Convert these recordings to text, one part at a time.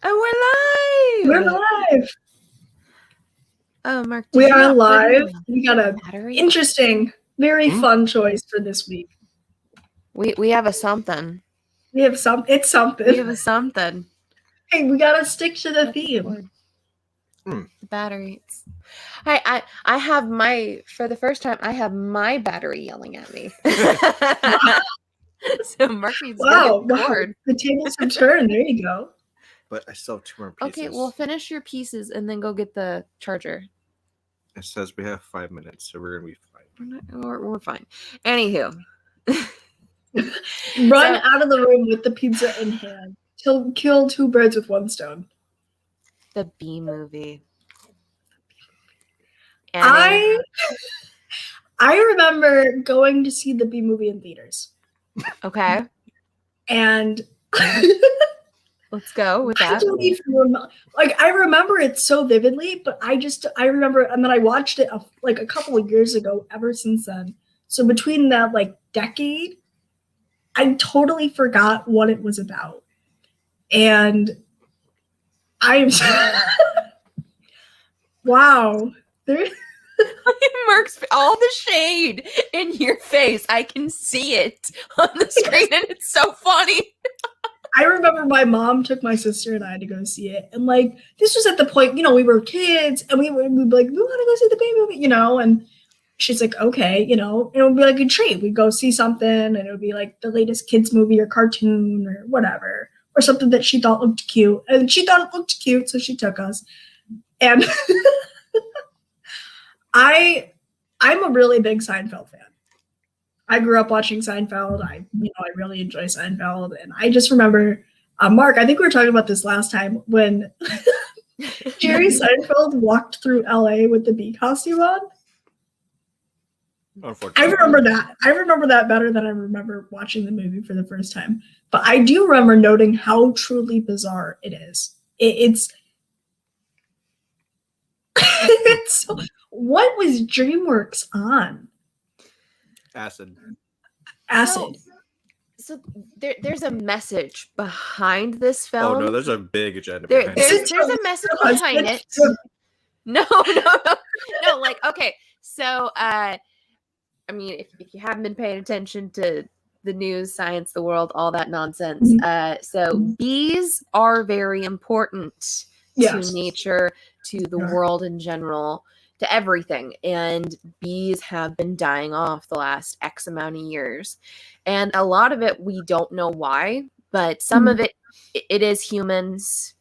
And we're live! We're live! Oh, Mark, We are live. We got a battery? interesting, very fun choice for this week. We have a something. We have it's something. We have a something. Hey, we gotta stick to the theme. The batteries. I have for the first time, I have my battery yelling at me. So Mark needs to record. The tables have turned. There you go. But I still have 2 more pieces. Okay, well, finish your pieces and then go get the charger. It says we have 5 minutes, so we're gonna be fine. We're fine. Anywho. Run out of the room with the pizza in hand. Kill 2 birds with 1 stone. The Bee Movie. I remember going to see the Bee Movie in theaters. Okay. And let's go with that. I don't even remember. I remember it so vividly, but I remember, and then I watched it a couple of years ago. Ever since then, so between that decade, I totally forgot what it was about, and I'm wow. Mark's all the shade in your face. I can see it on the screen, and it's so funny. I remember my mom took my sister and I to go see it, and this was at the point, we were kids, and we'd be like, we want to go see the Bee Movie, and she's like, okay, and it would be like a treat. We'd go see something, and it would be like the latest kids movie or cartoon or whatever, or something that she thought looked cute, and she thought it looked cute, so she took us, and I'm a really big Seinfeld fan. I grew up watching Seinfeld. I really enjoy Seinfeld. And I just remember, Mark, I think we were talking about this last time when Jerry Seinfeld walked through LA with the bee costume on. I remember that. I remember that better than I remember watching the movie for the first time. But I do remember noting how truly bizarre it is. It's so, what was DreamWorks on? Acid. So there's a message behind this film. Oh no, there's a big agenda. There's a message behind it. No. Okay. So I mean, if you haven't been paying attention to the news, science, the world, all that nonsense. So bees are very important to nature, to the world in general, to everything. And bees have been dying off the last X amount of years. And a lot of it, we don't know why, but some of it is humans.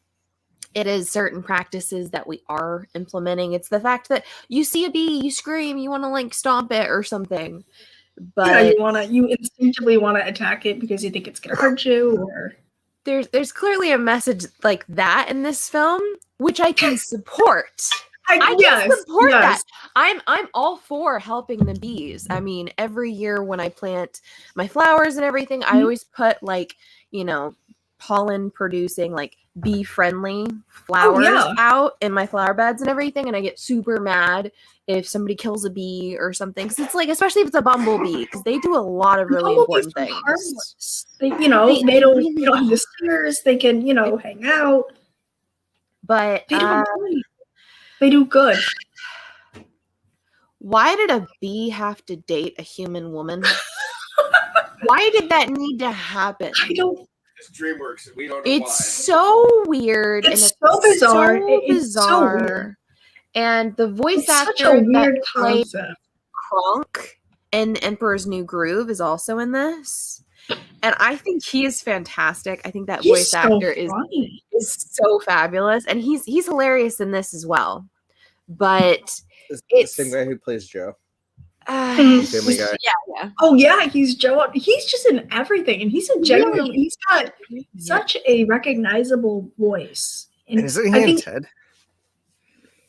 It is certain practices that we are implementing. It's the fact that you see a bee, you scream, you want to stomp it or something. But you instinctively want to attack it because you think it's going to hurt you, or there's clearly a message like that in this film, which I can support. I can support that. I'm all for helping the bees. I mean, every year when I plant my flowers and everything, I always put pollen producing, bee friendly flowers out in my flower beds and everything. And I get super mad if somebody kills a bee or something. Cause it's especially if it's a bumblebee, because they do a lot of really important things. Harmless. They don't have the stingers. They can, hang out. But they do good. Why did a bee have to date a human woman? Why did that need to happen? I don't. It's DreamWorks. We don't know why. It's so weird. It's so bizarre. It's so weird. And the voice actor that played Kronk in Emperor's New Groove is also in this. And I think he is fantastic. I think that voice actor is so fabulous. And he's hilarious in this as well. But it's the same guy who plays Joe. Family Guy. Yeah. Oh yeah, he's Joe. He's just in everything, and he's he's got such a recognizable voice. And isn't he in Ted?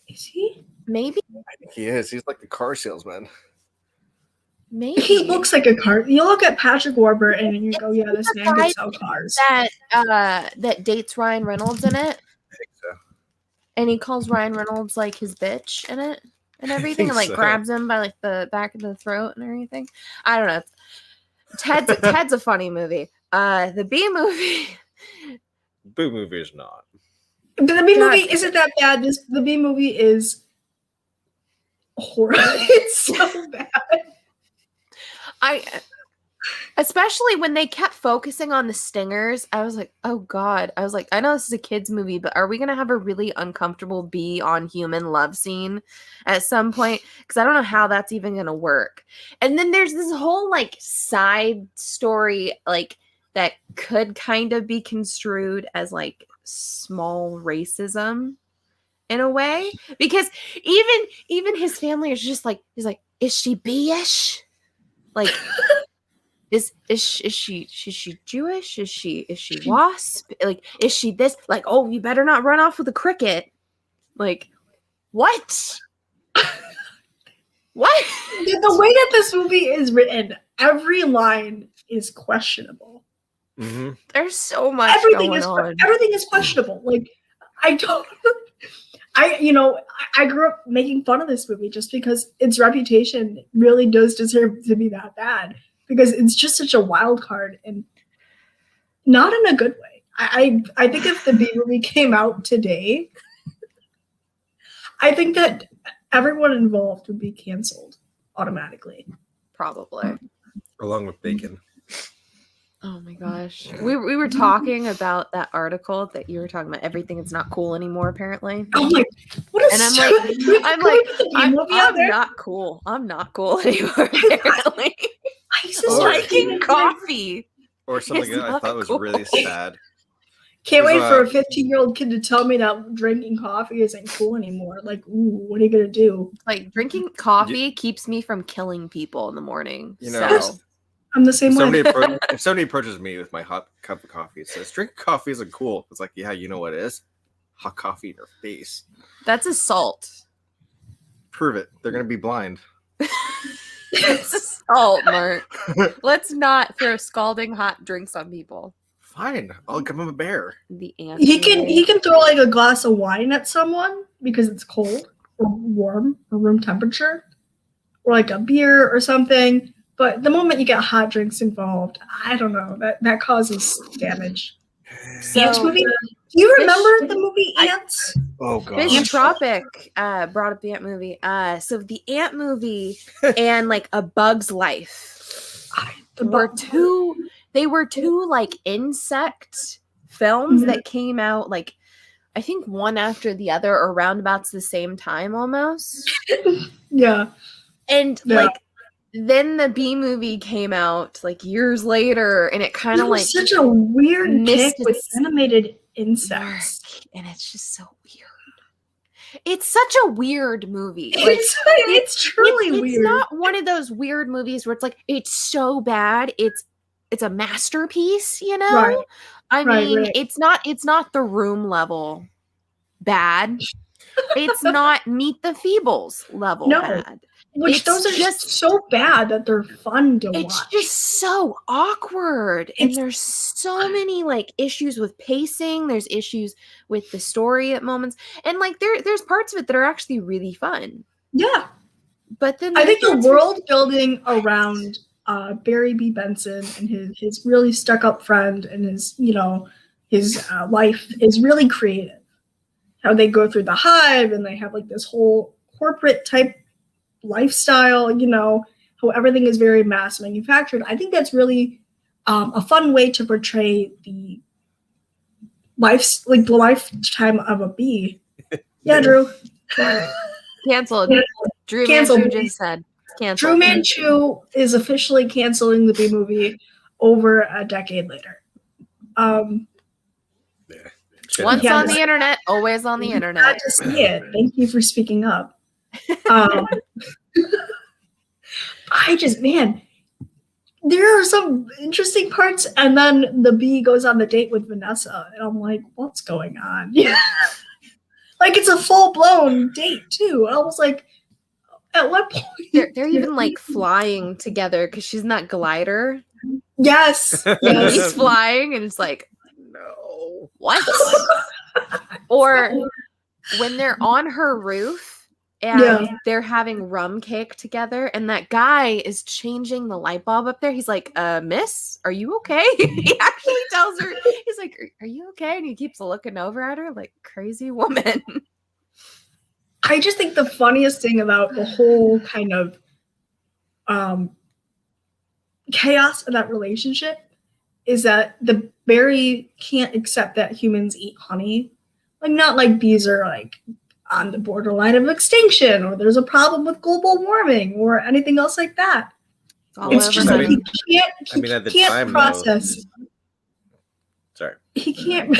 Is he? Maybe. I think he is. He's like the car salesman. Maybe he looks like a car. You look at Patrick Warburton and you go, "Yeah, this man could sell cars." That dates Ryan Reynolds in it. I think so. And he calls Ryan Reynolds his bitch in it. And everything, and grabs him by the back of the throat and everything. I don't know. Ted's a funny movie. The Bee Movie Boo movie is not. But the B movie isn't that bad. The B movie is horrible. It's so bad. Especially when they kept focusing on the stingers, I was like, oh God. I was like, I know this is a kid's movie, but are we going to have a really uncomfortable bee on human love scene at some point? Because I don't know how that's even going to work. And then there's this whole like side story, like that could kind of be construed as like small racism in a way, because even his family is just like, he's like, is she bee-ish? Like, is she Jewish? Is she wasp? Like, is she this? Like, oh, you better not run off with a cricket. Like, what? What? The way that this movie is written, every line is questionable. Mm-hmm. There's so much going on. Everything is questionable. Like, I grew up making fun of this movie just because its reputation really does deserve to be that bad, because it's just such a wild card and not in a good way. I think if the B movie came out today, I think that everyone involved would be canceled automatically. Probably. Along with bacon. Oh my gosh. We were talking about that article that you were talking about. Everything is not cool anymore, apparently. Oh my, what is and I'm not cool. I'm not cool anymore, apparently. Drinking coffee. Or something that I thought was really sad. Can't wait for a 15-year-old kid to tell me that drinking coffee isn't cool anymore. Like, ooh, what are you gonna do? Like, drinking coffee keeps me from killing people in the morning. You know, so. I'm the same way. If somebody approaches me with my hot cup of coffee, it says, drinking coffee isn't cool. It's like, yeah, you know what it is? Hot coffee in your face. That's assault. Prove it. They're going to be blind. It's assault, Mark. Let's not throw scalding hot drinks on people. Fine. I'll give him a bear. He can throw like a glass of wine at someone because it's cold or warm or room temperature, or like a beer or something. But the moment you get hot drinks involved, I don't know, that causes damage. Ants movie? Do you remember the movie Ants? Oh god. Fish Tropic brought up the Ant movie. So the Ant movie and like A Bug's Life were two like insect films that came out like I think one after the other or roundabouts the same time almost. Yeah. And like then the B movie came out like years later, and it kind of like such a weird pick with animated insects, and it's just so weird. It's such a weird movie. Like, it's truly weird. It's not one of those weird movies where it's like it's so bad it's a masterpiece, you know? Right. I mean, it's not The Room level bad. It's not Meet the Feebles level bad. Which those are just so bad that they're fun to watch. It's just so awkward. And there's so many like issues with pacing. There's issues with the story at moments. And like there's parts of it that are actually really fun. Yeah. But then I think the world building around Barry B. Benson and his really stuck-up friend and his wife is really creative. How they go through the hive and they have like this whole corporate type lifestyle, how everything is very mass manufactured. I think that's really a fun way to portray the lifetime of a bee. Yeah, Drew. Canceled. Drew Manchu just said canceled. Drew Manchu is officially canceling the B movie over a decade later. Once on the internet, always on the internet. Glad to see it. Thank you for speaking up. There are some interesting parts, and then the bee goes on the date with Vanessa, and I'm like, what's going on? Yeah. Like it's a full-blown date too. I was like, at what point? They're even like flying together because she's in that glider. Yes. He's flying, and it's like, no, what? Or when they're on her roof and Yeah. they're having rum cake together, and that guy is changing the light bulb up there. He's like, miss, are you okay? He actually tells her, he's like, are you okay? And he keeps looking over at her like, crazy woman. I just think the funniest thing about the whole kind of chaos of that relationship is that the berry can't accept that humans eat honey. Like, not like bees are like on the borderline of extinction, or there's a problem with global warming, or anything else like that. All It's over just him. like I mean, at the he can't time, though- process. Sorry. He can't.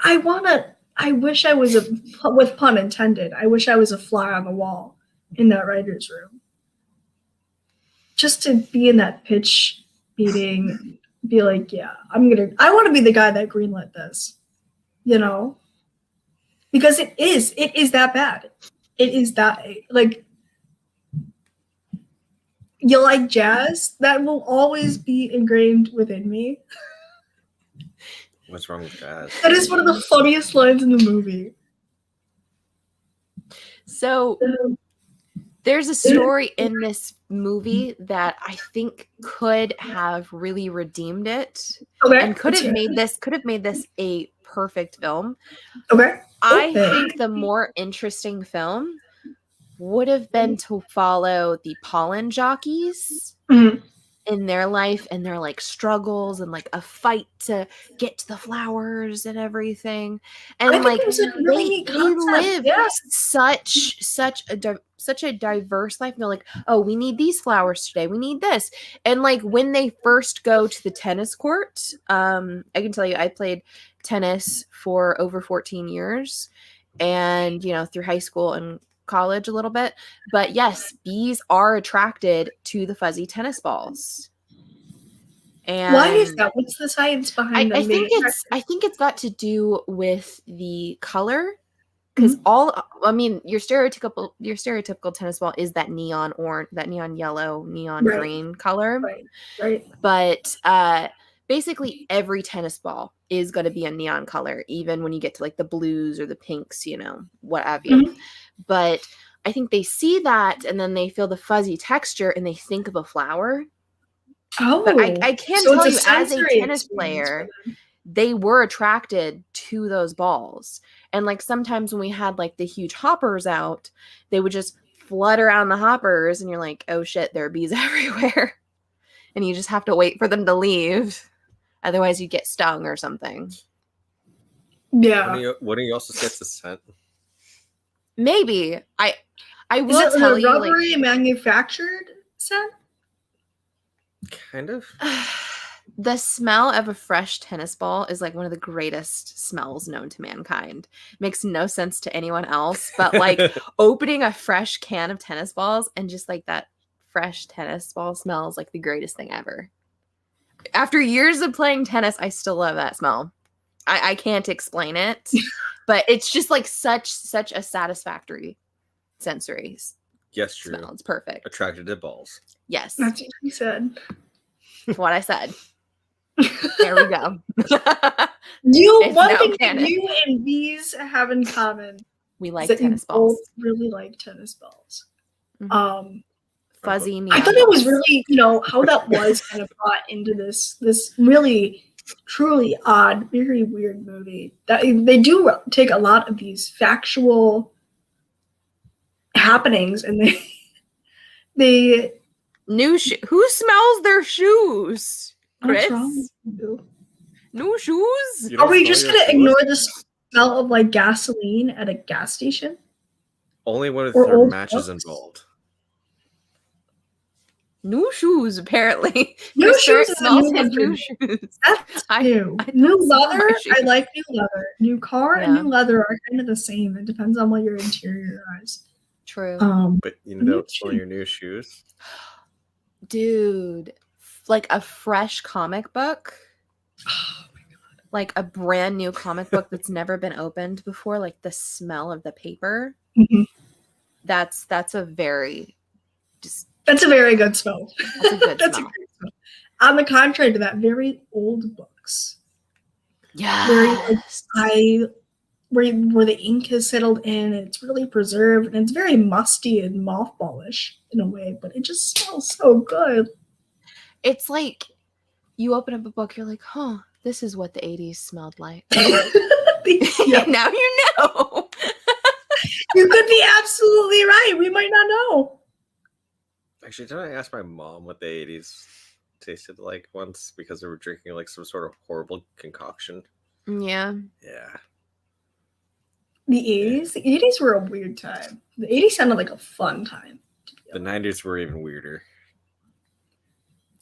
I wish I was with pun intended, I wish I was a fly on the wall in that writer's room. Just to be in that pitch meeting, be like, yeah, I want to be the guy that greenlit this, you know? Because it is that bad. It is that, like, you like jazz? That will always be ingrained within me. What's wrong with jazz? That is one of the funniest lines in the movie. So there's a story in this movie that I think could have really redeemed it, Okay. and could have made this a perfect film. Okay. I think the more interesting film would have been to follow the pollen jockeys Mhm. in their life and their like struggles and like a fight to get to the flowers and everything. I And think like it was a really they neat concept. live Yeah. such a diverse life. And they're like, oh, we need these flowers today. We need this. And like when they first go to the tennis court, I can tell you, I played tennis for over 14 years, and you know, through high school and college a little bit. But yes, bees are attracted to the fuzzy tennis balls. And Why is that? What's the science behind I them? think it's got to do with the color, because I mean, your stereotypical tennis ball is that neon orange, that neon yellow, neon Right. green color. Right. But basically every tennis ball is going to be a neon color, even when you get to like the blues or the pinks, you know, what have you. Mhm. But I think they see that, and then they feel the fuzzy texture and they think of a flower. Oh, But I can so tell it's you, as a sensory tennis experience player, for them. they were attracted to those balls. And like sometimes when we had like the huge hoppers out, they would just flood around the hoppers, and you're like, oh shit, there are bees everywhere. And you just have to wait for them to leave. Otherwise you get stung or something. Yeah. Wouldn't you also get the scent? Maybe. I Is will it tell a you, like, rubbery manufactured scent? Kind of. the smell of a fresh tennis ball is like one of the greatest smells known to mankind. Makes no sense to anyone else, but like opening a fresh can of tennis balls and just like that fresh tennis ball smells like the greatest thing ever. After years of playing tennis, I still love that smell. I can't explain it, but it's just like such a satisfactory sensory Yes, true. smell. It's perfect. Attracted to balls. Yes, That's what you said. what I said. There we go. It's One now thing that canon. you and bees have in common We is like that tennis you both balls. really like tennis balls. Mhm. Fuzzy neon I thought it was balls. really, how that was kind of brought into this really truly odd, very weird movie. That they do take a lot of these factual happenings and they New shoe. Who smells their shoes? Chris? what's wrong with you? New shoes? You Are don't we smell just your gonna clothes? ignore the smell of like gasoline at a gas station? Only when Or there are old matches books? involved. New shoes, apparently. New Chris shoes is a smells new his one for new me. shoes. That's I- new. I don't New smell leather. my I shoes. like new leather. New car and Yeah. new leather are kind of the same. It depends on what your interior is. True. But you New don't smell shoes. your new shoes. Dude, like a fresh comic book, Oh, like a brand new comic book that's never been opened before, like the smell of the paper. Mhm. That's a very just That's a very good smell. that's a good That's smell. a great smell. On the contrary to that, very old books. Yeah. Very, like, I where the ink has settled in and it's really preserved and it's very musty and mothballish in a way, but it just smells so good. It's like you open up a book, you're like, huh, this is what the 80s smelled like. Yeah. Now you know. You could be absolutely right. We might not know. Actually, did I ask my mom what the 80s tasted like once because they were drinking like some sort of horrible concoction? Yeah. Yeah. The 80s? The 80s were a weird time. The 80s sounded like a fun time. The 90s were even weirder.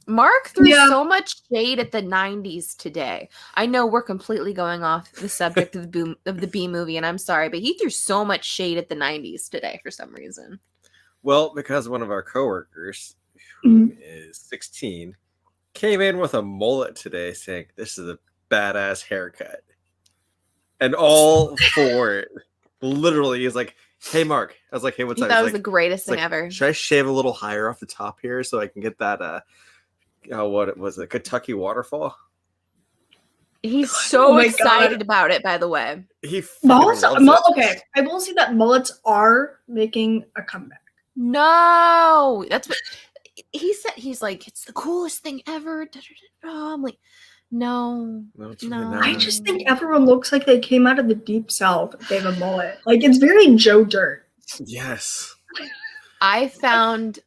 Mark threw Yeah. so much shade at the 90s today. I know we're completely going off the subject of the Bee Movie, and I'm sorry, but he threw so much shade at the 90s today for some reason. Well, because one of our coworkers, who is 16, came in with a mullet today saying, this is a badass haircut. And all for it. Literally, he's like, hey, Mark. I was like, hey, what's up? That He's was like, the greatest he's thing like, ever. should I shave a little higher off the top here so I can get that, what it was, a Kentucky waterfall? He's Oh so my excited God. about it, by the way. He fucking Mullets, loves it. okay, I will say that mullets are making a comeback. No, that's what he said. He's like, it's the coolest thing ever. Da, da, da, da. I'm like, no, No, it's no. really not. I just think everyone looks like they came out of the deep south if they have a mullet. Like, it's very Joe Dirt. Yes. I found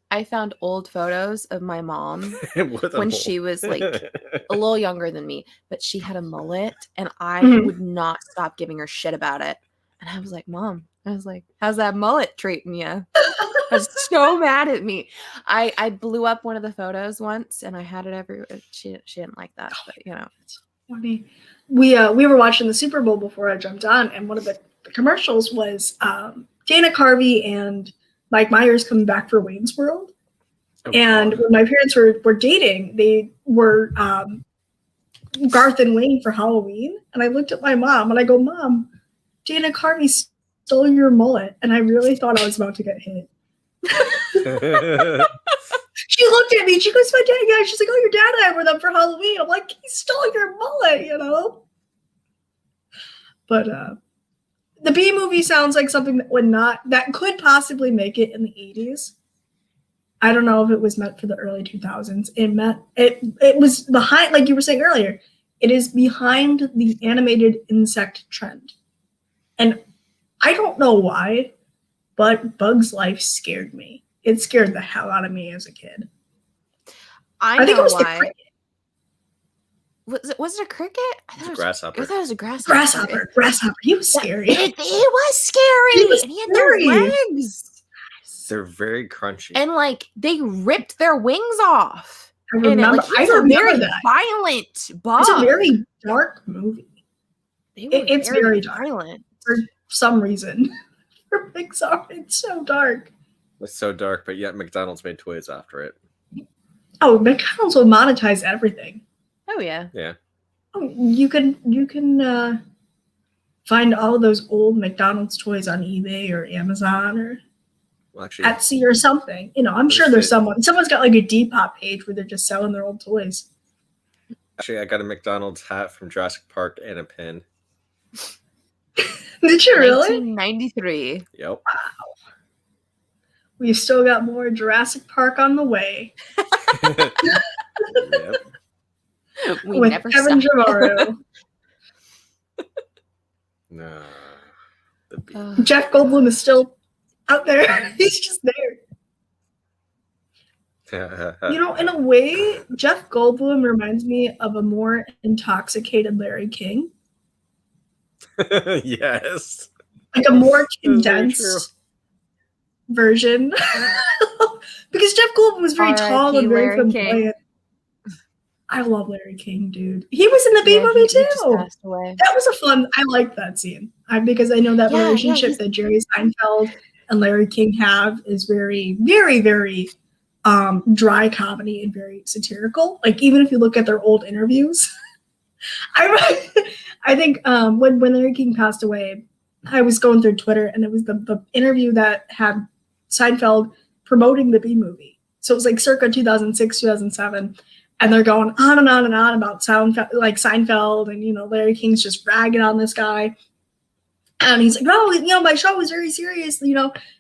old photos of my mom With a when mullet. she was like a little younger than me, but she had a mullet, and I Mhm. would not stop giving her shit about it. And I was like, Mom, how's that mullet treating you? I was so mad at me. I blew up one of the photos once, and I had it everywhere. She didn't like that, but you know. Funny. We were watching the Super Bowl before I jumped on, and one of the commercials was Dana Carvey and Mike Myers coming back for Wayne's World. Oh, And God. when my parents were dating, they were Garth and Wayne for Halloween. And I looked at my mom and I go, Mom, Dana Carvey stole your mullet. And I really thought I was about to get hit. She looked at me. She goes, my dad, yeah. She's like, oh, your dad and I were them for Halloween. I'm like, he stole your mullet, you know? But the Bee Movie sounds like something that could possibly make it in the 80s. I don't know if it was meant for the early 2000s. It was behind, like you were saying earlier, it is behind the animated insect trend. And I don't know why, but Bug's Life scared me. It scared the hell out of me as a kid. I think know it was the why. cricket. Was it a cricket? I It's a I grasshopper. thought it was a grasshopper. Grasshopper. He was scary. It was scary. He was And he had scary. no legs. They're very crunchy. And like they ripped their wings off. I in it. remember, Like, he I was a remember very that. violent bug. It's a very dark movie They were it's very dark. violent. for some reason. For Pixar, it's so dark. It's so dark, but yet McDonald's made toys after it. Oh, McDonald's will monetize everything. Oh yeah. Yeah. Oh, you can find all of those old McDonald's toys on eBay or Amazon or Well, actually, Etsy or something. You know, I'm sure there's someone's got like a Depop page where they're just selling their old toys. I got a McDonald's hat from Jurassic Park and a pin. Did you really? 1993. Yep. We've still got more Jurassic Park on the way Yep. We with never Kevin stopped. Trevorrow. No. The bee. Jeff Goldblum is still out there. He's just there. You know, in a way, Jeff Goldblum reminds me of a more intoxicated Larry King. Yes. Like a more That's very true. condensed version. Because Jeff Goldblum was very R.I.P. tall and very Larry King. flamboyant. I love Larry King, dude. He was in the Bee Yeah, Movie he just too. passed away. That was a fun. I liked that scene. Because I know that Yeah, relationship he's- that Jerry Seinfeld and Larry King have is very, very, very dry comedy and very satirical. Like even if you look at their old interviews, I think when Larry King passed away, I was going through Twitter and it was the interview that had Seinfeld promoting the Bee Movie. So it was like circa 2006, 2007. And they're going on and on and on about Seinfeld, and Larry King's just ragging on this guy. And he's like, no, my show is very serious.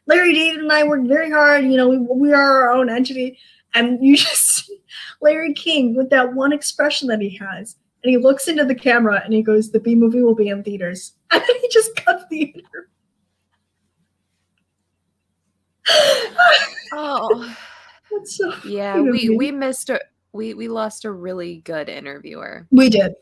Larry David and I worked very hard. We are our own entity. And you just see Larry King with that one expression that he has. And he looks into the camera and he goes, the B movie will be in theaters. And then he just cuts the interview. Oh, That's so yeah. We lost a really good interviewer. We did.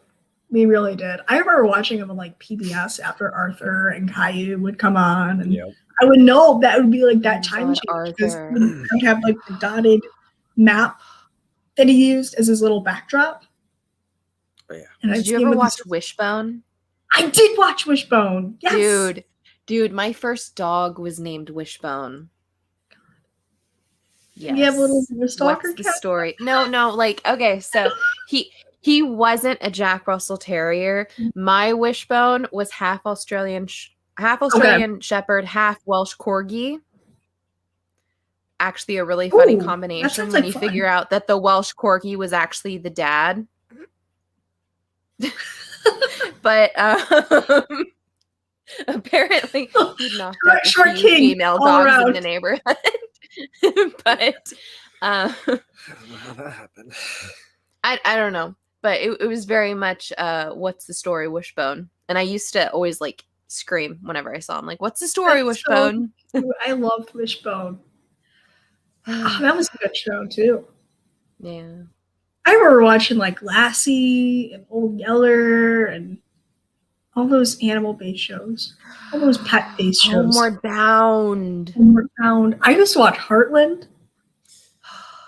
We really did. I remember watching him on like PBS after Arthur and Caillou would come on, and I would know that would be like that time change because I'd have like the dotted map that he used as his little backdrop. Oh, yeah. And Did you ever watch Wishbone? I did watch Wishbone. Yes, dude. My first dog was named Wishbone. Yes. You have a little stalker. What's the story? No. Like, okay, so he wasn't a Jack Russell Terrier. My Wishbone was half Australian Shepherd, half Welsh Corgi. Actually, a really funny combination when you figure out that the Welsh Corgi was actually the dad. But apparently, he knocked out the few female dogs in the neighborhood. But I don't know how that happened. I don't know. But it was very much what's the story, Wishbone? And I used to always like scream whenever I saw him, like, what's the story, Wishbone? I loved Wishbone. That was a good show too. Yeah. I remember watching like Lassie and Old Yeller and all those animal-based shows. All those pet-based shows. Homeward Bound. I used to watch Heartland.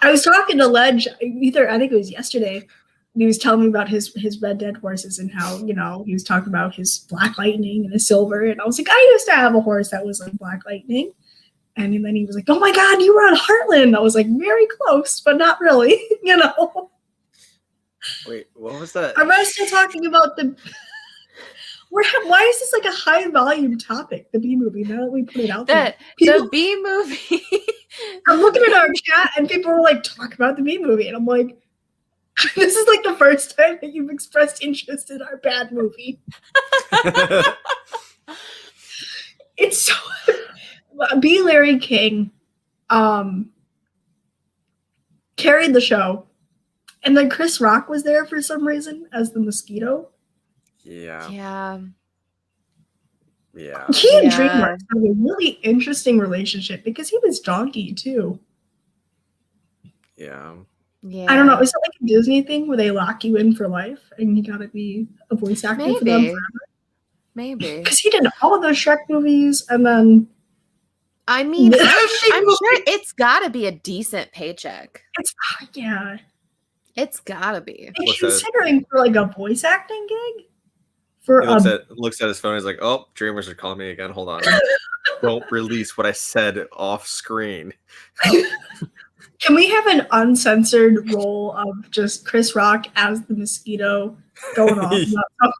I was talking to Ledge I think it was yesterday, and he was telling me about his Red Dead horses and how, he was talking about his Black Lightning and his Silver. And I was like, I used to have a horse that was like Black Lightning. And then he was like, oh my God, you were on Heartland. I was like, very close, but not really, Wait, what was that? Am I still talking about why is this like a high volume topic, the B movie, now that we put it out there? The B movie. I'm looking at our chat and people were like, talk about the B movie. And I'm like, this is like the first time that you've expressed interest in our bad movie. It's so B. Larry King carried the show. And then Chris Rock was there for some reason as the mosquito. Yeah. Yeah. Yeah. He and DreamWorks have a really interesting relationship because he was Donkey too. Yeah. Yeah. I don't know. Is it like a Disney thing where they lock you in for life and you gotta be a voice actor for them forever? Maybe. Because he did all of those Shrek movies and then I mean, I'm sure it's gotta be a decent paycheck. Yeah. It's gotta be. And considering for like a voice acting gig? He looks at his phone. He's like, "Oh, Dreamers are calling me again. Hold on. Don't release what I said off screen." Can we have an uncensored role of just Chris Rock as the mosquito going off?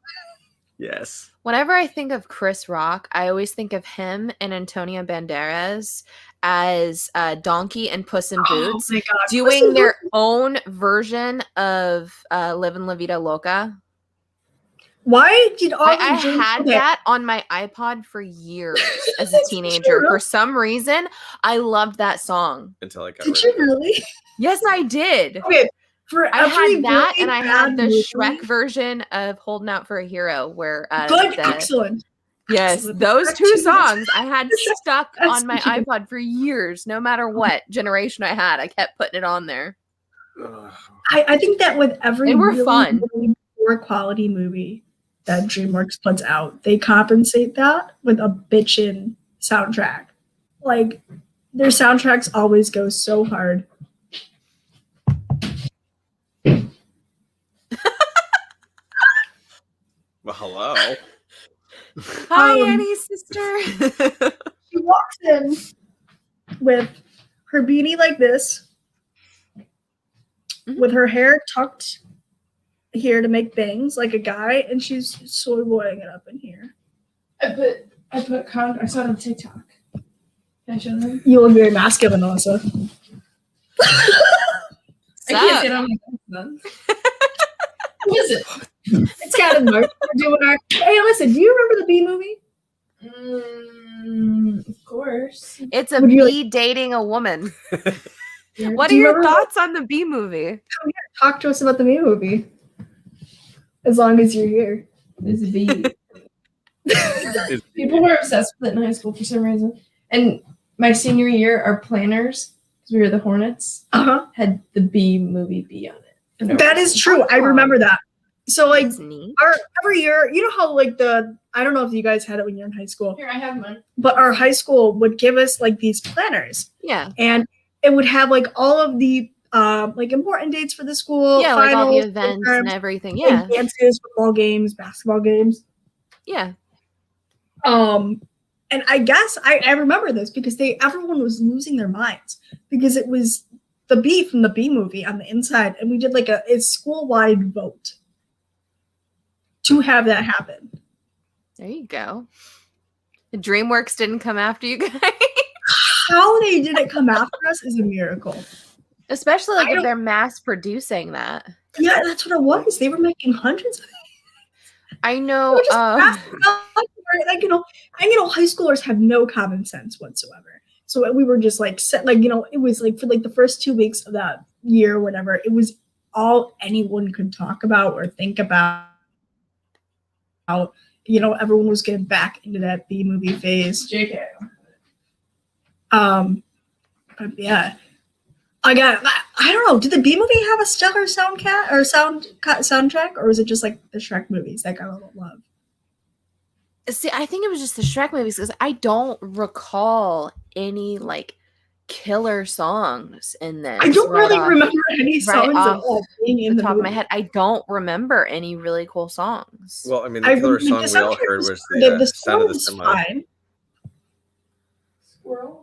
Yes. Whenever I think of Chris Rock, I always think of him and Antonio Banderas as Donkey and Puss in Boots doing their own version of Livin' La Vida Loca. Why did all I had that on my iPod for years as a teenager. For some reason, I loved that song. Until I got Did you really? Yes, I did. Okay. I had that, and I had the Shrek version of Holding Out for a Hero, where excellent. Yes, Excellent. those two songs I had stuck on my iPod for years. No matter what generation I had, I kept putting it on there. I think that with every they were fun, really poor quality movie that DreamWorks puts out, they compensate that with a bitchin' soundtrack. Like their soundtracks always go so hard. Well, hello. Hi, Annie's sister. She walks in with her beanie like this, with her hair tucked here to make bangs like a guy, and she's soy boying it up in here. I saw it on TikTok. Can I show them? You look very masculine, Melissa. I can't sit on my phone. What is it? It's Cat and Mark. We're doing our. Hey, listen. Do you remember the B movie? Of course. It's a Would you bee dating a woman. What Do are you your remember thoughts on the Bee movie? Talk to us about the Bee movie. As long as you're here. It's a bee. People were obsessed with it in high school for some reason. And my senior year, our planners, because we were the Hornets, Uh-huh. had the Bee movie be on it. For no That reason. is true. I remember that. So like That's neat. every year, you know how like I don't know if you guys had it when you were in high school, Here, I have mine. but our high school would give us like these planners, Yeah. and it would have like all of the like important dates for the school, Yeah, like all the finals, events midterms, and everything. like, Yeah. dances, football games, basketball games. Yeah. And I guess I remember this because everyone was losing their minds because it was the Bee from the Bee movie on the inside, and we did like a school-wide vote to have that happen. There you go. The DreamWorks didn't come after you guys. How they didn't come after us is a miracle. Especially like I if don't- they're mass producing that. Yeah, that's what it was. They were making hundreds of I They know. were just like high schoolers have no common sense whatsoever. So we were just like set, like it was like for like the first 2 weeks of that year, whatever. It was all anyone could talk about or think about. Everyone was getting back into that B movie phase. JK. But yeah, I don't know. Did the B movie have a stellar soundtrack, or was it just like the Shrek movies that got a little love? See, I think it was just the Shrek movies because I don't recall any like killer songs in this. I don't really off remember any songs at off all being in the the top of my movie. head. I don't remember any really cool songs. Well, I mean, the killer song we all heard was the Sound of the was Semi. fine. Squirrel.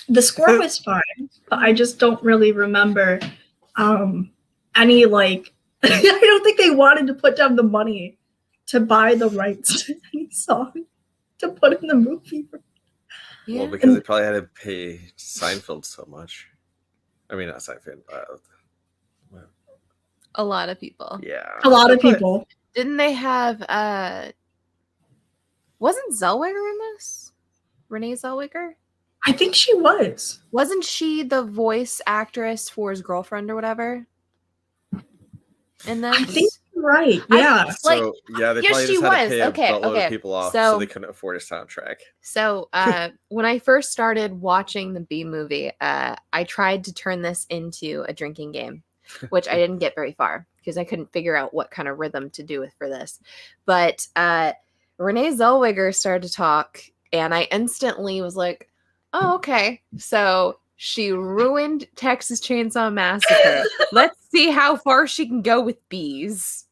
The score was fine, but I just don't really remember any like. I don't think they wanted to put down the money to buy the rights to any song to put in the movie. Yeah. Well, because they probably had to pay Seinfeld so much. I mean, not Seinfeld. A lot of people. Yeah. A lot of people. Didn't they have wasn't Zellweger in this? Renee Zellweger? I think she was. Wasn't she the voice actress for his girlfriend or whatever? In this? I think you're right. Yeah. So yeah, they yes, probably she just had to was. pay a Okay, buttload okay. of people off, So- so they couldn't afford a soundtrack. So when I first started watching the Bee movie, I tried to turn this into a drinking game, which I didn't get very far because I couldn't figure out what kind of rhythm to do for this. But Renee Zellweger started to talk, and I instantly was like, oh, okay. So she ruined Texas Chainsaw Massacre. Let's see how far she can go with bees.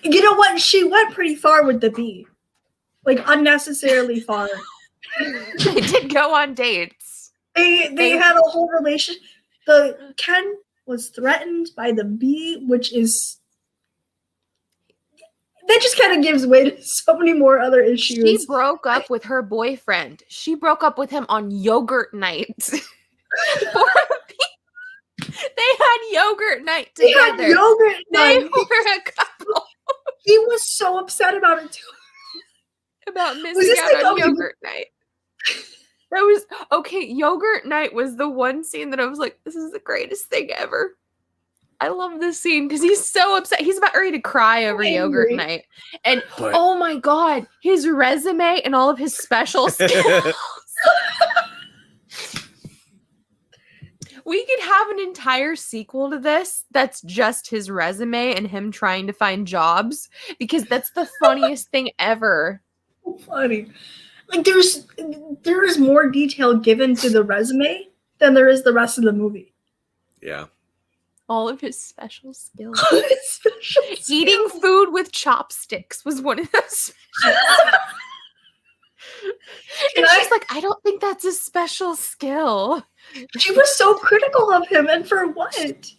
You know what? She went pretty far with the Bee. Like unnecessarily far. They did go on dates. They had a whole relation. The Ken was threatened by the Bee, which is that just kind of gives way to so many more other She issues. broke up with her boyfriend. She broke up with him on yogurt night. They had yogurt night They had together. yogurt They night. were a couple He was so upset about it too. about Was missing this out like, on oh, yogurt night. That was okay. Yogurt night was the one scene that I was like, this is the greatest thing ever. I love this scene because he's so upset. He's about ready to cry over yogurt Angry. night. And But- oh my God, his resume and all of his special skills. We could have an entire sequel to this that's just his resume and him trying to find jobs because that's the funniest thing ever. So funny. Like there is more detail given to the resume than there is the rest of the movie. Yeah. All of his special skills. Special Eating food with chopsticks was one of those. And she's like, I don't think that's a special skill. She was so critical of him, and for what? Dude,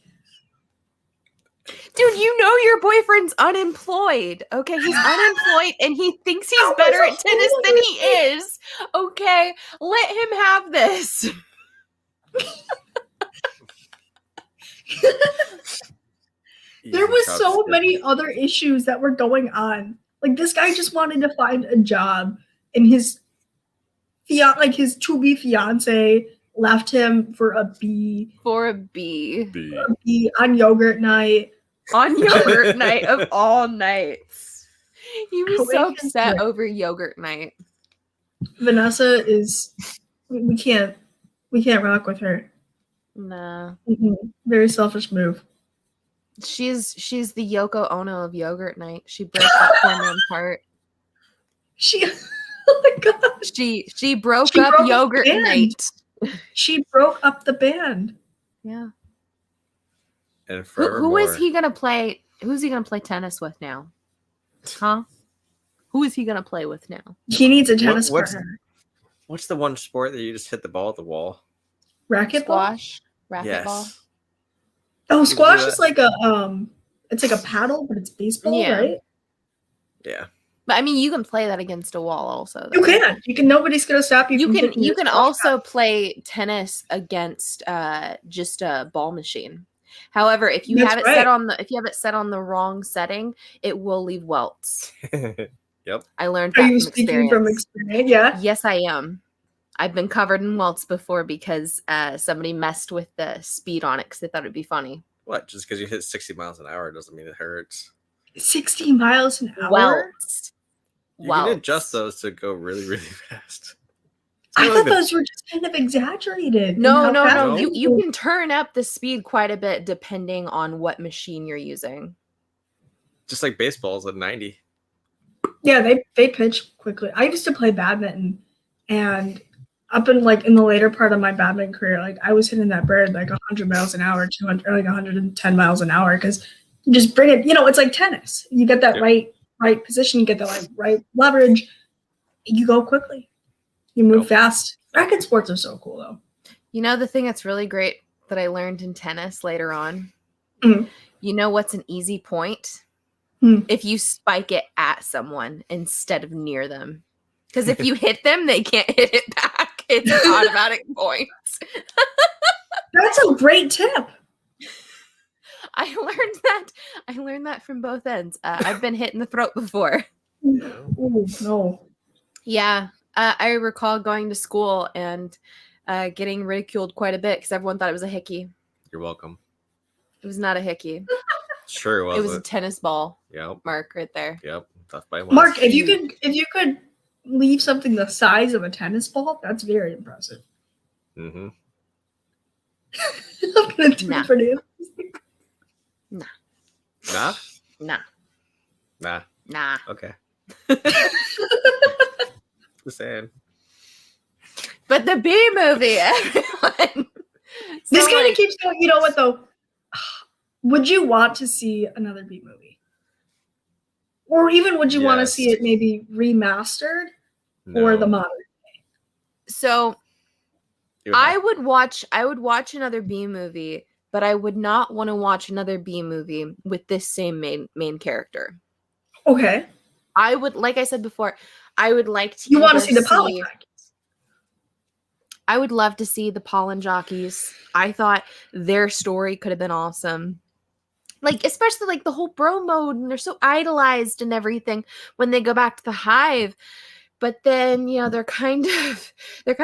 you know your boyfriend's unemployed. Okay, he's unemployed and he thinks he's That better was at tennis than he is. Okay, let him have this. There was so many other issues that were going on Like this guy just wanted to find a job, and his his to-be fiance left him for a bee on yogurt night. On yogurt night of all nights. He was so upset Right. over yogurt night. Vanessa is we can't rock with her. Nah. Very selfish move. She's the Yoko Ono of yogurt night. She broke that poor man's heart. She oh my god. She broke She up broke the yogurt band. night. She broke up the band. Yeah. And Who is he gonna play? Who's he gonna play tennis with now? Huh? Who is he gonna play with now? He needs a tennis what's- partner. What's the one sport that you just hit the ball at the wall? Racquetball? Squash, racquetball. Yes. Oh, squash do is like a it's like a paddle, but it's baseball, Yeah. right? Yeah. But I mean, you can play that against a wall also. You though. can. You can. Nobody's gonna stop you. You from can hitting you your can squash also bat. play tennis against just a ball machine. However, if you That's have it right. set on the wrong setting, it will leave welts. Yep. I learned Are that you from speaking experience. from experience? Yeah. Yes, I am. I've been covered in welts before because somebody messed with the speed on it because they thought it'd be funny. What? Just because you hit 60 miles an hour doesn't mean it hurts. 60 miles an hour. Welts. You can adjust those to go really, really fast. It's I kinda thought like those were just kind of exaggerated. in No, how no, fast no. they You go. can turn up the speed quite a bit depending on what machine you're using. just like baseballs at 90. Yeah, they pitch quickly. I used to play badminton, and up in the later part of my badminton career, like I was hitting that bird like 100 miles an hour, 200, or like 110 miles an hour, because you just bring it. It's like tennis. You get that Yep. right position, you get the right leverage, you go quickly, you move Yep. fast. Racket sports are so cool though. You know the thing that's really great that I learned in tennis later on? Mhm. You know what's an easy point? Hmm. If you spike it at someone instead of near them. Because if you hit them, they can't hit it back. It's an automatic points. That's a great tip. I learned that from both ends. I've been hit in the throat before. Oh no. Yeah. I recall going to school and getting ridiculed quite a bit because everyone thought it was a hickey. You're welcome. It was not a hickey. Sure was It was a tennis ball. Yep. Mark right there. Yep. Tough by one. Mark, if you could leave something the size of a tennis ball, that's very impressive. Mm-hmm. I'm gonna do Nah. it for you. Nah? Nah. Nah. Nah. Okay. Just saying. But the B movie, everyone. This So, kind of like, keeps going. You know what though? Would you want to see another B movie? Or even would you want to see Yes. it maybe remastered or the No. modern? so You I have- would watch another B movie, but I would not want to watch another B movie with this same main character. Okay. I would, like I sauld before, I would like to. You want to either see the Polly Jockeys. I would love to see the Pollen Jockeys. I thought their story could have been awesome. Like, especially like the whole bro mode, and they're so idolized and everything when they go back to the hive. But then, they're kind of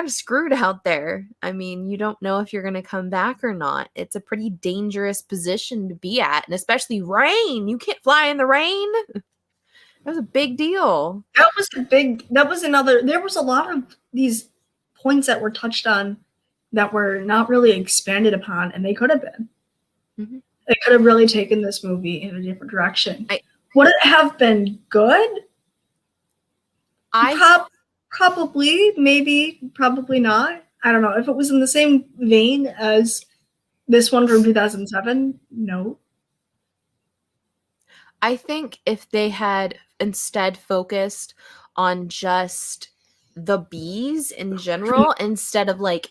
screwed out there. I mean, you don't know if you're gonna come back or not. It's a pretty dangerous position to be at, and especially rain. You can't fly in the rain. That was a big deal. There was a lot of these points that were touched on that were not really expanded upon, and they could have been. Mhm. They could have really taken this movie in a different direction. I- Would it have been good? I Probably, maybe, probably not. I don't know. If it was in the same vein as this one from 2007, no. I think if they had instead focused on just the bees in general, instead of like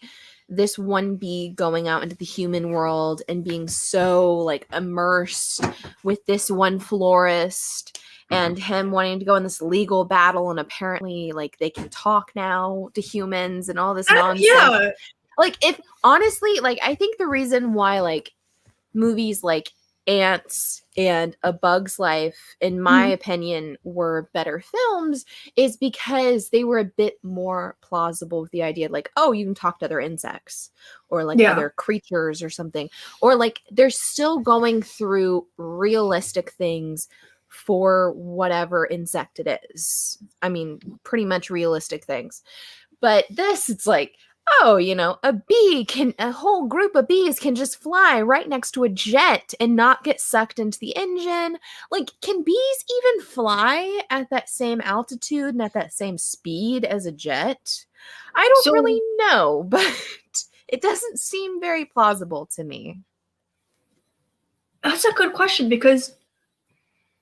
this one bee going out into the human world and being so like immersed with this one florist and him wanting to go in this legal battle, and apparently like they can talk now to humans and all this nonsense. Yeah. Like, if honestly, like, I think the reason why like movies like Ants and A Bug's Life, in my opinion, were better films is because they were a bit more plausible with the idea like, oh, you can talk to other insects or like other creatures or something. Or like they're still going through realistic things for whatever insect it is. I mean, pretty much realistic things. But this, it's like, oh, a whole group of bees can just fly right next to a jet and not get sucked into the engine. Like, can bees even fly at that same altitude and at that same speed as a jet? I don't really know, but it doesn't seem very plausible to me. That's a good question, because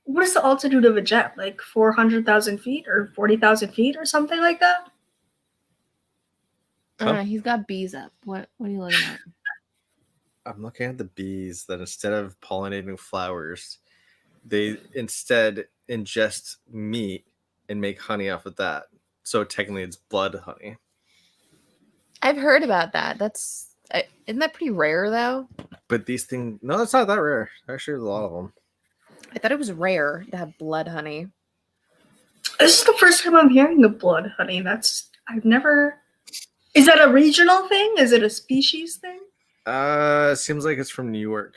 what is the altitude of a jet? Like 400,000 feet or 40,000 feet or something like that? He's got bees up. What are you looking at? I'm looking at the bees that instead of pollinating flowers, they instead ingest meat and make honey off of that. So technically it's blood honey. I've heard about that. Isn't that pretty rare though? But these things, no, it's not that rare. Actually, there's a lot of them. I thought it was rare to have blood honey. This is the first time I'm hearing of blood honey. Is that a regional thing? Is it a species thing? Seems like it's from New York.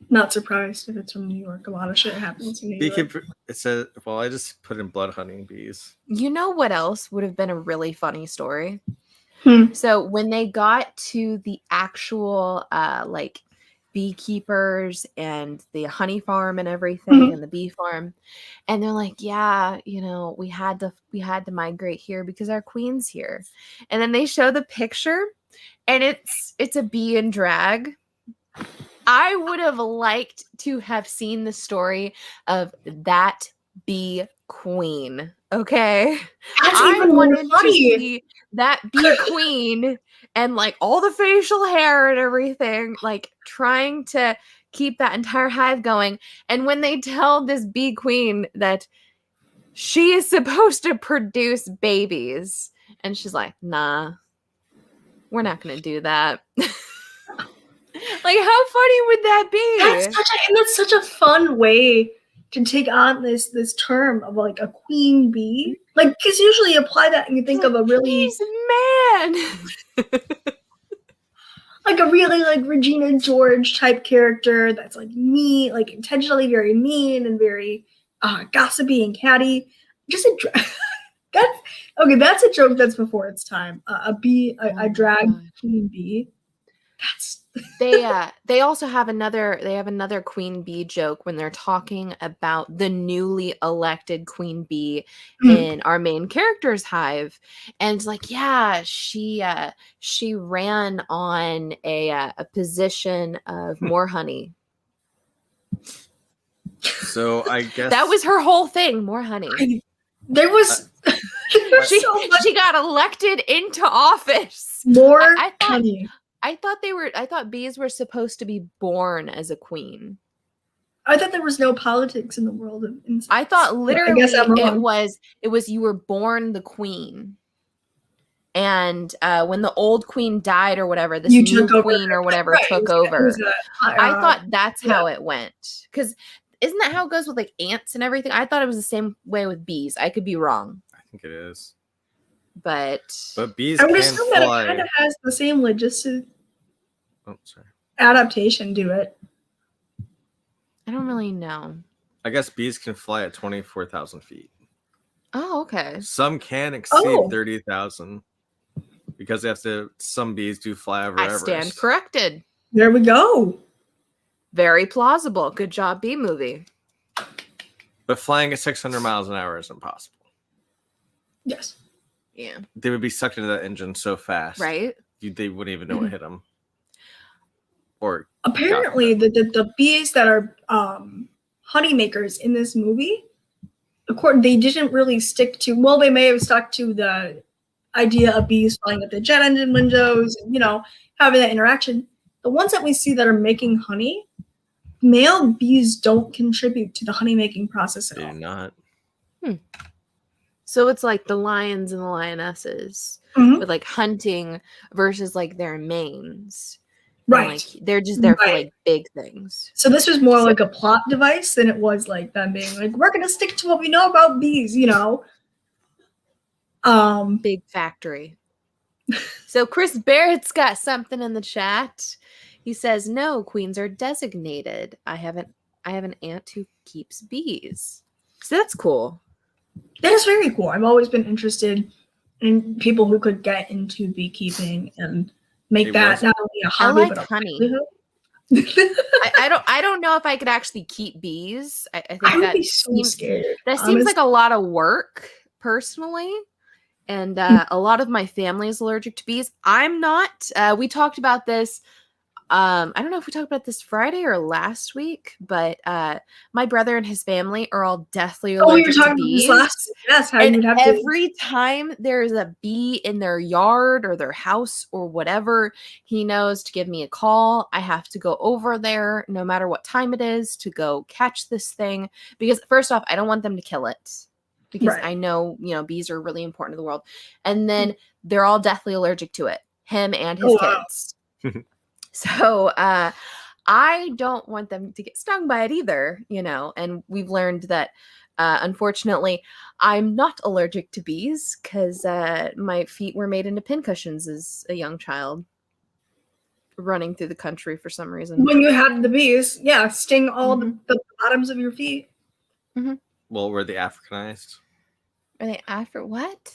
Not surprised if it's from New York. A lot of shit happens in New York. It says, well, I just put in blood honey bees. You know what else would have been a really funny story? Hmm. So when they got to the actual like beekeepers and the honey farm and everything and the bee farm, and they're like, yeah, we had to migrate here because our queen's here. And then they show the picture and it's a bee in drag. I would have liked to have seen the story of that bee queen. Okay. I wanted to see that bee queen and like all the facial hair and everything, like trying to keep that entire hive going. And when they tell this bee queen that she is supposed to produce babies, and she's like, nah, we're not going to do that. Like, how funny would that be? That's such a fun way to take on this term of like a queen bee. Like, because usually you apply that and you think of a really man. Like a really like Regina George type character that's like mean, like intentionally very mean and very gossipy and catty. Just that's a joke that's before its time. A drag queen bee. They also have another queen bee joke when they're talking about the newly elected queen bee in our main character's hive, and it's like, yeah, she ran on a position of more honey. So I guess that was her whole thing, more honey. She got elected into office. More honey. I thought bees were supposed to be born as a queen. I thought there was no politics in the world of insects. I thought literally it was you were born the queen. And when the old queen died or whatever, this new queen or whatever took over. I thought that's how it went. Because isn't that how it goes with like ants and everything? I thought it was the same way with bees. I could be wrong. I think it is. But bees I would can assume that fly. it kind of has the same logistic sorry. adaptation to it. I don't really know. I guess bees can fly at 24,000 feet. Oh, okay. Some can exceed 30,000 because some bees do fly over Everest. I stand corrected. There we go. Very plausible. Good job, Bee Movie. But flying at 600 miles an hour is impossible. Yes. Yeah. They would be sucked into that engine so fast. Right? They wouldn't even know what hit them. Or apparently the bees that are honey makers in this movie, they didn't really stick to, well, they may have stuck to the idea of bees flying at the jet engine windows and, having that interaction. The ones that we see that are making honey, male bees don't contribute to the honey making process at all. They do not. So it's like the lions and the lionesses with like hunting versus like their manes. And, Right. like, they're just there for Right. like big things. So this was more like a plot device than it was like them being like, we're gonna stick to what we know about bees, you know. Big factory. So Chris Barrett's got something in the chat. He says, "No, queens are designated. I have an aunt who keeps bees." So that's cool. That is very cool. I've always been interested in people who could get into beekeeping and make that not only a hobby like but a honey. livelihood. I don't know if I could actually keep bees. I think I would that be so scared. That seems like a lot of work, personally. And a lot of my family is allergic to bees. I'm not. We talked about this. I don't know if we talked about this Friday or last week, but my brother and his family are all deathly allergic we were talking to about bees. this last week. Yes, how And you'd have every time there's a bee in their yard or their house or whatever, he knows to give me a call. I have to go over there no matter what time it is to go catch this thing. Because first off, I don't want them to kill it. Because Right. I know, bees are really important to the world. And then they're all deathly allergic to it, him and his kids. So I don't want them to get stung by it either, and we've learned that, unfortunately, I'm not allergic to bees because my feet were made into pincushions as a young child running through the country for some reason. When you had the bees, sting all the bottoms of your feet. Well, were they Africanized? Are they after what?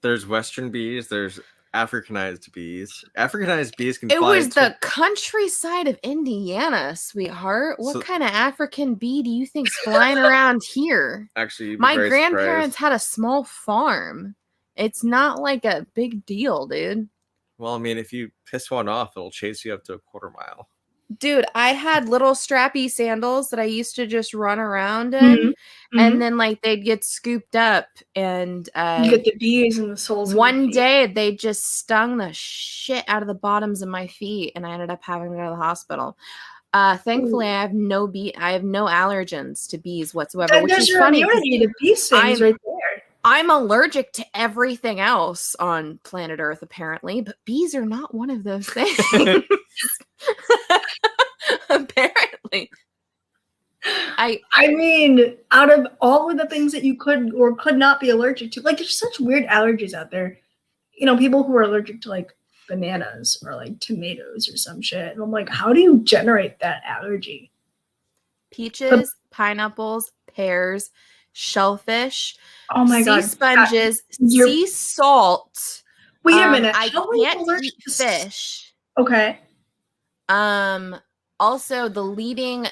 There's Western bees. There's Africanized bees. Africanized bees can It fly. was the countryside of Indiana, sweetheart. What kind of African bee do you think's flying around here? Actually, my grandparents had a small farm. It's not like a big deal, dude. Well, I mean, if you piss one off, it'll chase you up to a quarter mile. Dude, I had little strappy sandals that I used to just run around in, and then like they'd get scooped up, and you get the bees and the soles. One day they just stung the shit out of the bottoms of my feet, and I ended up having to go to the hospital. Thankfully, I have no allergens to bees whatsoever, which is funny. The bee stings right there. I'm allergic to everything else on planet Earth, apparently, but bees are not one of those things. Apparently. I mean, out of all of the things that you could or could not be allergic to, like, there's such weird allergies out there. People who are allergic to like bananas or like tomatoes or some shit. And I'm like, how do you generate that allergy? Peaches, pineapples, pears, shellfish, oh my god, sea sponges, sea salt. Wait a minute, I can't eat fish. Okay. Also, the leading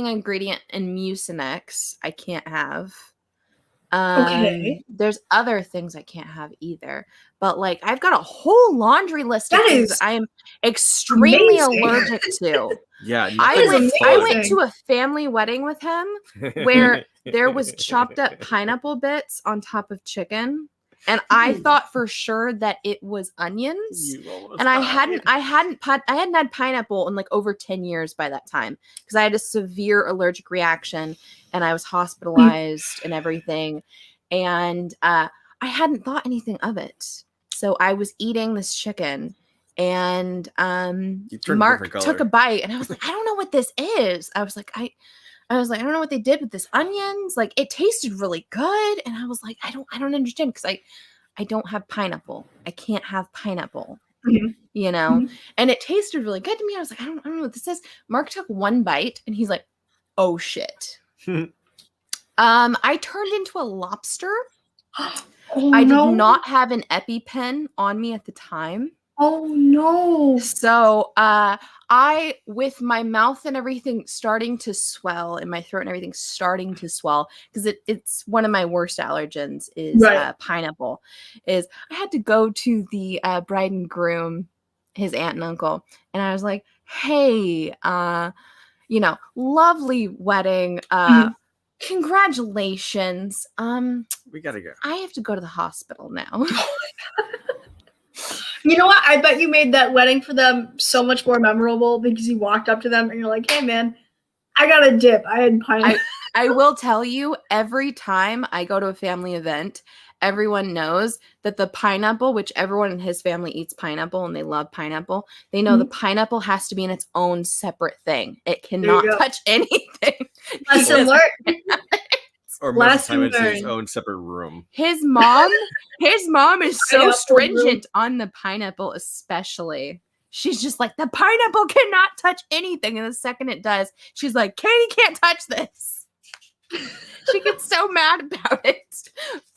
ingredient in Mucinex I can't have. Okay. There's other things I can't have either. But like, I've got a whole laundry list of things I am extremely allergic to. Yeah, I went to a family wedding with him where there was chopped up pineapple bits on top of chicken. And I thought for sure that it was onions. And I hadn't had pineapple in like over 10 years by that time because I had a severe allergic reaction and I was hospitalized and everything. And I hadn't thought anything of it. So I was eating this chicken and Mark took a bite and I was like, I don't know what this is. I was like, I don't know what they did with this onions. Like, it tasted really good. And I was like, I don't understand because I don't have pineapple. I can't have pineapple, and it tasted really good to me. I was like, I don't know what this is. Mark took one bite and he's like, oh shit. I turned into a lobster. I did not have an EpiPen on me at the time. Oh no. So I, with my mouth and everything starting to swell and my throat and everything starting to swell, because it's one of my worst allergens is pineapple, is I had to go to the bride and groom, his aunt and uncle, and I was like, hey, lovely wedding. Congratulations. We gotta go. I have to go to the hospital now. You know what? I bet you made that wedding for them so much more memorable because you walked up to them and you're like, hey, man, I got a dip. I had pineapple. I will tell you, every time I go to a family event, everyone knows that the pineapple, which everyone in his family eats pineapple and they love pineapple, they know the pineapple has to be in its own separate thing. It cannot touch anything. Lesson learned. Or most of the time it's in his own separate room. His mom is so stringent on the pineapple, especially. She's just like, the pineapple cannot touch anything. And the second it does, she's like, Katie can't touch this. She gets so mad about it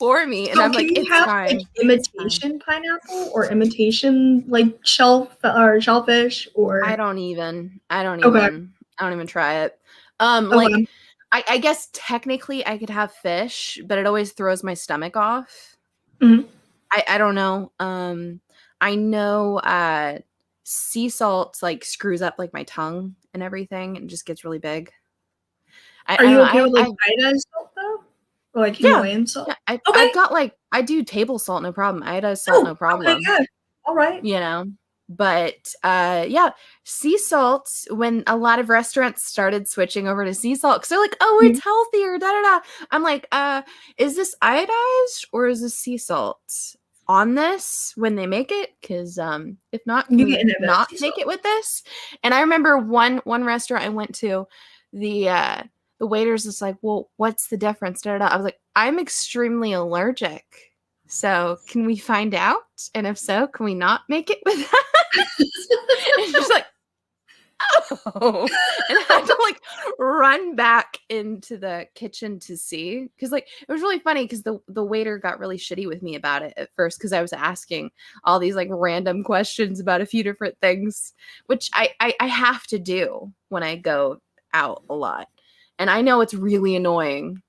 for me. And So I'm like, can you it's have fine. like imitation pineapple or imitation like shellfish or I don't even try it. Okay. Like I guess technically I could have fish, but it always throws my stomach off. Mhm. I don't know. I know sea salt like screws up like my tongue and everything and just gets really big. Are you okay with like iodized salt though? Or like Himalayan salt? Yeah, I've got like I do table salt, no problem. Iodized salt, no problem. Okay, good. All right. You know, but yeah, sea salt, when a lot of restaurants started switching over to sea salt because they're like, oh, it's healthier, da da da. I'm like, is this iodized or is this sea salt on this when they make it? Because if not, can we not make it with this? And I remember one restaurant I went to, the waiter's just like, well, what's the difference? Da, da, da. I was like, I'm extremely allergic. So can we find out? And if so, can we not make it with that? And she's like, oh. And I had to like run back into the kitchen to see. Because like it was really funny because the waiter got really shitty with me about it at first because I was asking all these like random questions about a few different things, which I have to do when I go out a lot. And I know it's really annoying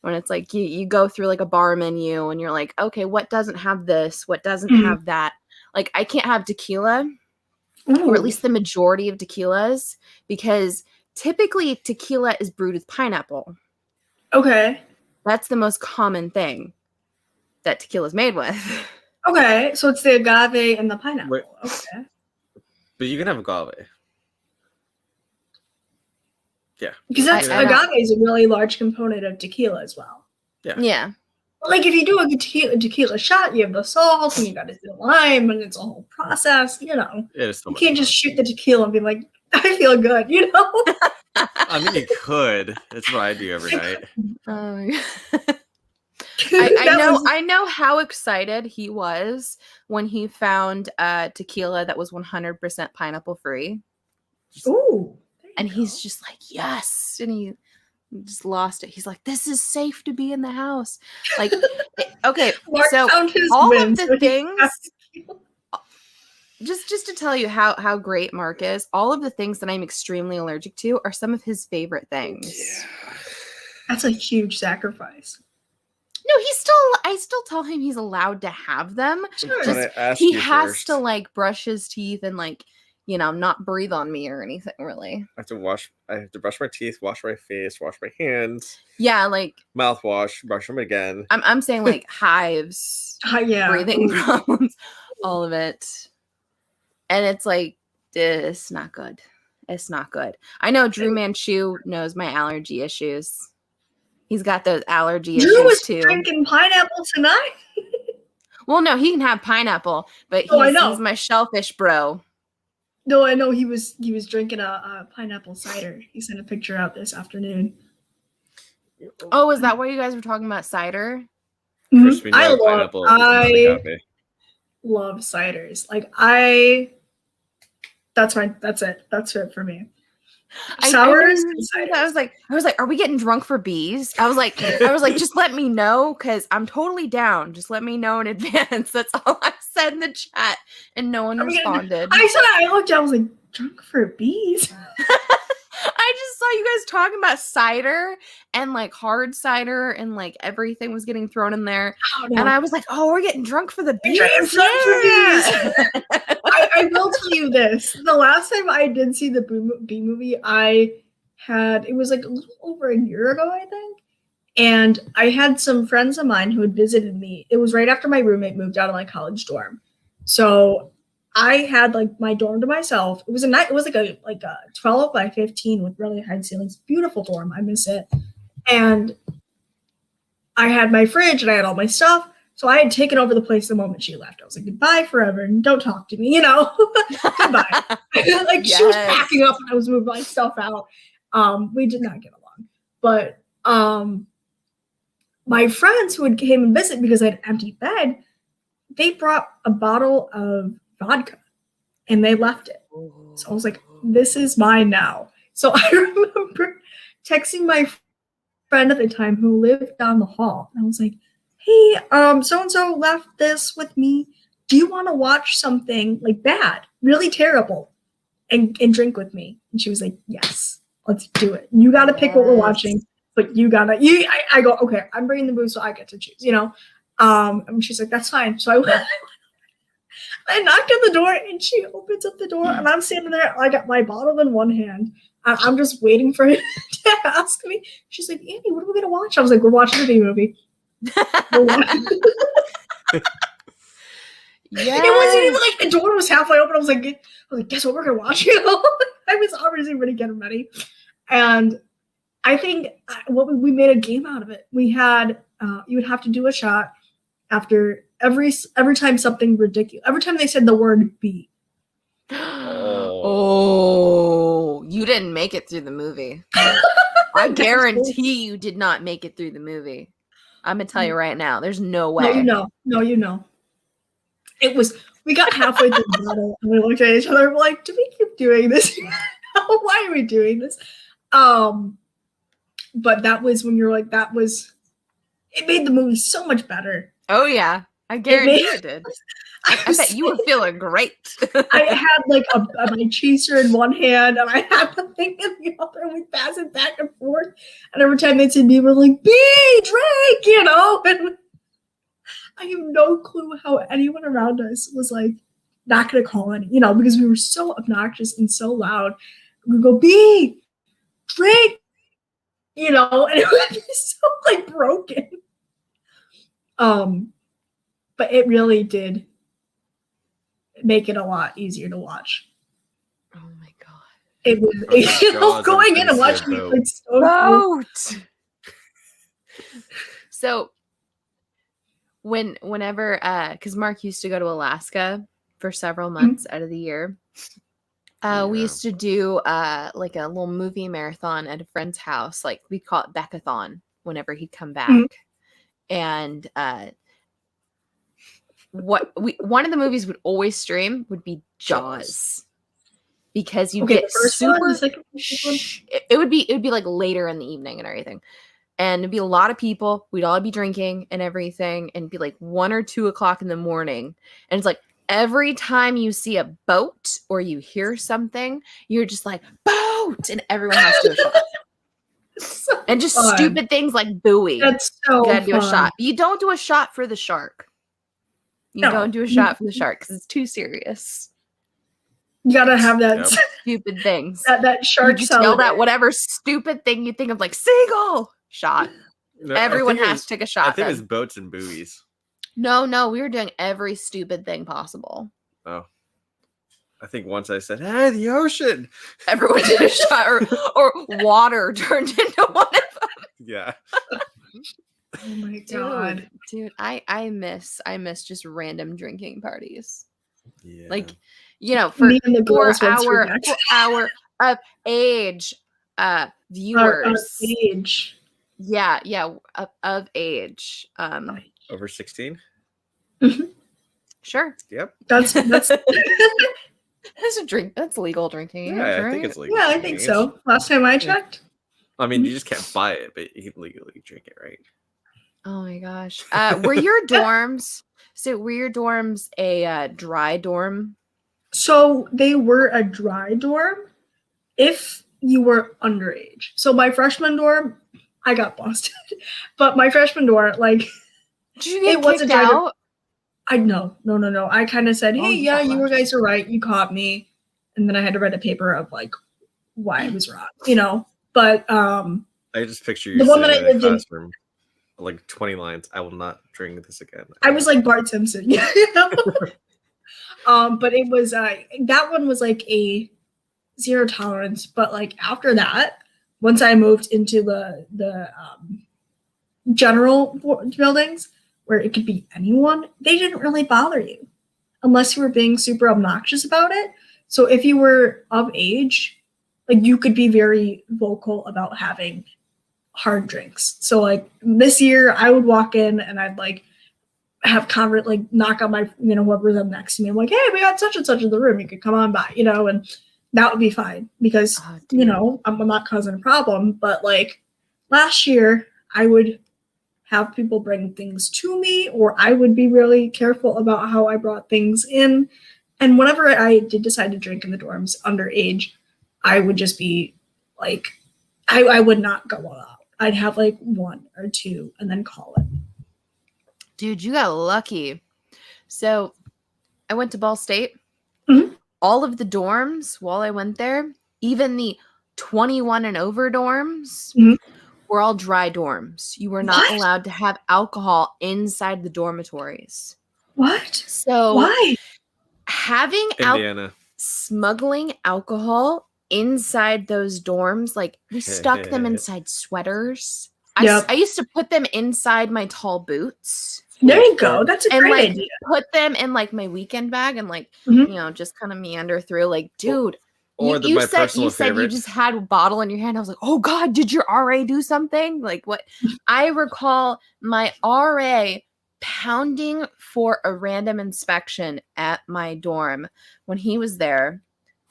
when it's like you go through like a bar menu and you're like, okay, what doesn't have this? What doesn't have that? Like I can't have tequila, or at least the majority of tequilas, because typically tequila is brewed with pineapple. Okay. That's the most common thing that tequila is made with. Okay, so it's the agave and the pineapple. Wait. Okay. But you can have agave. Yeah. Because agave is a really large component of tequila as well. Yeah. Like if you do a tequila shot, you have the salt and you got to do the lime and it's a whole process, you know. It is so you much can't just shoot the tequila and be like, I feel good, you know? I mean, you could. That's what I do every night. I know how excited he was when he found tequila that was 100% pineapple free. Ooh. And he's just like, yes. And he just lost it. He's like, this is safe to be in the house. Like, okay. So all of the things, just to tell you how great Mark is, all of the things that I'm extremely allergic to are some of his favorite things. Yeah. That's a huge sacrifice. No, I still tell him he's allowed to have them. Sure. Just, he has to like brush his teeth and like, you know, not breathe on me or anything really. I have to brush my teeth, wash my face, wash my hands. Yeah, like mouthwash, brush them again. I'm saying like hives, breathing problems, all of it. And it's like, it's not good. It's not good. I know Drew Manchu knows my allergy issues. He's got those allergy Drew was issues too. Drinking pineapple tonight? Well, no, he can have pineapple, but he's my shellfish bro. No, I know he was drinking a pineapple cider. He sent a picture out this afternoon. Oh, is that why you guys were talking about cider? Mm-hmm. I love ciders. Like that's it. That's it for me. Sours and ciders. I was like, are we getting drunk for bees? I was like, just let me know because I'm totally down. Just let me know in advance. That's all I said in the chat, and no one responded. I looked. I was like, drunk for bees. I just saw you guys talking about cider and like hard cider and like everything was getting thrown in there. Oh, no. And I was like, oh, we're getting drunk for the bees. I will tell you this. The last time I did see the Bee Movie, it was like a little over a year ago, I think. And I had some friends of mine who had visited me. It was right after my roommate moved out of my college dorm. So I had like my dorm to myself. It was like a 12 by 15 with really high ceilings. Beautiful dorm. I miss it. And I had my fridge and I had all my stuff. So I had taken over the place the moment she left. I was like, goodbye forever and don't talk to me, Goodbye. Like she was packing up and I was moving my stuff out. We did not get along. But my friends who came and visit because I had an empty bed, they brought a bottle of vodka and they left it. So I was like, this is mine now. So I remember texting my friend at the time who lived down the hall. And I was like, hey, so-and-so left this with me. Do you want to watch something like bad, really terrible, and drink with me? And she was like, yes, let's do it. You got to pick what we're watching, but I go, okay, I'm bringing the booze, so I get to choose, and she's like, that's fine. So I went, I knocked on the door and she opens up the door and I'm standing there. I got my bottle in one hand. I'm just waiting for him to ask me. She's like, Andy, what are we going to watch? I was like, we're watching a B-movie. Yes. It wasn't even like the door was halfway open. I was like, guess what we're gonna watch? I was obviously really getting ready, and I think we made a game out of it. We had you would have to do a shot after every time something ridiculous. Every time they said the word "B." Oh, you didn't make it through the movie. I guarantee you did not make it through the movie. I'm gonna tell you right now, there's no way. No, you know. It was, we got halfway through the battle and we looked at each other and we're like, do we keep doing this? Why are we doing this? But that was when you're like, it made the movie so much better. Oh yeah, I guarantee it did. I bet you were feeling great. I had like my chaser in one hand and I had the thing in the other and we pass it back and forth. And every time they'd see me, we're like, B, Drake, and I have no clue how anyone around us was like not gonna call any, because we were so obnoxious and so loud. We would go, B, Drake, and it would be so like broken. But it really did make it a lot easier to watch. Oh my god! It was going in and watching it like so cool. So whenever because Mark used to go to Alaska for several months out of the year, we used to do like a little movie marathon at a friend's house. Like we call it Beckathon whenever he'd come back. And one of the movies we'd always stream would be Jaws. Because you get super it would be like later in the evening and everything. And it'd be a lot of people. We'd all be drinking and everything, and it'd be like 1 or 2 o'clock in the morning. And it's like every time you see a boat or you hear something, you're just like, boat! And everyone has to do a shot. So and just fun. Stupid things like buoy. That's so you gotta do a fun. shot. You don't do a shot for the shark. You don't do a shot for the shark because it's too serious. You gotta have that stupid things. That shark. You just yell that whatever stupid thing you think of, like seagull shot. No, everyone has to take a shot. I think it's boats and buoys. No, we were doing every stupid thing possible. Oh, I think once I said, "Hey, the ocean." Everyone did a shot, or water turned into one of them. Yeah. Oh my god, dude! I miss just random drinking parties. Yeah. Like, for 4 hour of age viewers. Age. Yeah, of age. Over 16? Mm-hmm. Sure. Yep. That's that's a drink. That's legal drinking. Yeah, right? I think it's legal. Yeah, I think so. Last time I checked. I mean, you just can't buy it, but you can legally drink it, right? Oh my gosh. Were your dorms a dry dorm? So they were a dry dorm if you were underage. So my freshman dorm, I got busted. But my freshman dorm, like, did you get kicked out? No. I kind of said, hey, you guys are right. You caught me. And then I had to write a paper of like why I was wrong, But I just picture you the one that I lived in, like 20 lines. I will not drink this again. I was like Bart Simpson. But it was that one was like a zero tolerance. But like after that, once I moved into the general buildings where it could be anyone, they didn't really bother you unless you were being super obnoxious about it. So if you were of age, like you could be very vocal about having hard drinks. So like this year I would walk in and I'd like have knock on my, whoever's up next to me. I'm like, hey, we got such and such in the room. You could come on by, and that would be fine because, I'm not causing a problem. But like last year I would have people bring things to me, or I would be really careful about how I brought things in. And whenever I did decide to drink in the dorms underage, I would just be like, I would not go all out. I'd have like one or two and then call it. Dude, you got lucky. So I went to Ball State. Mm-hmm. All of the dorms while I went there, even the 21 and over dorms, were all dry dorms. You were not allowed to have alcohol inside the dormitories. What? So why? Having smuggling alcohol inside those dorms, like we stuck them inside sweaters. I used to put them inside my tall boots. There you go. That's a great idea. Put them in like my weekend bag and just kind of meander through. Like, dude, you said you just had a bottle in your hand. I was like, oh God, did your RA do something? Like what? I recall my RA pounding for a random inspection at my dorm when he was there.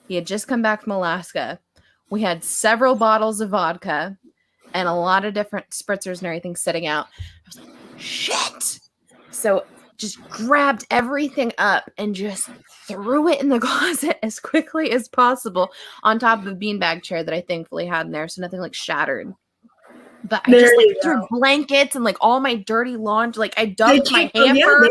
He had just come back from Alaska. We had several bottles of vodka and a lot of different spritzers and everything sitting out. I was like, shit. So just grabbed everything up and just threw it in the closet as quickly as possible on top of a beanbag chair that I thankfully had in there. So nothing like shattered. But I just like threw blankets and like all my dirty laundry. Like I dumped my hamper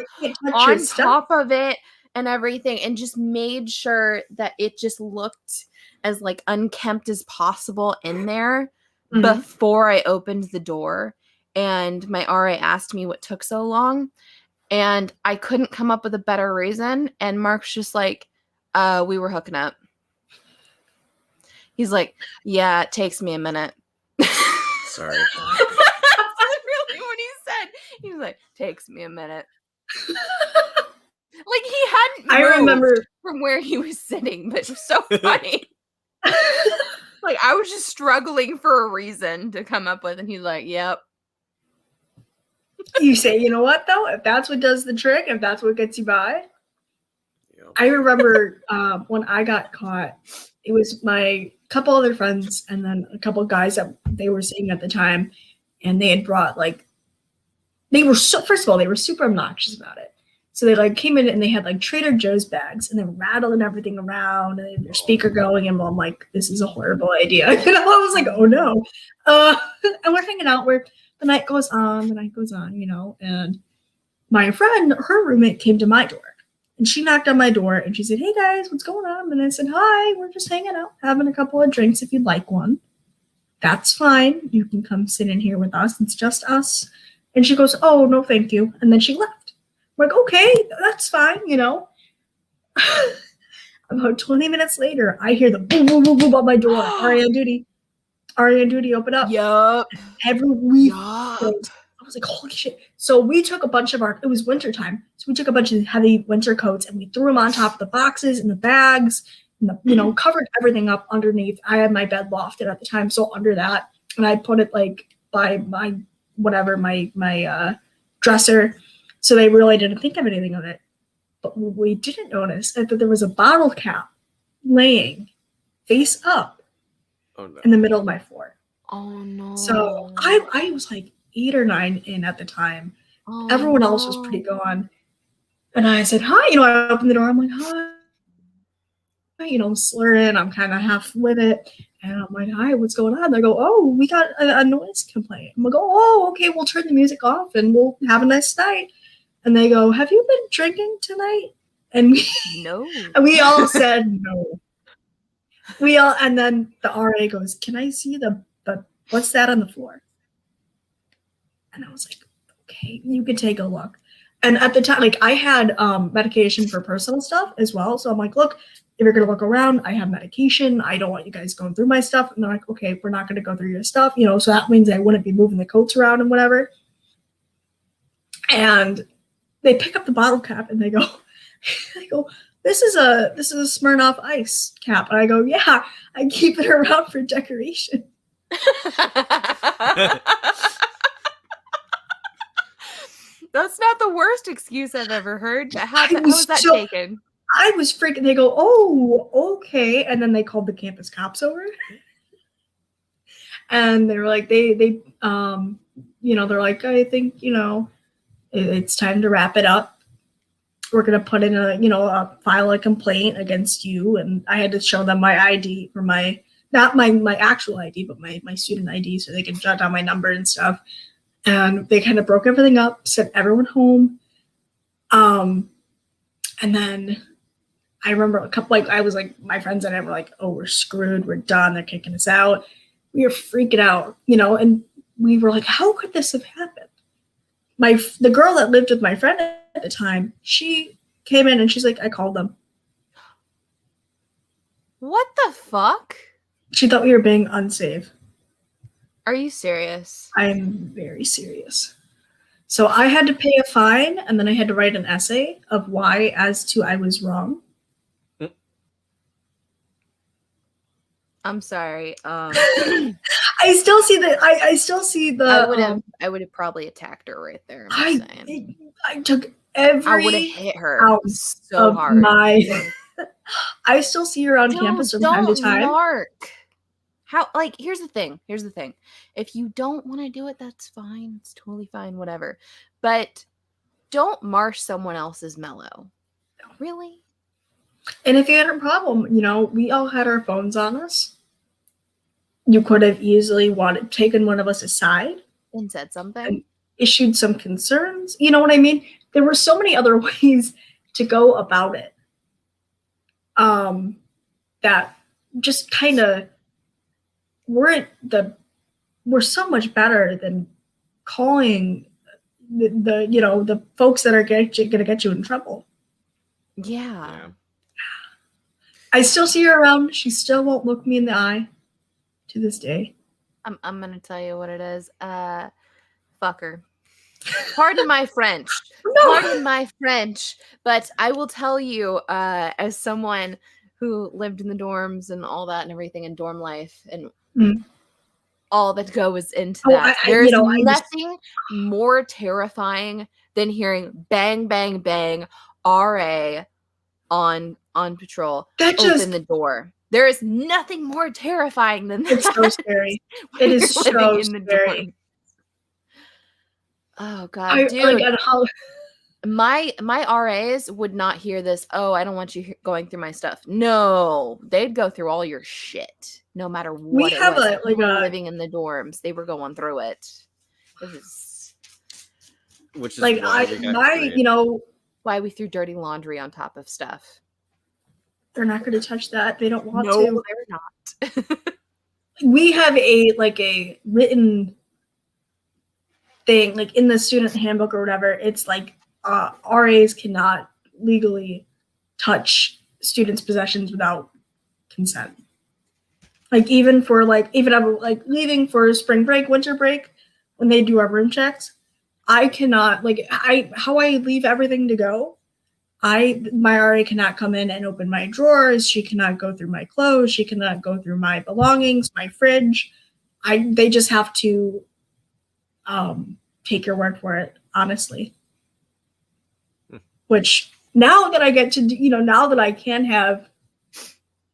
on top of it and everything and just made sure that it just looked as like unkempt as possible in there before I opened the door. And my RA asked me what took so long. And I couldn't come up with a better reason. And Mark's just like, we were hooking up. He's like, yeah, it takes me a minute. Sorry. That's really what he said. He was like, takes me a minute. Like he hadn't moved from where he was sitting, but it was so funny. Like I was just struggling for a reason to come up with, and he's like, yep. You say, you know what though? If that's what does the trick, if that's what gets you by. I remember when I got caught, it was my couple other friends and then a couple of guys that they were seeing at the time, and they had brought first of all, they were super obnoxious about it. So they like came in and they had like Trader Joe's bags and they were rattling everything around and they had their speaker going, and I'm like, this is a horrible idea. I was like, oh no. And we're hanging out where the night goes on, and my friend, her roommate came to my door. And she knocked on my door and she said, hey guys, what's going on? And I said, hi, we're just hanging out, having a couple of drinks if you'd like one. That's fine. You can come sit in here with us. It's just us. And she goes, oh, no, thank you. And then she left. I'm like, okay, that's fine, About 20 minutes later, I hear the boom, boom, boom, boom on my door. RA on duty, open up. Yup. I was like, holy shit. So we took a bunch of it was wintertime. So we took a bunch of heavy winter coats and we threw them on top of the boxes and the bags and covered everything up underneath. I had my bed lofted at the time. So under that, and I put it like by my dresser. So they really didn't think of anything of it. But what we didn't notice is that there was a bottle cap laying face up in the middle of my floor. Oh no. So I was like 8 or 9 in at the time. Everyone else was pretty gone. And I said, hi, I opened the door. I'm like, hi. I'm slurring. I'm kind of half with it. And I'm like, hi, what's going on? They go, oh, we got a noise complaint. I'm like, oh, okay, we'll turn the music off and we'll have a nice night. And they go, have you been drinking tonight? And we all said no. And then the RA goes, can I see the what's that on the floor? And I was like, okay, you can take a look. And at the time, like I had medication for personal stuff as well. So I'm like, look, if you're going to look around, I have medication. I don't want you guys going through my stuff. And they're like, okay, we're not going to go through your stuff. So that means I wouldn't be moving the coats around and whatever. And they pick up the bottle cap and they go, this is a Smirnoff Ice cap. And I go, yeah, I keep it around for decoration. That's not the worst excuse I've ever heard. How was that taken? I was freaking. They go, oh, okay, and then they called the campus cops over, and they were like, they're like, I think it's time to wrap it up. We're gonna put in file a complaint against you, and I had to show them my ID for not my actual ID, but my student ID, so they could jot down my number and stuff. And they kind of broke everything up, sent everyone home. And then I remember my friends and I were like, oh, we're screwed. We're done. They're kicking us out. We were freaking out, and we were like, how could this have happened? The girl that lived with my friend at the time, she came in and she's like, I called them. What the fuck? She thought we were being unsafe. Are you serious? I'm very serious. So I had to pay a fine, and then I had to write an essay of why as to I was wrong. I'm sorry. I still see the. I still see the. I would have probably attacked her right there. I took every. I would have hit her so hard. I still see her on campus from time to time. Here's the thing. If you don't want to do it, that's fine. It's totally fine, whatever. But don't marsh someone else's mellow. Really? And if you had a problem, we all had our phones on us. You could have easily taken one of us aside. And said something. And issued some concerns. You know what I mean? There were so many other ways to go about it. That just kind of we're so much better than calling the folks that are going to get you in trouble. Yeah. I still see her around. She still won't look me in the eye to this day. I'm gonna tell you what it is. Fuck her. Pardon my French. Pardon my French, but I will tell you, as someone who lived in the dorms and all that and everything in dorm life and all that goes into that. There's nothing more terrifying than hearing bang, bang, bang, RA on patrol. Open the door. There is nothing more terrifying than that. It's so scary. It is so scary. Oh God, dude. My RAs would not hear this. Oh, I don't want you going through my stuff. No, they'd go through all your shit, no matter what. We were living in the dorms. They were going through it. Which is why we threw dirty laundry on top of stuff. They're not going to touch that. They don't want to. No, they're not. We have a written thing, in the student handbook or whatever. It's RAs cannot legally touch students' possessions without consent. Even I'm leaving for spring break, winter break, when they do our room checks, I cannot how I leave everything to go. My RA cannot come in and open my drawers. She cannot go through my clothes. She cannot go through my belongings, my fridge. They just have to take your word for it, honestly. Which now that I get to, now that I can have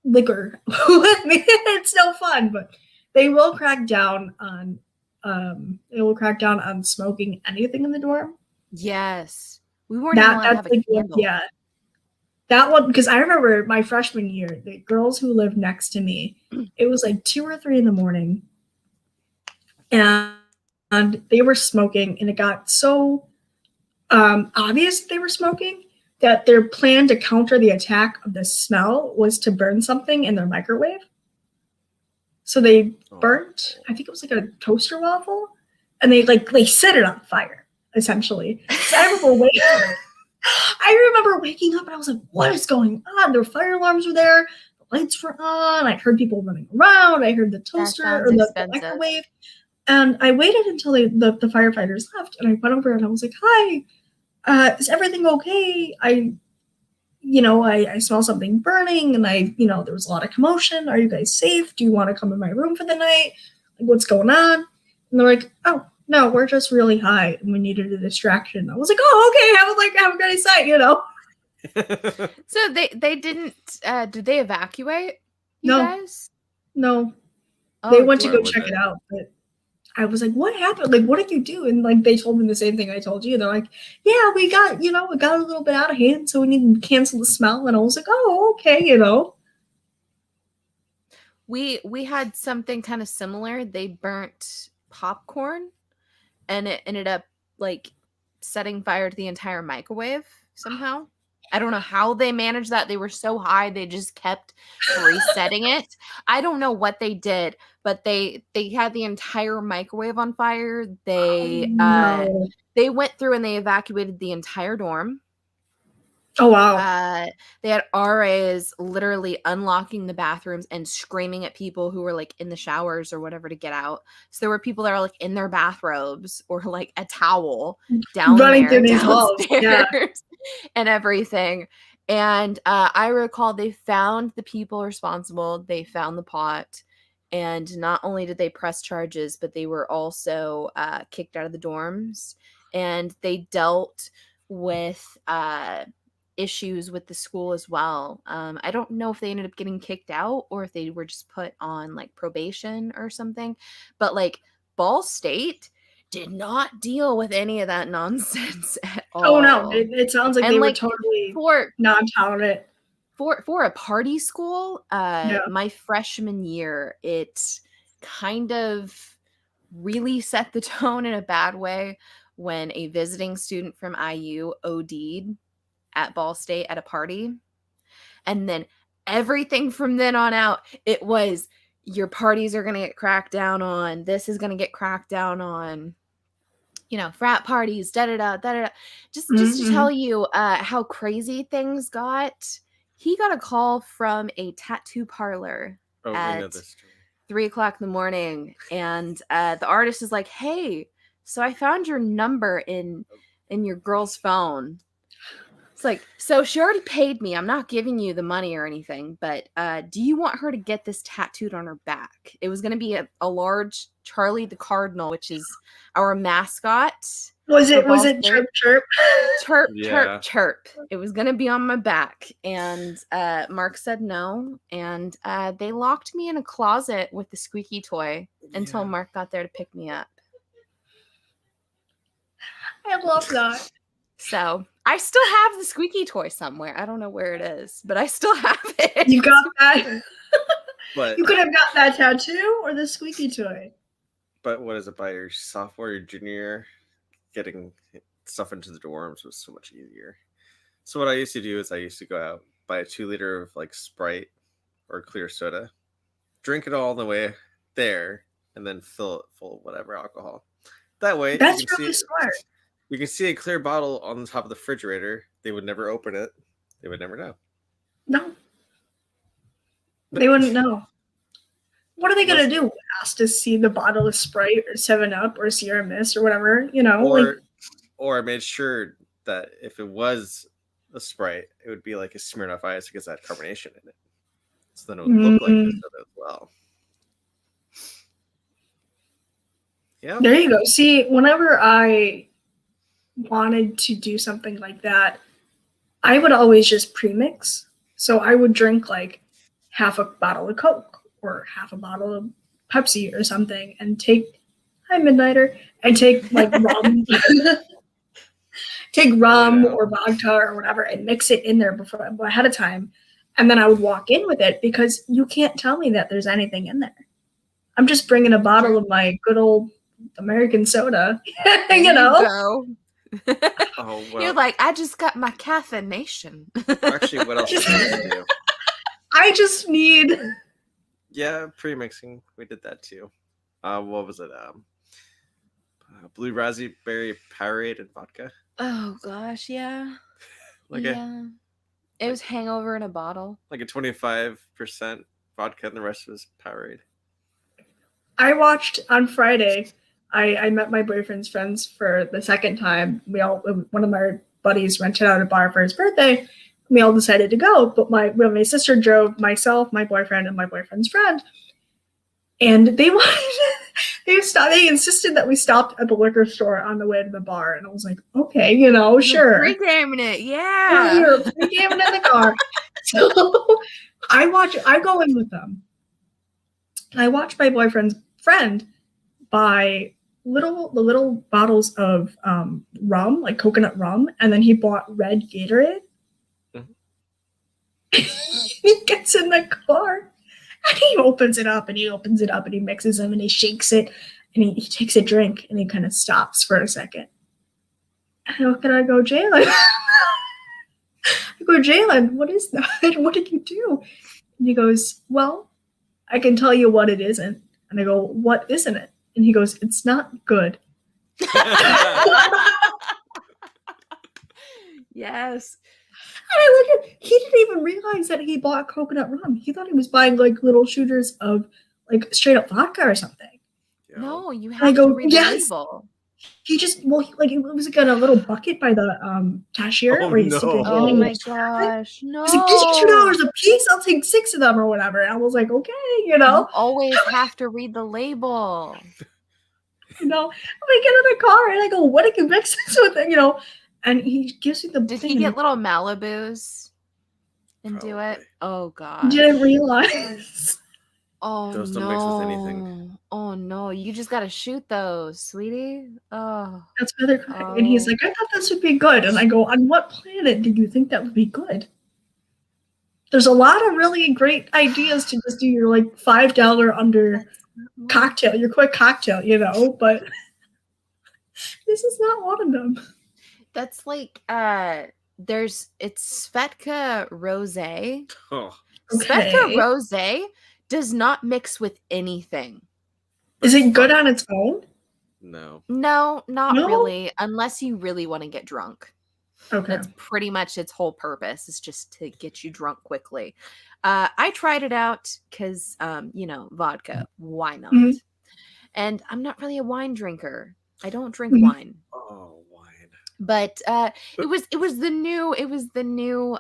liquor with me, it's no fun. But they will crack down on smoking anything in the dorm. Yes, we weren't allowed to have a candle. Yeah, that one, because I remember my freshman year, the girls who lived next to me, it was 2 or 3 in the morning, and they were smoking, and it got so obvious they were smoking that their plan to counter the attack of the smell was to burn something in their microwave. So they burnt, I think it was a toaster waffle, and they set it on fire, essentially. So I remember I remember waking up and I was like, what is going on? Their fire alarms were there. The lights were on. I heard people running around. I heard the toaster or sounds the expensive. microwave. And I waited until the firefighters left. And I went over and I was like, hi, is everything okay? I smell something burning and there was a lot of commotion. Are you guys safe? Do you want to come in my room for the night? Like, what's going on? And they're like, oh, no, we're just really high and we needed a distraction. I was like, oh, okay, have a good night, So they didn't, did they evacuate you No. guys? No, Oh, they went to where go were check they? it out, but I was like, what happened? Like, what did you do? And like, they told me the same thing I told you. They're like, yeah, we got a little bit out of hand, so we need to cancel the smell. And I was like, oh, okay, We had something kind of similar. They burnt popcorn and it ended up like setting fire to the entire microwave somehow. I don't know how they managed that. They were so high, they just kept resetting it. I don't know what they did, but they had the entire microwave on fire. They no. they went through and they evacuated the entire dorm. Oh wow. They had RAs literally unlocking the bathrooms and screaming at people who were like in the showers or whatever to get out. So there were people that are like in their bathrobes or like a towel down Running there through these halls, yeah. downstairs and everything. And I recall they found the people responsible. They found the pot. And not only did they press charges, but they were also kicked out of the dorms. And they dealt with issues with the school as well. I don't know if they ended up getting kicked out or if they were just put on like probation or something, but like Ball State did not deal with any of that nonsense at all. Oh no, it sounds like And they were like totally for non-tolerant. for a party school, Yeah. my freshman year, it kind of really set the tone in a bad way when a visiting student from IU OD'd at Ball State at a party. And then everything from then on out, it was your parties are going to get cracked down on. This is going to get cracked down on. Frat parties, da-da-da. Just to tell you how crazy things got. He got a call from a tattoo parlor at 3:00 in the morning. And the artist is like, hey, so I found your number in your girl's phone. It's like, so she already paid me. I'm not giving you the money or anything, but do you want her to get this tattooed on her back? It was going to be a large Charlie the Cardinal, which is our mascot. Was it chirp chirp? Chirp, Yeah. chirp, chirp. It was going to be on my back. And Mark said no. And they locked me in a closet with the squeaky toy until Mark got there to pick me up. I love that. So I still have the squeaky toy somewhere. I don't know where it is, but I still have it. You got that? But You could have got that tattoo or the squeaky toy. But what is it, by your sophomore or junior year, getting stuff into the dorms was so much easier. So what I used to do is I used to go out, buy a 2-liter of like Sprite or clear soda, drink it all on the way there, and then fill it full of whatever alcohol. That way, That's really smart. You can see a clear bottle on the top of the refrigerator. They would never open it. They would never know. No. They wouldn't know. What are they going to do? Ask to see the bottle of Sprite or 7-Up or Sierra Mist or whatever, Or I made sure that if it was a Sprite, it would be like a Smirnoff Ice because that carbonation in it. So then it would look like the soda as well. Yeah. There you go. See, whenever I wanted to do something like that, I would always just premix. So I would drink like half a bottle of Coke or half a bottle of Pepsi or something and take Midnighter and take like rum or vodka or whatever and mix it in there ahead of time. And then I would walk in with it because you can't tell me that there's anything in there. I'm just bringing a bottle of my good old American soda, Go. Oh, well. You're like, I just got my caffeination. Actually, what else did you do? I just need. Yeah, pre-mixing. We did that too. What was it? Blue raspberry Powerade and vodka. Oh gosh, yeah. Like yeah. It was Hangover in a bottle. a 25% vodka and the rest was Powerade. I watched on Friday. I met my boyfriend's friends for the second time. One of my buddies rented out a bar for his birthday. We all decided to go, but my sister drove myself, my boyfriend, and my boyfriend's friend. And they insisted that we stopped at the liquor store on the way to the bar. And I was like, okay, sure. Pre-gaming it, Yeah, yeah. we were pre-gaming in the car. So I go in with them. I watch my boyfriend's friend buy the little bottles of rum, like coconut rum, and then he bought red Gatorade. Mhm. He gets in the car and he opens it up and he mixes them and he shakes it and he takes a drink and he kind of stops for a second. And I look and I go, Jalen. I go, Jalen, what is that? What did you do? And he goes, well, I can tell you what it isn't. And I go, what isn't it? And he goes, it's not good. Yes. And I look at, he didn't even realize that he bought coconut rum. He thought he was buying like little shooters of like straight up vodka or something. No, you I have go, to read the yes. label. He just, it was like in a little bucket by the cashier. Oh, where you stick it in no. Oh and my you- gosh, no. He's like, this is $2 a piece. I'll take 6 of them or whatever. And I was like, okay, You always have to read the label. I get in the car and I go, what did you mix this with? And he gives me the Did thing. he and get little Malibus and do it? Probably. Oh I god. didn't realize. Oh Those no. don't mix with anything. Oh no. You just gotta shoot those, sweetie. Oh. That's why they're crying. And he's like, I thought this would be good. And I go, on what planet did you think that would be good? There's a lot of really great ideas to just do your like $5 under cocktail, your quick cocktail, but this is not one of them. That's like it's Svedka Rosé. Oh, Svedka Okay. Rosé does not mix with anything. Is it good on its own? no. No, not No? really, unless you really want to get drunk. Okay. That's pretty much its whole purpose, is just to get you drunk quickly. I tried it out because, vodka. Why not? Mhm. And I'm not really a wine drinker. I don't drink Mhm. wine. Oh, wine. But it was the new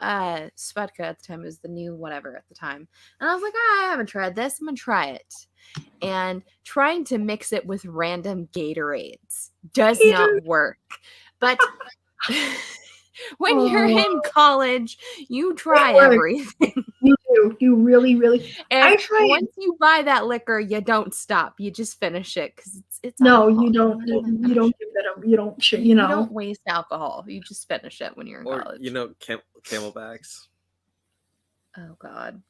Svedka at the time. It was the new whatever at the time. And I was like, I haven't tried this. I'm gonna try it. And trying to mix it with random Gatorades does not work. But when you're in college, you try It works. everything. You do. You really, really. And tried- once you buy that liquor, you don't stop. You just finish it because it's No, alcohol. you don't. wanna You finish don't it. give that up. You don't. You don't waste alcohol. You just finish it when you're in Or, college. Camelbacks. Oh God.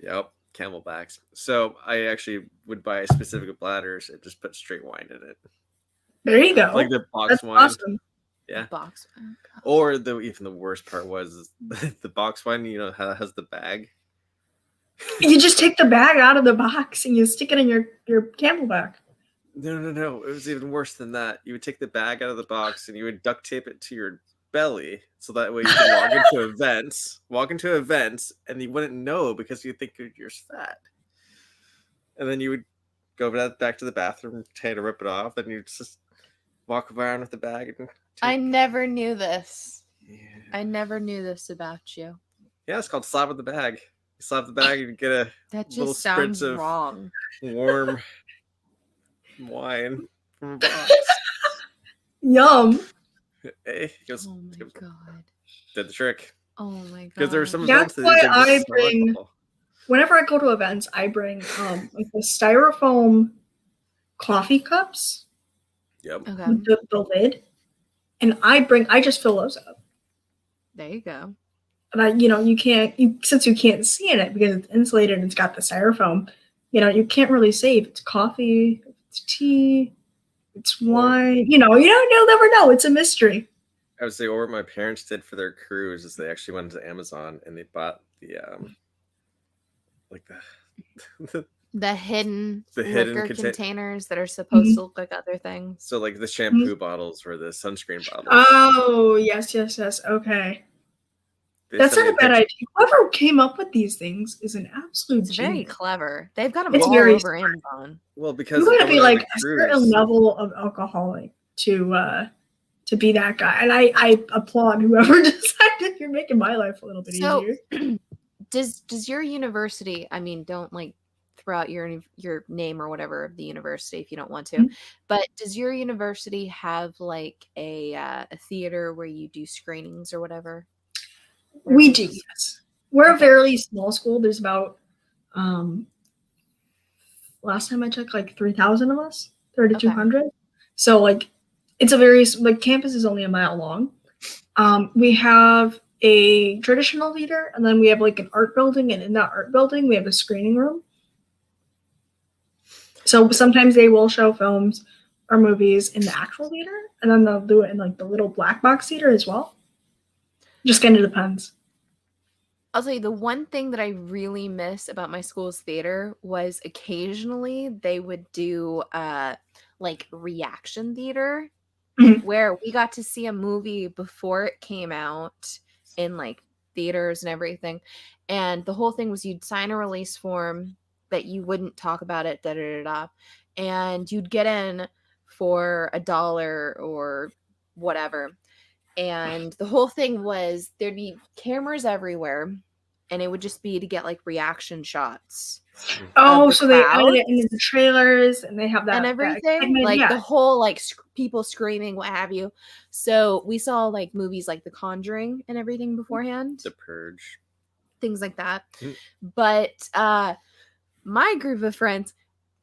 Yep, Camelbacks. So I actually would buy specific bladders and just put straight wine in it. There you go. Like the box That's wine. awesome. Yeah. Box. Oh, God. Or even the worst part was the box wine, how it has the bag. You just take the bag out of the box and you stick it in your Camelback. No. It was even worse than that. You would take the bag out of the box and you would duct tape it to your belly so that way you could walk into events, and you wouldn't know because you think you're fat. And then you would go back to the bathroom, try to rip it off, and you just walk around with the bag. And I never knew this. yeah. I never knew this about you. Yeah, it's called slapping the bag. You slap the bag and you get a That little just sounds spritz of wrong. warm wine from a box. Yum. Hey, it Oh my God. did the trick. Oh my God. Because there were some That's events that why you didn't I smell bring- alcohol. Whenever I go to events, I bring like the styrofoam coffee cups Yep. Okay. with the lid, and I just fill those up. There you go. And since you can't see in it because it's insulated and it's got the styrofoam, you can't really say if it's coffee, if it's tea, it's wine. You'll never know. It's a mystery. I would say, or what my parents did for their cruise is they actually went to Amazon and they bought the The hidden hidden liquor containers that are Mm-hmm. supposed to look like other things. So like the shampoo bottles or the sunscreen bottles. Oh, yes. Okay. They That's sent not me a bad picture- idea. Whoever came up with these things is an absolute It's very genius. clever. They've got them It's all very over Amazon. Well, because You gotta going be on like the a certain cruise, level of alcoholic to be that guy. And I applaud whoever decided you're making my life a little bit So easier. does your university, I mean, don't like throw out your name or whatever of the university if you don't want to, Mhm. but does your university have like a theater where you do screenings or whatever? We do, yes. We're a Okay. fairly small school. There's about last time I checked, like 3,000 of us, 3,200. So like it's a very like campus is only a mile long. We have a traditional theater, and then we have like an art building, and in that art building we have a screening room. So sometimes they will show films or movies in the actual theater, and then they'll do it in like the little black box theater as well. Just kind of depends. I'll tell you, the one thing that I really miss about my school's theater was occasionally they would do like reaction theater Mhm. where we got to see a movie before it came out in like theaters and everything. And the whole thing was you'd sign a release form that you wouldn't talk about it, da da da da, and you'd get in for $1 or whatever. And the whole thing was there'd be cameras everywhere, and it would just be to get like reaction shots Oh, the so they crowd. added it into the trailers, and they have that and that everything, excitement, like yeah. the whole like people screaming, what have you. So we saw like movies like The Conjuring and everything beforehand, The Purge. things like that. Mm. But my group of friends,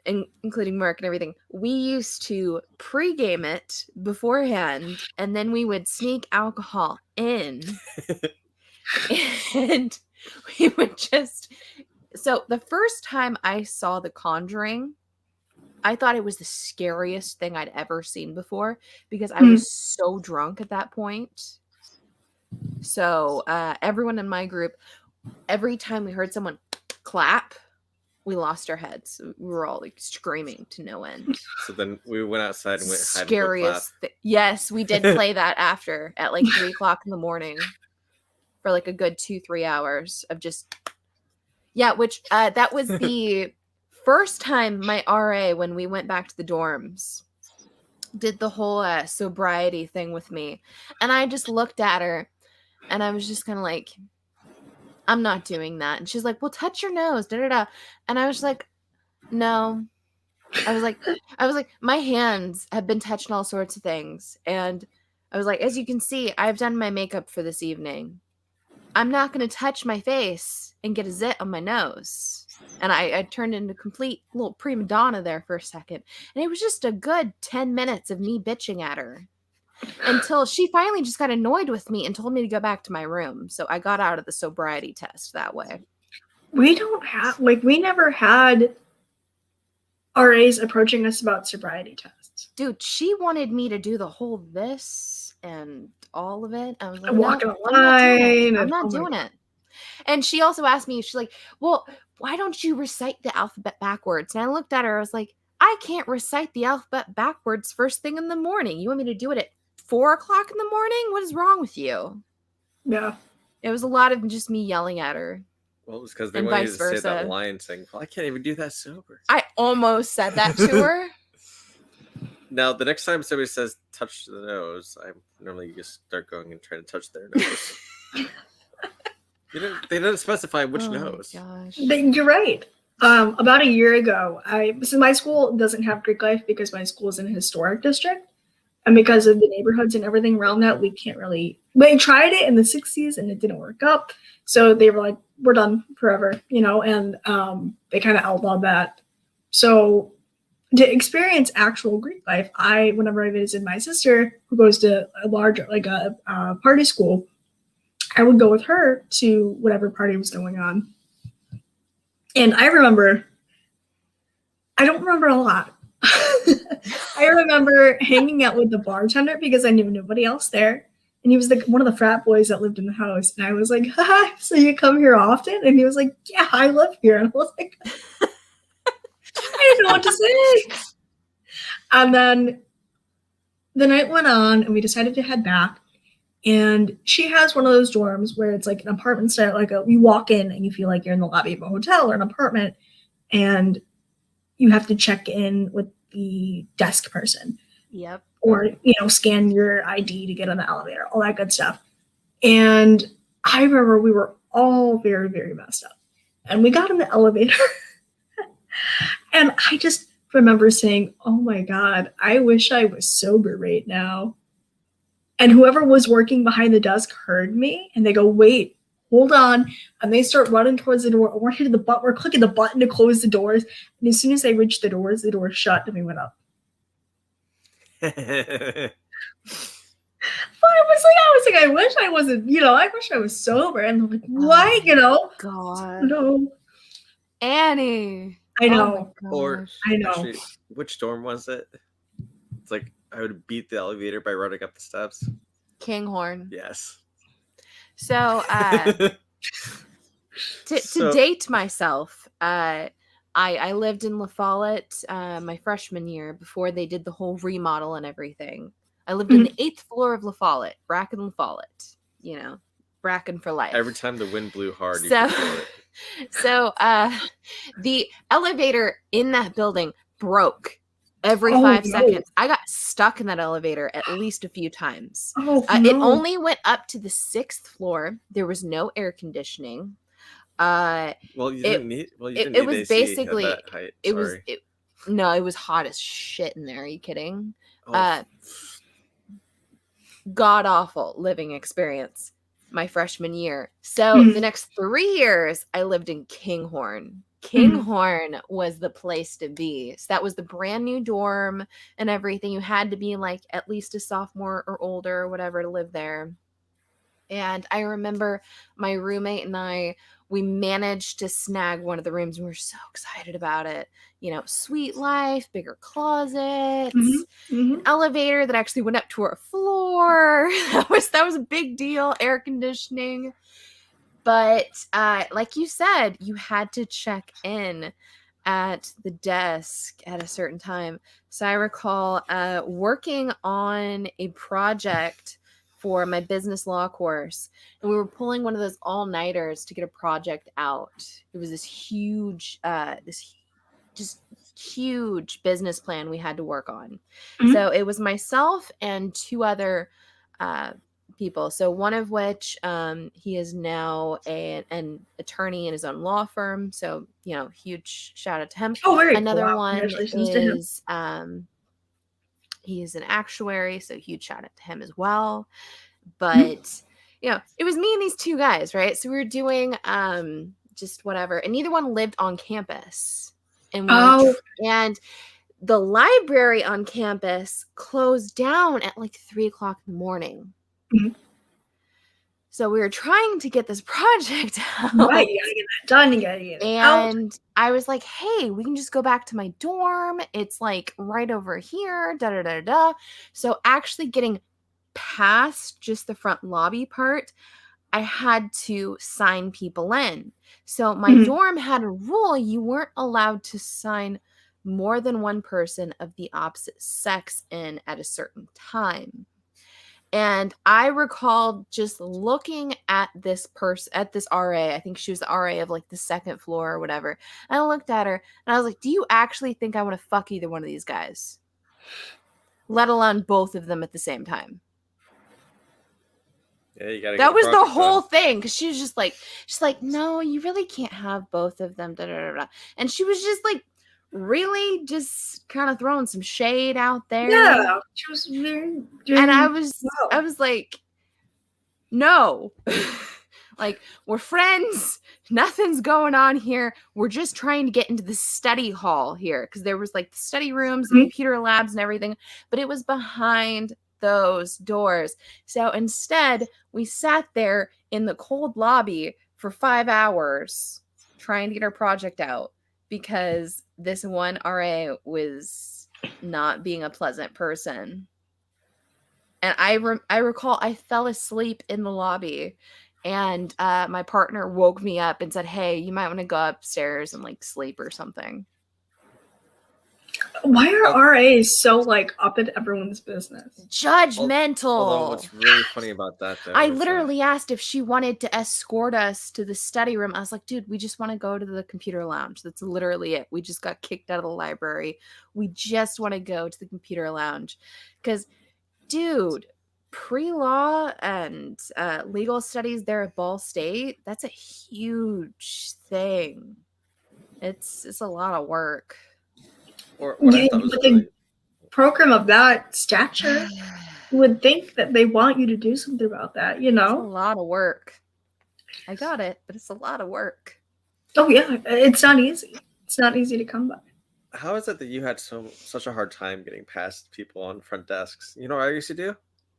including Mark and everything, we used to pregame it beforehand, and then we would sneak alcohol in, and we would just. So the first time I saw The Conjuring, I thought it was the scariest thing I'd ever seen before because I was so drunk at that point. So everyone in my group, every time we heard someone clap, we lost our heads. We were all like screaming to no end. So then we went outside and went hide and go clap. Scariest. Yes, we did play that after at like 3:00 in the morning for like a good 2-3 hours of just. Yeah, which that was the first time my RA, when we went back to the dorms, did the whole sobriety thing with me. And I just looked at her and I was just kind of like, I'm not doing that. And she's like, well, touch your nose, da da da. And I was like, no. I was like, my hands have been touching all sorts of things. And I was like, as you can see, I've done my makeup for this evening. I'm not going to touch my face and get a zit on my nose. And I turned into complete little prima donna there for a second. And it was just a good 10 minutes of me bitching at her until she finally just got annoyed with me and told me to go back to my room. So I got out of the sobriety test that way. We don't have, like, we never had RAs approaching us about sobriety tests. Dude, she wanted me to do the whole this and all of it. I was like, Walking no, a line. I'm not doing it. And she also asked me, she's like, well, why don't you recite the alphabet backwards? And I looked at her, I was like, I can't recite the alphabet backwards first thing in the morning. You want me to do it at 4:00 in the morning? What is wrong with you? Yeah. It was a lot of just me yelling at her. Well, it was because they And wanted you vice to say that versa. line saying, well, I can't even do that sober. I almost said that to her. Now, the next time somebody says touch the nose, I normally just start going and trying to touch their nose. They didn't specify which Oh my nose. gosh. You're right. About a year ago, so my school doesn't have Greek life because my school is in a historic district. And because of the neighborhoods and everything around that, we can't really. They tried it in the 60s and it didn't work up. So they were like, we're done forever, and they kind of outlawed that. So to experience actual Greek life, whenever I visited my sister, who goes to a large, like a party school, I would go with her to whatever party was going on. And I don't remember a lot. I remember hanging out with the bartender because I knew nobody else there. And he was one of the frat boys that lived in the house. And I was like, hi, so you come here often? And he was like, yeah, I live here. And I was like, didn't know what to say. And then the night went on, and we decided to head back. And she has one of those dorms where it's like an apartment style, like you walk in and you feel like you're in the lobby of a hotel or an apartment, and you have to check in with the desk person. Yep. Or, scan your ID to get on the elevator, all that good stuff. And I remember we were all very, very messed up. And we got in the elevator. And I just remember saying, oh my God, I wish I was sober right now. And whoever was working behind the desk heard me, and they go, wait, hold on. And they start running towards the door. We're hitting the button. We're clicking the button to close the doors. And as soon as they reached the doors shut, and we went up. But I was like, I wish I wasn't, I wish I was sober. And I'm like, what? God. No. Annie. I know. Or I know. Actually, which dorm was it? It's like I would beat the elevator by running up the steps. Kinghorn. Yes. So to date myself, I lived in La Follette my freshman year before they did the whole remodel and everything. I lived in the 8th floor of La Follette, Bracken La Follette, Bracken for life. Every time the wind blew hard, you could feel it. So the elevator in that building broke every 5 seconds. I got stuck in that elevator at least a few times. It only went up to the 6th floor. There was no air conditioning. You didn't need it was AC basically at that height. it was hot as shit in there. Are you kidding? Oh. God awful living experience my freshman year. So the next 3 years I lived in Kinghorn. Kinghorn was the place to be. So that was the brand new dorm and everything. You had to be like at least a sophomore or older or whatever to live there. And I remember my roommate and I, we managed to snag one of the rooms, and we were so excited about it. Suite life, bigger closets, an elevator that actually went up to our floor. That was a big deal. Air conditioning. But like you said, you had to check in at the desk at a certain time. So I recall working on a project for my business law course, and we were pulling one of those all-nighters to get a project out. It was this huge huge business plan we had to work on. So it was myself and 2 other people. So one of which he is now an attorney in his own law firm. So huge shout out to him. Oh, very Another cool. one Congratulations to him. He's an actuary, so huge shout out to him as well. But it was me and these 2 guys, right? So we were doing just whatever, and neither one lived on campus. And and the library on campus closed down at like 3:00 in the morning. So we were trying to get this project out. Right, you gotta get that done. You gotta get it out. And I was like, hey, we can just go back to my dorm. It's like right over here. Da da da da. So actually getting past just the front lobby part, I had to sign people in. So my dorm had a rule: you weren't allowed to sign more than one person of the opposite sex in at a certain time. And I recall just looking at this person, at this RA. I think she was the RA of like the 2nd floor or whatever. And I looked at her and I was like, do you actually think I want to fuck either one of these guys? Let alone both of them at the same time. Yeah, you gotta. That was the whole thing, because she was just like, she's like, no, you really can't have both of them. Da, da, da, da. And she was just like, really, just kind of throwing some shade out there. Yeah, she was very. And I was like, no, like we're friends. Nothing's going on here. We're just trying to get into the study hall here, because there was like the study rooms, and computer labs, and everything, but it was behind those doors. So instead, we sat there in the cold lobby for 5 hours trying to get our project out, because this one RA was not being a pleasant person. And I recall I fell asleep in the lobby, and my partner woke me up and said, hey, you might want to go upstairs and like sleep or something. Why are RAs so like up in everyone's business? Judgmental. Although what's really funny about that though, I is, literally asked if she wanted to escort us to the study room. I was like, dude, we just want to go to the computer lounge. That's literally it. We just got kicked out of the library. We just want to go to the computer lounge. Because, dude, pre-law and legal studies there at Ball State, that's a huge thing. It's a lot of work. or what I thought was But really, the program of that stature, you would think that they want you to do something about that, you It's a know? lot of work. I got it, but it's a lot of work. Oh yeah, it's not easy. It's not easy to come by. how is it that you had such a hard time getting past people on front desks? You know what I used to do?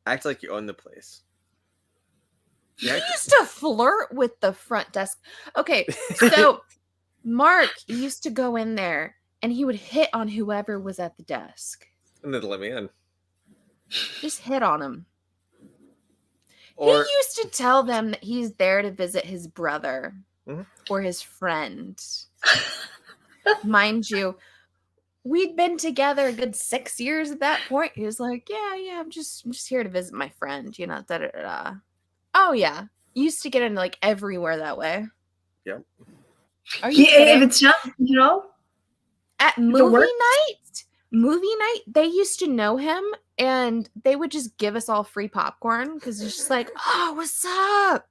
Act like you own the place. You Yeah, used to flirt with the front desk. Okay, so Mark used to go in there and he would hit on whoever was at the desk. and they'd let me in. Just hit on him. Or He used to tell them that he's there to visit his brother Mhm. or his friend. Mind you, we'd been together a good 6 years at that point. He was like, yeah, I'm just here to visit my friend, you know, da da da da. Oh yeah. Used to get into like everywhere that way. Yep. Are you Yeah, kidding? if it's not, you know, At it movie works. night, they used to know him and they would just give us all free popcorn because it's just like, oh, what's up?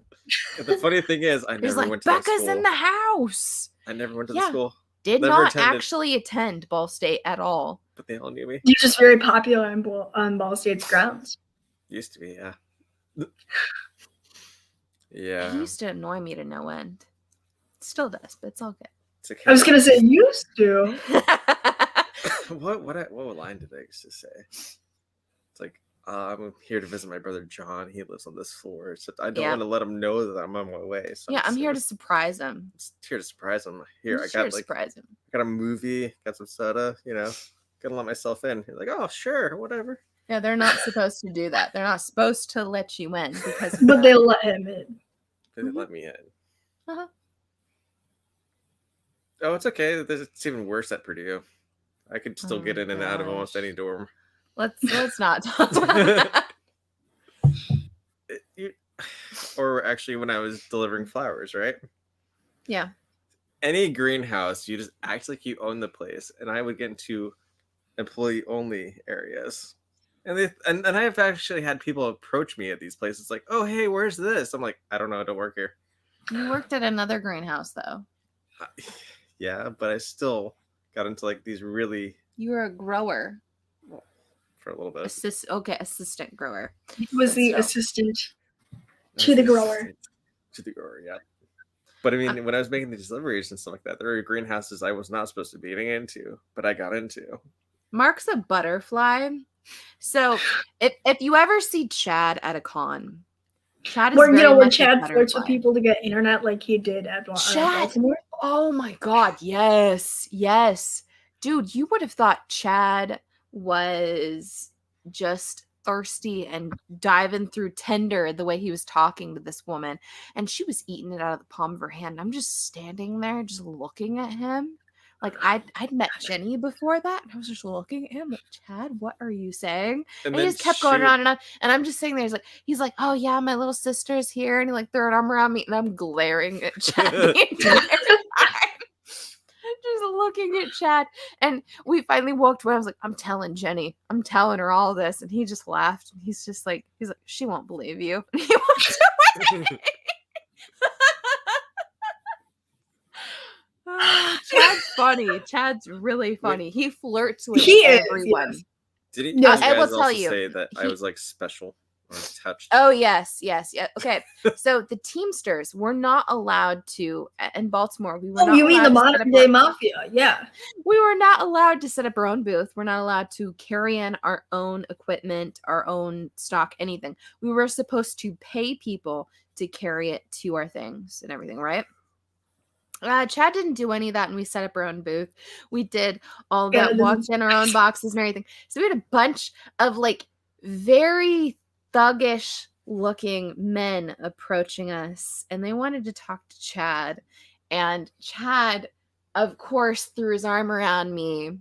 the funny thing is, I He's never like, went to that Becca's school. in the house. I never went to the Yeah. school, Did Never not attended. actually attend Ball State at all. but they all knew me. You're just very popular on Ball State's grounds. Used to be, yeah. He Yeah. used to annoy me to no end. Still does, but it's all It's okay. I was gonna say used to. good. what line did I used to say? It's like, I'm here to visit my brother John. He lives on this floor. So I don't Yeah. want to let him know that I'm on my way. So Yeah, I'm here to just surprise him. here to surprise him. Here, I'm I just here got to like surprise him. got a movie, got some soda, you know, gonna let myself in. He's like, oh sure, whatever. Yeah, they're not supposed to do that. They're not supposed to let you in because of But that. they let him in. They Mhm. let me in. Uh-huh. Oh, it's okay. It's even worse at Purdue. I could still Oh get my in and out of almost gosh. any dorm. Let's not talk about that. Or actually, when I was delivering flowers, right? Yeah. Any greenhouse, you just act like you own the place, and I would get into employee-only areas. And I've actually had people approach me at these places like, "Oh, hey, where's this?" I'm like, "I don't know. I don't work here." You worked at another greenhouse though. Yeah, but I still got into like these really You were a grower. for a little bit. Assistant grower. He was the So- assistant to the grower. To the grower, yeah. But I mean, when I was making these deliveries and stuff like that, there were greenhouses I was not supposed to be getting into, but I got into. Mark's a butterfly. So if you ever see Chad at a con, Chad is Where very where much a Chad flirts with butterfly. people to get internet like he did at Chad. Baltimore. Oh my god, yes. Dude, you would have thought Chad was just thirsty and diving through Tinder the way he was talking to this woman, and she was eating it out of the palm of her hand. I'm just standing there just looking at him. Like I'd met Jenny before that, and I was just looking at him like, Chad, what are you saying? And he then just kept going on and on. And I'm just sitting there. He's like, oh yeah, my little sister's here. And he like threw an arm around me, and I'm glaring at Chad the entire time. Just looking at Chad. And we finally walked away. I was like, I'm telling Jenny. I'm telling her all this. And he just laughed. And he's like, she won't believe you. And he walked away. Chad's funny. Chad's really funny. He flirts with He is, everyone. yes. Did he? Yeah, you I will guys tell also you, say that I he- was like special or touched. Oh yes. Okay. So the Teamsters were not allowed to in Baltimore. We were Oh, not you mean the allowed to set modern up day mafia? Yeah. We were not allowed to set up our own booth. We're not allowed to carry in our own equipment, our own stock, anything. We were supposed to pay people to carry it to our things and everything, right? Chad didn't do any of that, and we set up our own booth. We did all of Yeah, that, this walked is- in our own boxes and everything. So we had a bunch of like very thuggish looking men approaching us, and they wanted to talk to Chad. And Chad, of course, threw his arm around me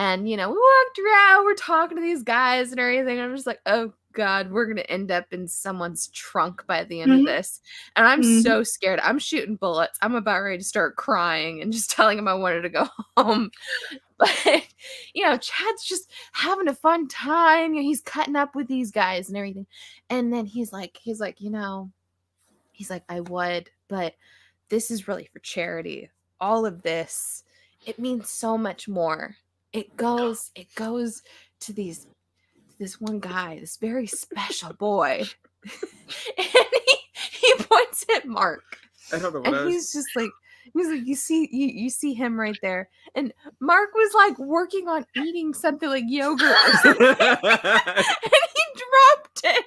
And, we walked around, we're talking to these guys and everything. I'm just like, oh God, we're going to end up in someone's trunk by the end of this. And I'm so scared. I'm shooting bullets. I'm about ready to start crying and just telling him I wanted to go home. But, Chad's just having a fun time. He's cutting up with these guys and everything. And then he's like, I would, but this is really for charity. All of this, it means so much more. It goes to this one guy, this very special boy. And he points at Mark. I don't know what and he's like, you see him right there. And Mark was like working on eating something like yogurt or something. And he dropped it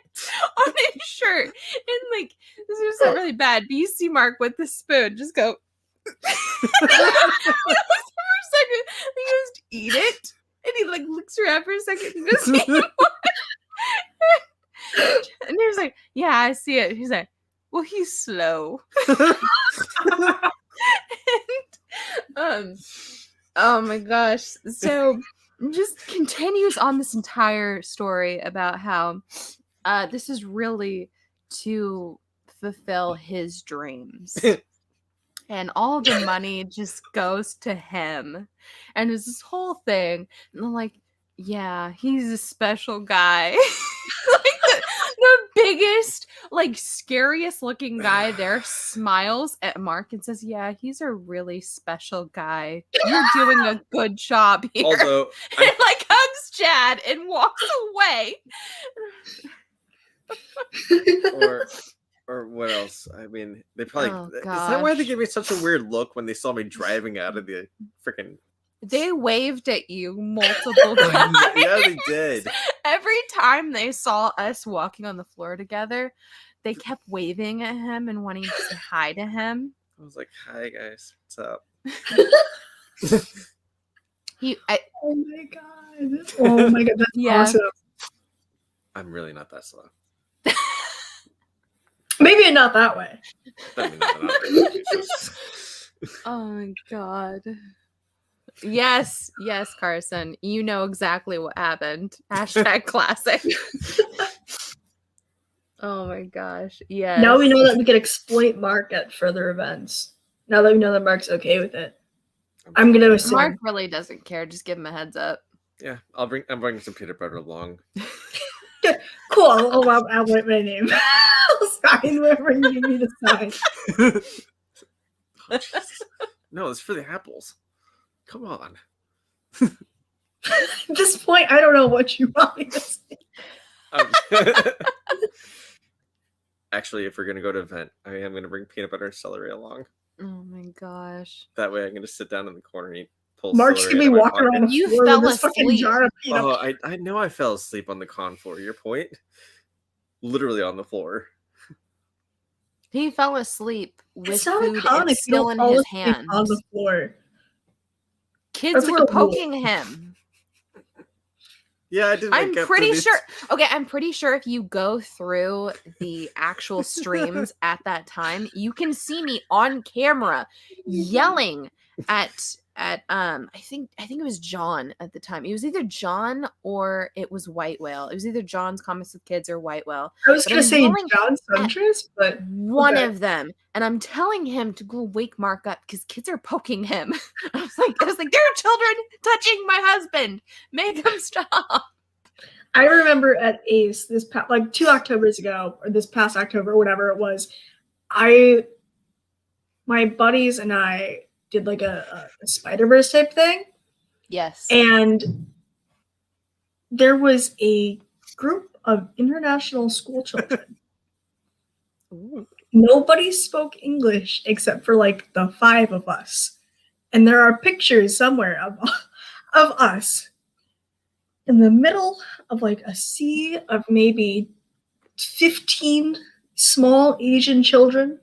on his shirt. And like, this was so really bad. But you see Mark with the spoon just go for a second. He goes to eat it. And he like looks around for a second and goes eat more. And he was like, yeah, I see it. He's like, well, he's slow. And, oh my gosh. So just continues on this entire story about how this is really to fulfill his dreams. And all the money just goes to him. And there's this whole thing. And I'm like, yeah, he's a special guy. Like the biggest, like scariest looking guy there smiles at Mark and says, yeah, he's a really special guy. You're doing a good job here. Although, and like hugs Chad and walks away. Or what else? I mean, they probably... Oh, is that why they gave me such a weird look when they saw me driving out of the freaking... They waved at you multiple times. Yeah, they did. Every time they saw us walking on the floor together, they kept waving at him and wanting to say hi to him. I was like, hi, guys. What's up? Oh, my God. Oh, my God. That's awesome. I'm really not that slow. Maybe not that way. I mean, not that Oh, my God. Yes, Carson. You know exactly what happened. # classic. Oh my gosh. Yes. Now we know that we can exploit Mark at further events. Now that we know that Mark's okay with it. I'm gonna assume. Mark really doesn't care. Just give him a heads up. Yeah, I'm bringing some peanut butter along. Cool. I'll write my name. I'll sign wherever you need me to sign. Oh, no, it's for the apples. Come on. At this point, I don't know what you want me to say. Actually, if we're going to go to an event, I am going to bring peanut butter and celery along. Oh my gosh. That way I'm going to sit down in the corner and eat Mark's going to be walking around the floor fell with this fucking jar of peanut butter. I know I fell asleep on the con floor. Your point? Literally on the floor. He fell asleep with food still in his hand. On the floor. Kids were poking him. Yeah, I didn't. I'm pretty sure. Okay, I'm pretty sure if you go through the actual streams at that time, you can see me on camera yelling at I think it was John at the time. It was either John or it was White Whale. It was either John's Comics with Kids or White Whale. I was going to say John Suntress, but one of them. And I'm telling him to go wake Mark up because kids are poking him. I was like, there are children touching my husband. Make them stop. I remember at Ace this like 2 Octobers ago, or this past October, or whatever it was. My buddies and I did like a Spider-Verse type thing. Yes. And there was a group of international school children. Ooh. Nobody spoke English except for like the 5 of us. And there are pictures somewhere of us in the middle of like a sea of maybe 15 small Asian children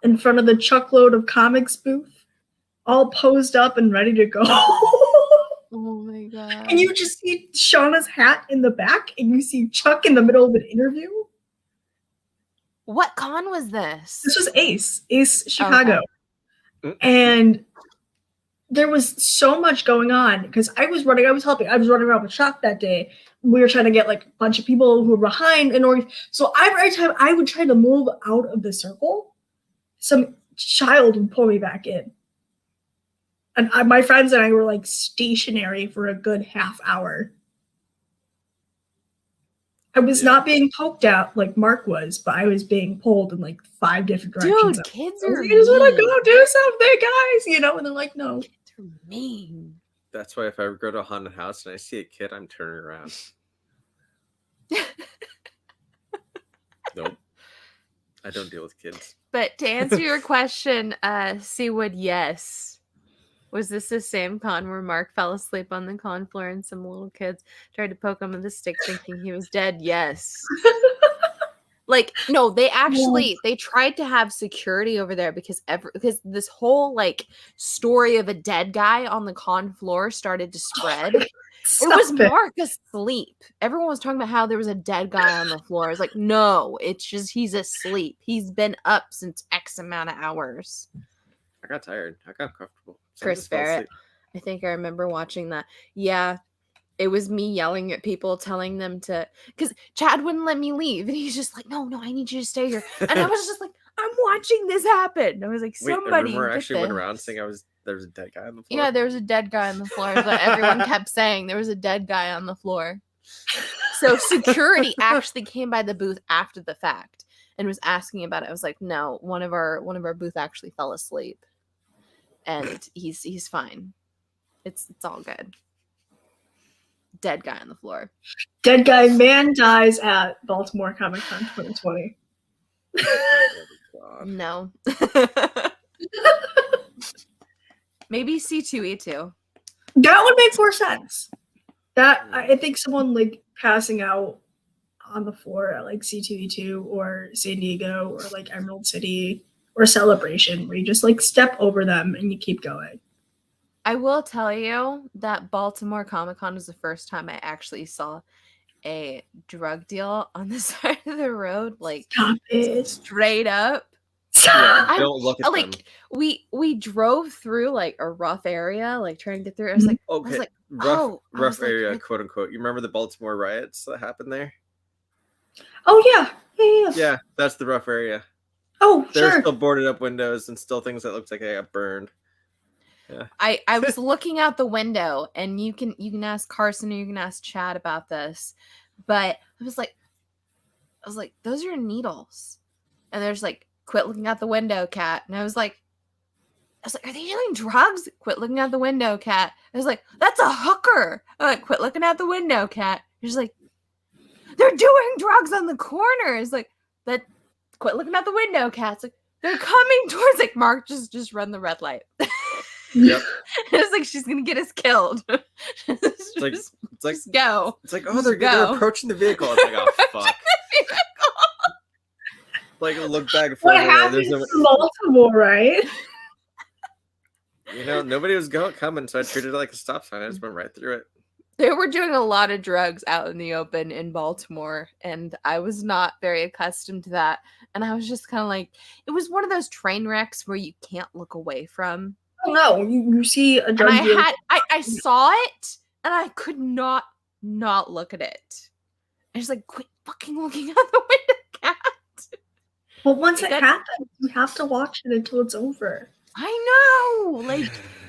in front of the Chuckload of Comics booth. All posed up and ready to go. Oh my god. And you just see Shauna's hat in the back and you see Chuck in the middle of an interview. What con was this? This was Ace Chicago. Okay. And there was so much going on because I was running around with Shock that day. We were trying to get like a bunch of people who were behind in order. So every time I would try to move out of the circle, some child would pull me back in. And my friends and I were like stationary for a good half hour. I was not being poked out like Mark was, but I was being pulled in like 5 different directions. Dude, kids are you just want to go do something, guys, you know? And they're like, no. Kids are mean. That's why if I ever go to a haunted house and I see a kid, I'm turning around. Nope. I don't deal with kids. But to answer your question, Seawood, yes. Was this the same con where Mark fell asleep on the con floor and some little kids tried to poke him with a stick thinking he was dead? Yes. Like, no, they tried to have security over there because this whole like story of a dead guy on the con floor started to spread. It was Mark asleep. Everyone was talking about how there was a dead guy on the floor. It's like, no, it's just he's asleep. He's been up since X amount of hours. I got tired. I got comfortable. So Chris Barrett. I think I remember watching that. Yeah. It was me yelling at people, telling them to, because Chad wouldn't let me leave. And he's just like, no, I need you to stay here. And I was just like, I'm watching this happen. I was like, somebody. Wait, actually went around saying there was a dead guy on the floor. Yeah, there was a dead guy on the floor. But everyone kept saying there was a dead guy on the floor. So security actually came by the booth after the fact and was asking about it. I was like, no, one of our booth actually fell asleep. And he's fine. It's all good. Dead guy on the floor. Dead guy man dies at Baltimore Comic Con 2020. No. Maybe C2E2. That would make more sense. That I think someone like passing out on the floor at like C2E2 or San Diego or like Emerald City or Celebration where you just like step over them and you keep going. I will tell you that Baltimore Comic-Con was the first time I actually saw a drug deal on the side of the road, like Stop it. Straight up. Stop. Don't look at them. We drove through like a rough area, like trying to get through. I was like, okay, rough area, quote unquote. You remember the Baltimore riots that happened there? Oh yeah. Yeah, that's the rough area. Oh, There's sure. still boarded up windows and still things that looked like they got burned. Yeah. I was looking out the window, and you can ask Carson or you can ask Chad about this, but I was like, those are needles, and there's like, quit looking out the window, Cat. And I was like, are they doing drugs? Quit looking out the window, Cat. I was like, that's a hooker. I'm like, quit looking out the window, Cat. She's like, they're doing drugs on the corner. It's like, that. Quit looking out the window, Cat. It's like, they're coming towards, like, Mark, just run the red light. Yep. It's like she's gonna get us killed. It's like just go. It's like, oh, they're approaching the vehicle. It's like, oh fuck. Like look back and forth. What happened to Baltimore, right? You know, nobody was coming, so I treated it like a stop sign. I just went right through it. They were doing a lot of drugs out in the open in Baltimore, and I was not very accustomed to that. And I was just kind of like, it was one of those train wrecks where you can't look away from. Oh no, you see a drug deal. I saw it, and I could not look at it. I was like, quit fucking looking out the window, Cat. Well, once it happens, you have to watch it until it's over. I know.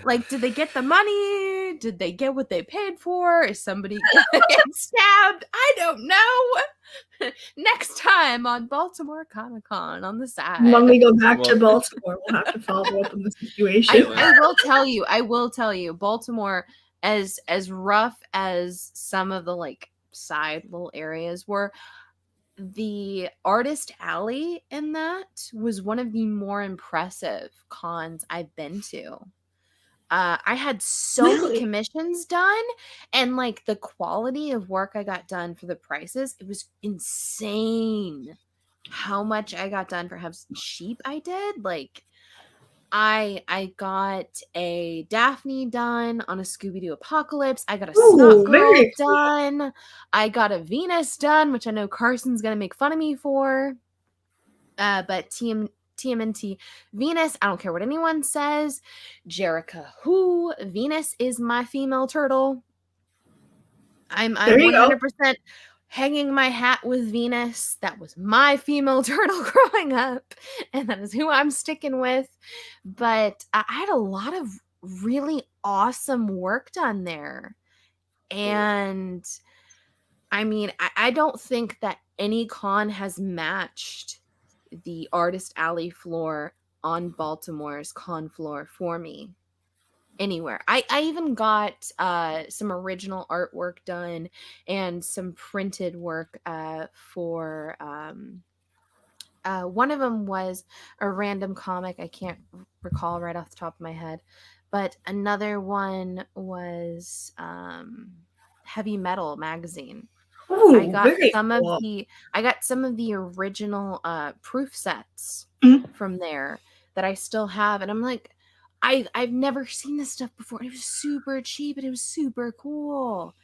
Like, did they get the money? Did they get what they paid for? Is somebody gonna get stabbed? I don't know. Next time on Baltimore Comic-Con on the side. When we go back to Baltimore, we'll have to follow up on the situation. I will tell you, Baltimore, as rough as some of the like side little areas were, the Artist Alley in that was one of the more impressive cons I've been to. I had so many commissions done, and like the quality of work I got done for the prices, it was insane how much I got done for how cheap I did. Like I got a Daphne done on a Scooby-Doo Apocalypse. I got a Snot Girl done. I got a Venus done, which I know Carson's gonna make fun of me for. But TMNT. Venus, I don't care what anyone says. Jerica, who? Venus is my female turtle. I'm There you go. 100% hanging my hat with Venus. That was my female turtle growing up, and that is who I'm sticking with. But I had a lot of really awesome work done there. And I mean, I don't think that any con has matched the Artist Alley floor on Baltimore's con floor for me anywhere. I even got some original artwork done and some printed work for one of them was a random comic. I can't recall right off the top of my head, but another one was Heavy Metal magazine. Ooh, I got very some cool. of the original proof sets Mhm. from there that I still have, and I'm like, I've never seen this stuff before. It was super cheap and it was super cool,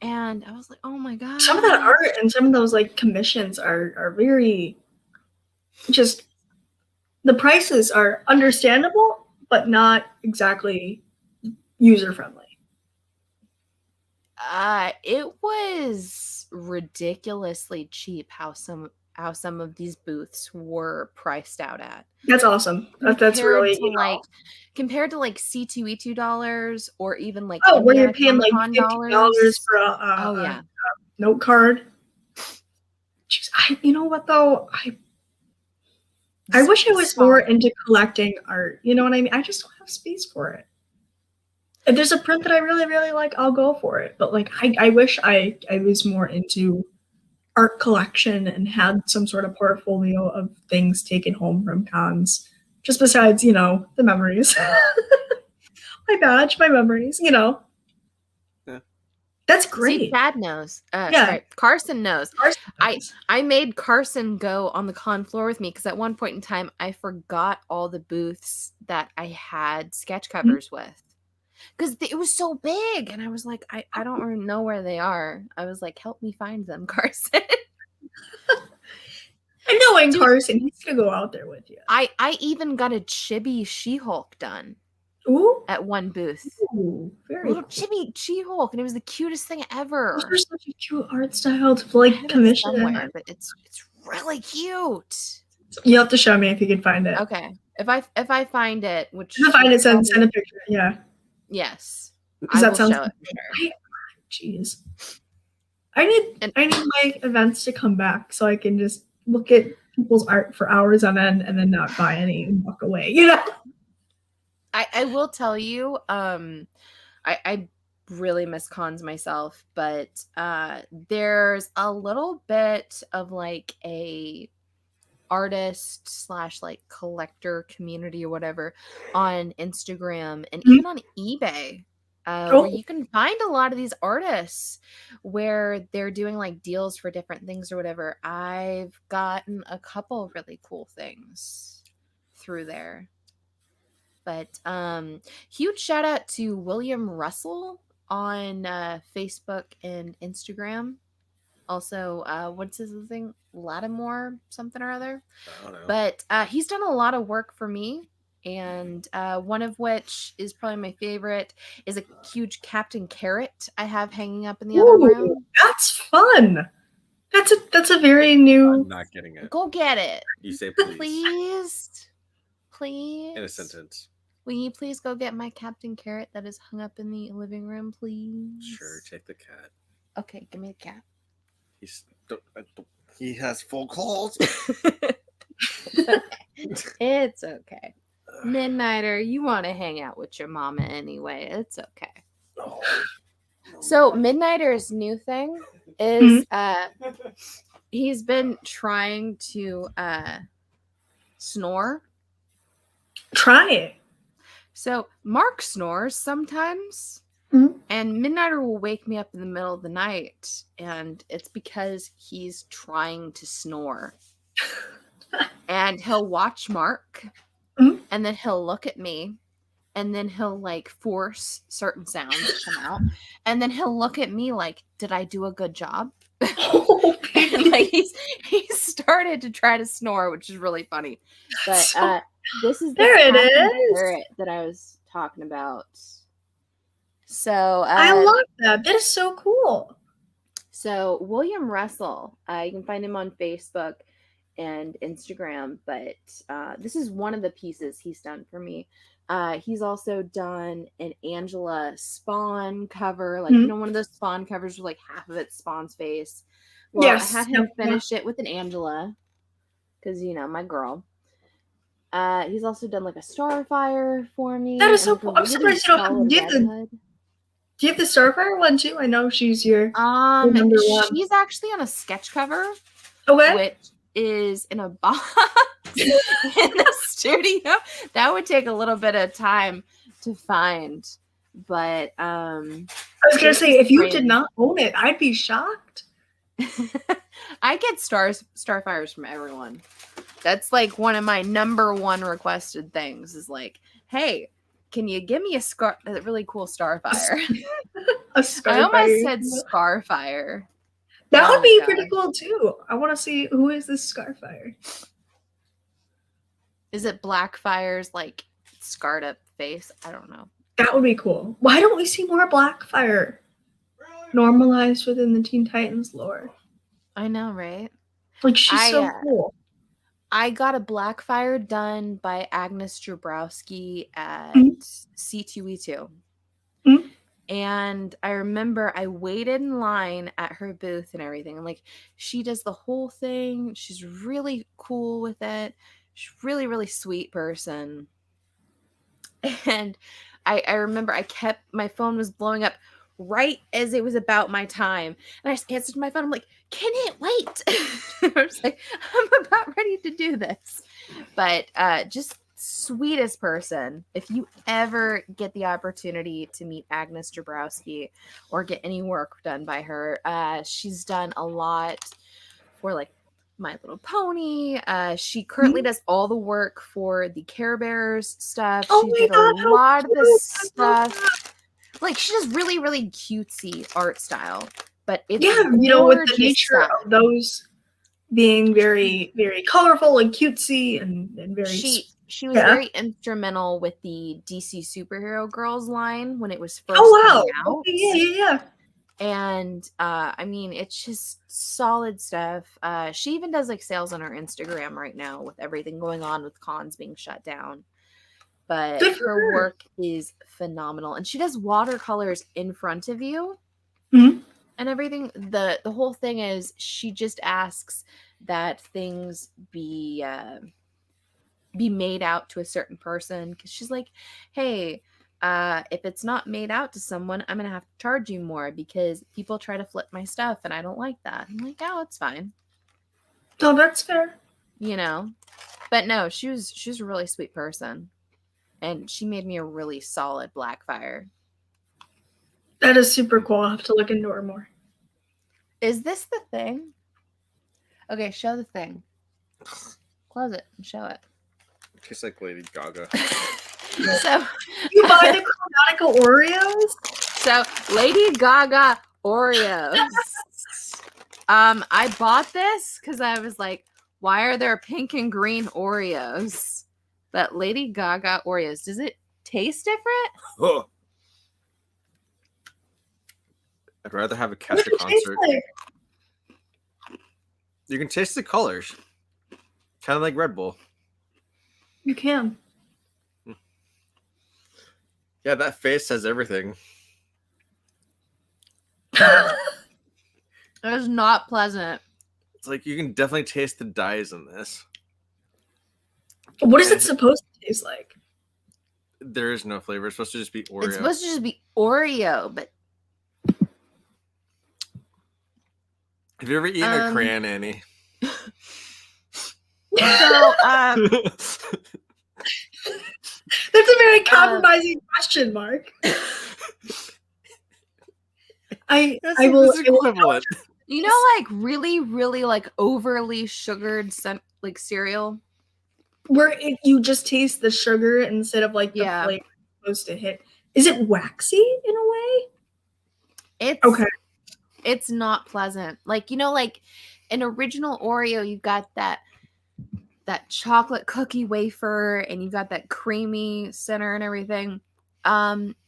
and I was like, oh my god! Some of that art and some of those like commissions are very just. The prices are understandable, but not exactly user friendly. It was ridiculously cheap how some of these booths were priced out at. That's awesome. That's really Compared to like C2E2 dollars or even like where you're Indiana paying like Comic-Con $50 for a note card. Jeez, you know what though? I wish I was more into collecting art. You know what I mean? I just don't have space for it. If there's a print that I really, really like, I'll go for it. But like, I wish I was more into art collection and had some sort of portfolio of things taken home from cons. Just besides, you know, the memories. My badge, my memories, you know. Yeah. That's great. See, Chad knows. Yeah. Carson knows. I made Carson go on the con floor with me because at one point in time I forgot all the booths that I had sketch covers with. Because it was so big, and I was like, I don't really know where they are. I was like, help me find them, Carson. I know, and Carson, he's gonna go out there with you. I even got a Chibi She-Hulk done. Ooh. At one booth. Ooh, very little cool. Chibi She-Hulk, and it was the cutest thing ever. Those are such a cute art style to like commission. Somewhere, but it's really cute. You have to show me if you can find it. Okay, if I find it, which if I find it, send a picture. Yeah. Yes. Because that sounds. Show it for sure. Jeez. I need my events to come back so I can just look at people's art for hours on end and then not buy any and walk away. You know. I will tell you, I really miss cons myself, but there's a little bit of like a artist / like collector community or whatever on Instagram and even on eBay, where you can find a lot of these artists where they're doing like deals for different things or whatever. I've gotten a couple of really cool things through there. But huge shout out to William Russell on Facebook and Instagram. Also, what's his thing? Lattimore something or other. I don't know. But he's done a lot of work for me. And one of which is probably my favorite is a huge Captain Carrot I have hanging up in the other room. That's fun. That's a very new. I'm not getting it. Go get it. You say please. Please. In a sentence. Will you please go get my Captain Carrot that is hung up in the living room, please? Sure, take the cat. Okay, give me the cat. He has full claws. It's okay. Midnighter, you want to hang out with your mama anyway. It's okay. Oh. So Midnighter's new thing is he's been trying to snore. Try it. So Mark snores sometimes, and Midnighter will wake me up in the middle of the night, and it's because he's trying to snore. And he'll watch Mark, and then he'll look at me, and then he'll like force certain sounds to come out, and then he'll look at me like, did I do a good job? And like he's started to try to snore, which is really funny. But this is the There it Captain is. Parrot that I was talking about. So I love that. That is so cool. So William Russell, you can find him on Facebook and Instagram, but this is one of the pieces he's done for me. He's also done an Angela Spawn cover, like you know, one of those Spawn covers where like half of it's Spawn's face. Well, Yes. I had him finish it with an Angela, because you know, my girl. He's also done like a Starfire for me. That is so and, like, cool. I'm a surprised you don't solid do you have the- Red Hood. Do you have the Starfire one too? I know she's your number one. She's actually on a sketch cover, Okay. which is in a box in the studio. That would take a little bit of time to find, but I was gonna say, if you did not own it, I'd be shocked. I get Starfires from everyone. That's like one of my number one requested things is like, hey, can you give me a really cool Starfire? A Starfire. I almost said Scarfire. That Oh would be my pretty God. cool too. I want to see who is this Scarfire. Is it Blackfire's like scarred up face? I don't know. That would be cool. Why don't we see more Blackfire normalized within the Teen Titans lore? I know, right? Like she's so I, cool. I got a Blackfire done by Agnes Jabrowski at C2E2. Mhm. And I remember I waited in line at her booth and everything. And like, she does the whole thing. She's really cool with it. She's really, really sweet person. And I remember my phone was blowing up right as it was about my time. And I just answered my phone. I'm like, can it wait? I was like, I'm about ready to do this. But just sweetest person. If you ever get the opportunity to meet Agnes Jabrowski or get any work done by her, she's done a lot for like My Little Pony. She currently does all the work for the Care Bears stuff. Oh She my did God, a how lot of cute. this I love stuff. Like she does really, really cutesy art style. But it's Yeah, you know, with the gorgeous nature stuff. of those being very, very colorful and cutesy and very She was very instrumental with the DC Superhero Girls line when it was first wow. coming out. Okay, yeah. And I mean, it's just solid stuff. She even does like sales on her Instagram right now with everything going on with cons being shut down. But Good for her her. work is phenomenal. And she does watercolors in front of you. Mhm. And everything. The whole thing is she just asks that things be made out to a certain person, because she's like, hey, if it's not made out to someone, I'm gonna have to charge you more because people try to flip my stuff and I don't like that. I'm like, oh, it's fine, No, that's fair. you know. But no, she was a really sweet person, and she made me a really solid Blackfire. That is super cool. I'll have to look into her more. Is this the thing? Okay, show the thing. Close it and show it. Tastes like Lady Gaga. So You buy the Chromatica Oreos? So Lady Gaga Oreos. I bought this because I was like, why are there pink and green Oreos? But Lady Gaga Oreos, does it taste different? Oh. I'd rather have a What Kesha does it taste concert. like? You can taste the colors. Kind of like Red Bull. You can. Yeah, that face says everything. It was not pleasant. It's like you can definitely taste the dyes in this. What is it supposed to taste like? There is no flavor. It's supposed to just be Oreo. It's supposed to just be Oreo, but Have you ever eaten a crayon, Annie? so That's a very compromising question, Mark. I will. It's equivalent. you know, like really, really like overly sugared like cereal. Where if you just taste the sugar instead of like the Yeah. flavor supposed to hit. Is it waxy in a way? It's Okay. It's not pleasant. Like, you know, like an original Oreo, you've got that chocolate cookie wafer, and you've got that creamy center and everything.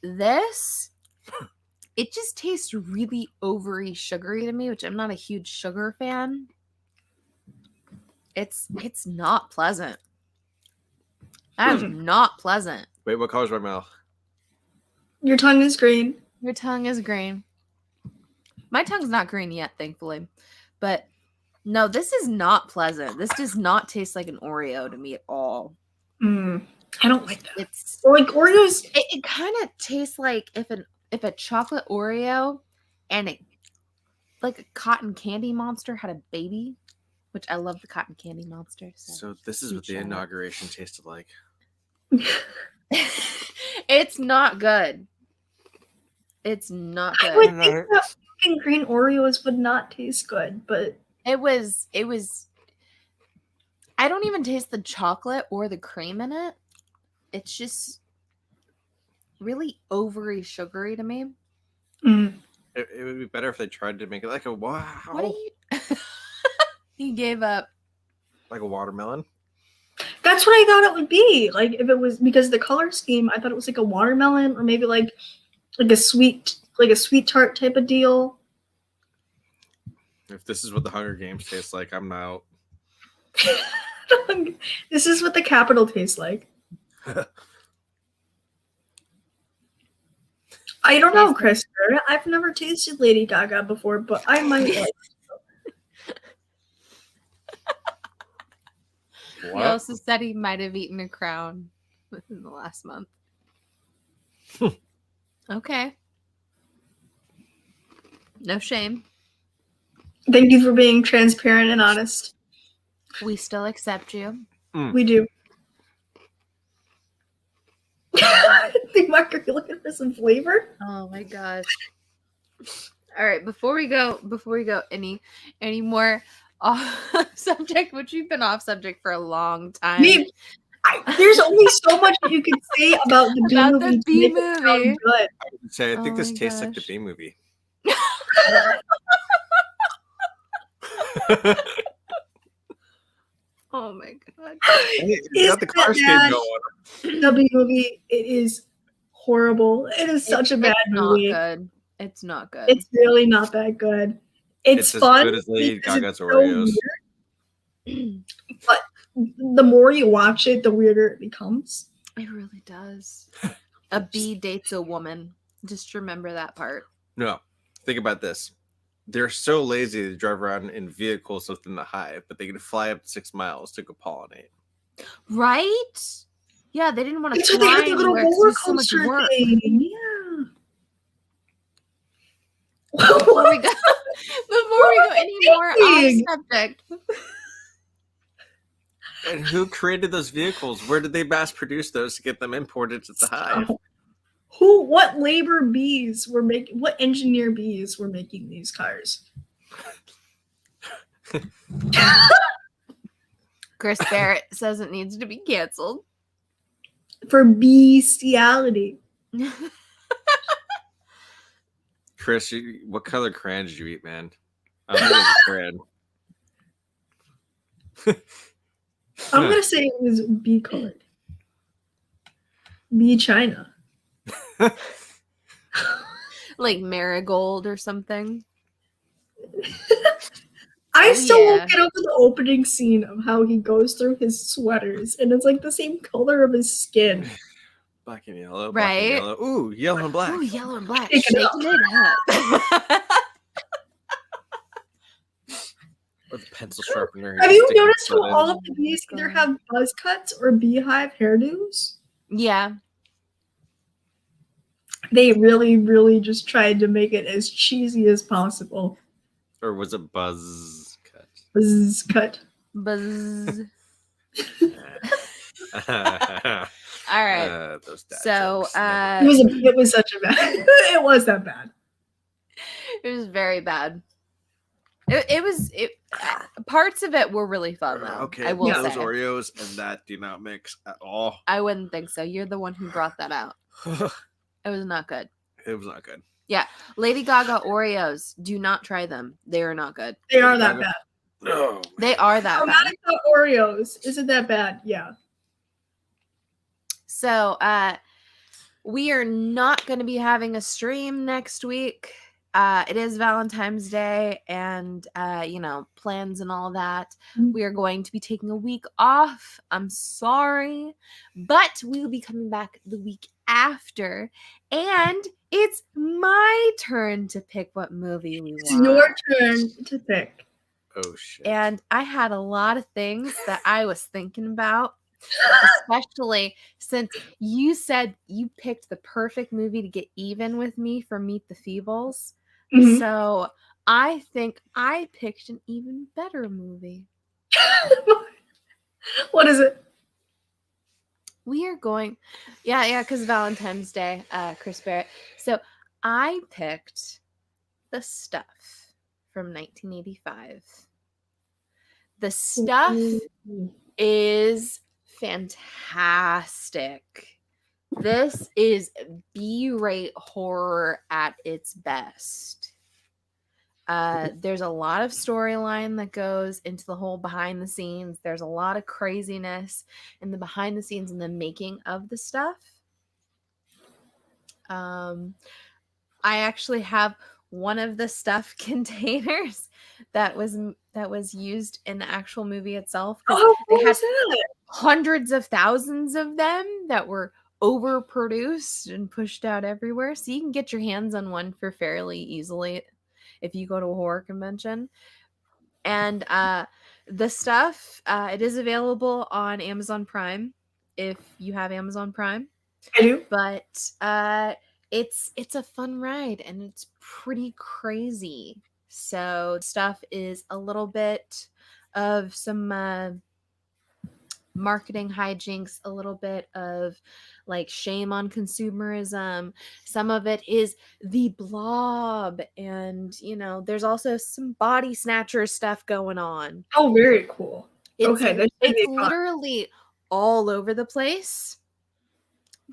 This, it just tastes really overly sugary to me, which I'm not a huge sugar fan. It's not pleasant. That is not pleasant. Wait, what color's my mouth? Your tongue is green. Your tongue is green. My tongue's not green yet, thankfully. But no, this is not pleasant. This does not taste like an Oreo to me at all. I don't like that. It's Or like Oreos. it kind of tastes like if a chocolate Oreo and like a cotton candy monster had a baby, which I love the cotton candy monster. So this is what the inauguration tasted like. It's not good. It's not I good. would think that fucking green Oreos would not taste good, but It was I don't even taste the chocolate or the cream in it. It's just really overly sugary to me. It would be better if they tried to make it like a wow. What do you He gave up. Like a watermelon. that's what I thought it would be. Like if it was because of the color scheme, I thought it was like a watermelon or maybe like a sweet tart type of deal. If this is what the Hunger Games tastes like, I'm out. This is what the Capitol tastes like. I don't know, Chris. I've never tasted Lady Gaga before, but I might like. He also said he might have eaten a crown within the last month. Okay. No shame. Thank you for being transparent and honest. We still accept you. We do. I think Mark, are you looking for some flavor? Oh my gosh. All right, before we go any more off subject, which you've been off subject for a long time. There's only so much you can say about the B movie. The B movie. I would say I think this tastes like the gosh. B movie. Oh my god. It's got the car skate going. The B movie, it is horrible. It is such a bad movie. Good. It's not good. It's really not that good. It's as fun. good as Lady because Gaga's it's so Oreos. weird. But the more you watch it, the weirder it becomes. It really does. A bee dates a woman. Just remember that part. No, think about this. They're so lazy to drive around in vehicles within the hive, but they can fly up 6 miles to go pollinate. Right? Yeah, they didn't want to That's why they have fly the little anywhere 'cause roller there's so much coaster work. thing. Yeah. Before we go any more thinking? off subject. And who created those vehicles? Where did they mass produce those to get them imported to the hive? What labor bees were making? What engineer bees were making these cars? Chris Barrett says it needs to be canceled. For bestiality. Chris, what color crayon did you eat, man? I don't think it was a crayon. I'm gonna say it was bee colored. Bee China. Like marigold or something. I still yeah. won't get over the opening scene of how he goes through his sweaters and it's like the same color of his skin. Black and yellow. Right. Black and yellow. Ooh, yellow and black. Ooh, yellow and black. Shake it Shaking it up. With a pencil sharpener. Have you sticking noticed how foot in. all of the bees either have buzz cuts or beehive hairdos? Yeah. They really, really just tried to make it as cheesy as possible. Or was it buzz cut? Buzz cut. Buzz. All right. Those dad So, jokes. It was such a bad. It was that bad. it was very bad. It was parts of it were really fun though. Okay, I will those say. Oreos and that do not mix at all. I wouldn't think so. You're the one who brought that out. It was not good. It was not good. Lady Gaga Oreos. Do not try them. They are not good. They are that bad. No. They are that bad. Chromatic Oreos. Is it that bad? Yeah. So we are not going to be having a stream next week. It is Valentine's Day and, plans and all that. We are going to be taking a week off. I'm sorry, but we will be coming back the week after. And it's my turn to pick what movie we It's want. your turn to pick. Oh, shit. And I had a lot of things that I was thinking about. Especially since you said you picked the perfect movie to get even with me for Meet the Feebles. Mhm. So I think I picked an even better movie. What is it? We are going, because Valentine's Day, Chris Barrett. So I picked The Stuff from 1985. The Stuff is fantastic. This is B-rate horror at its best. There's a lot of storyline that goes into the whole behind the scenes. There's a lot of craziness in the behind the scenes and the making of the stuff. I actually have one of the stuff containers that was used in the actual movie itself. Oh, they had that? hundreds of thousands of them that were overproduced and pushed out everywhere. So you can get your hands on one for fairly easily if you go to a horror convention. And the stuff, it is available on Amazon Prime if you have Amazon Prime. I do. But it's a fun ride and it's pretty crazy. So stuff is a little bit of some marketing hijinks, a little bit of like shame on consumerism. Some of it is The Blob, and there's also some body snatcher stuff going on. Oh, very cool. It's literally all over the place.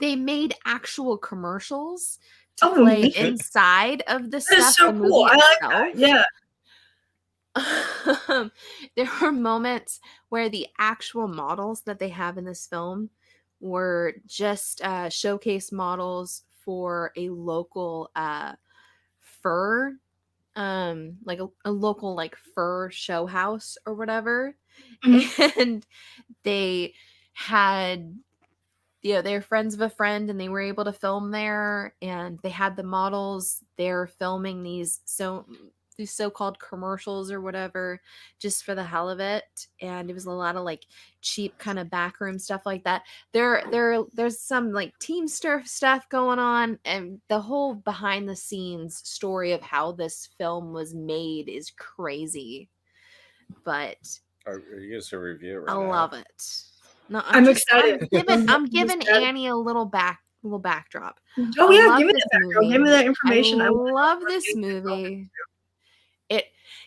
They made actual commercials to play inside of the stuff. That is so cool. I like that. Yeah. There were moments where the actual models that they have in this film were just showcase models for a local fur, like a local like fur show house or whatever. Mm-hmm. And they had, they're friends of a friend and they were able to film there, and they had the models there filming these so-called commercials or whatever just for the hell of it. And it was a lot of like cheap kind of backroom stuff like that. There's some like Teamster stuff going on, and the whole behind the scenes story of how this film was made is crazy. But are you going to review it right I now? love it. No, I'm excited. I'm giving Annie a little backdrop. Oh yeah, give me that backdrop. Give me that information. I love this movie.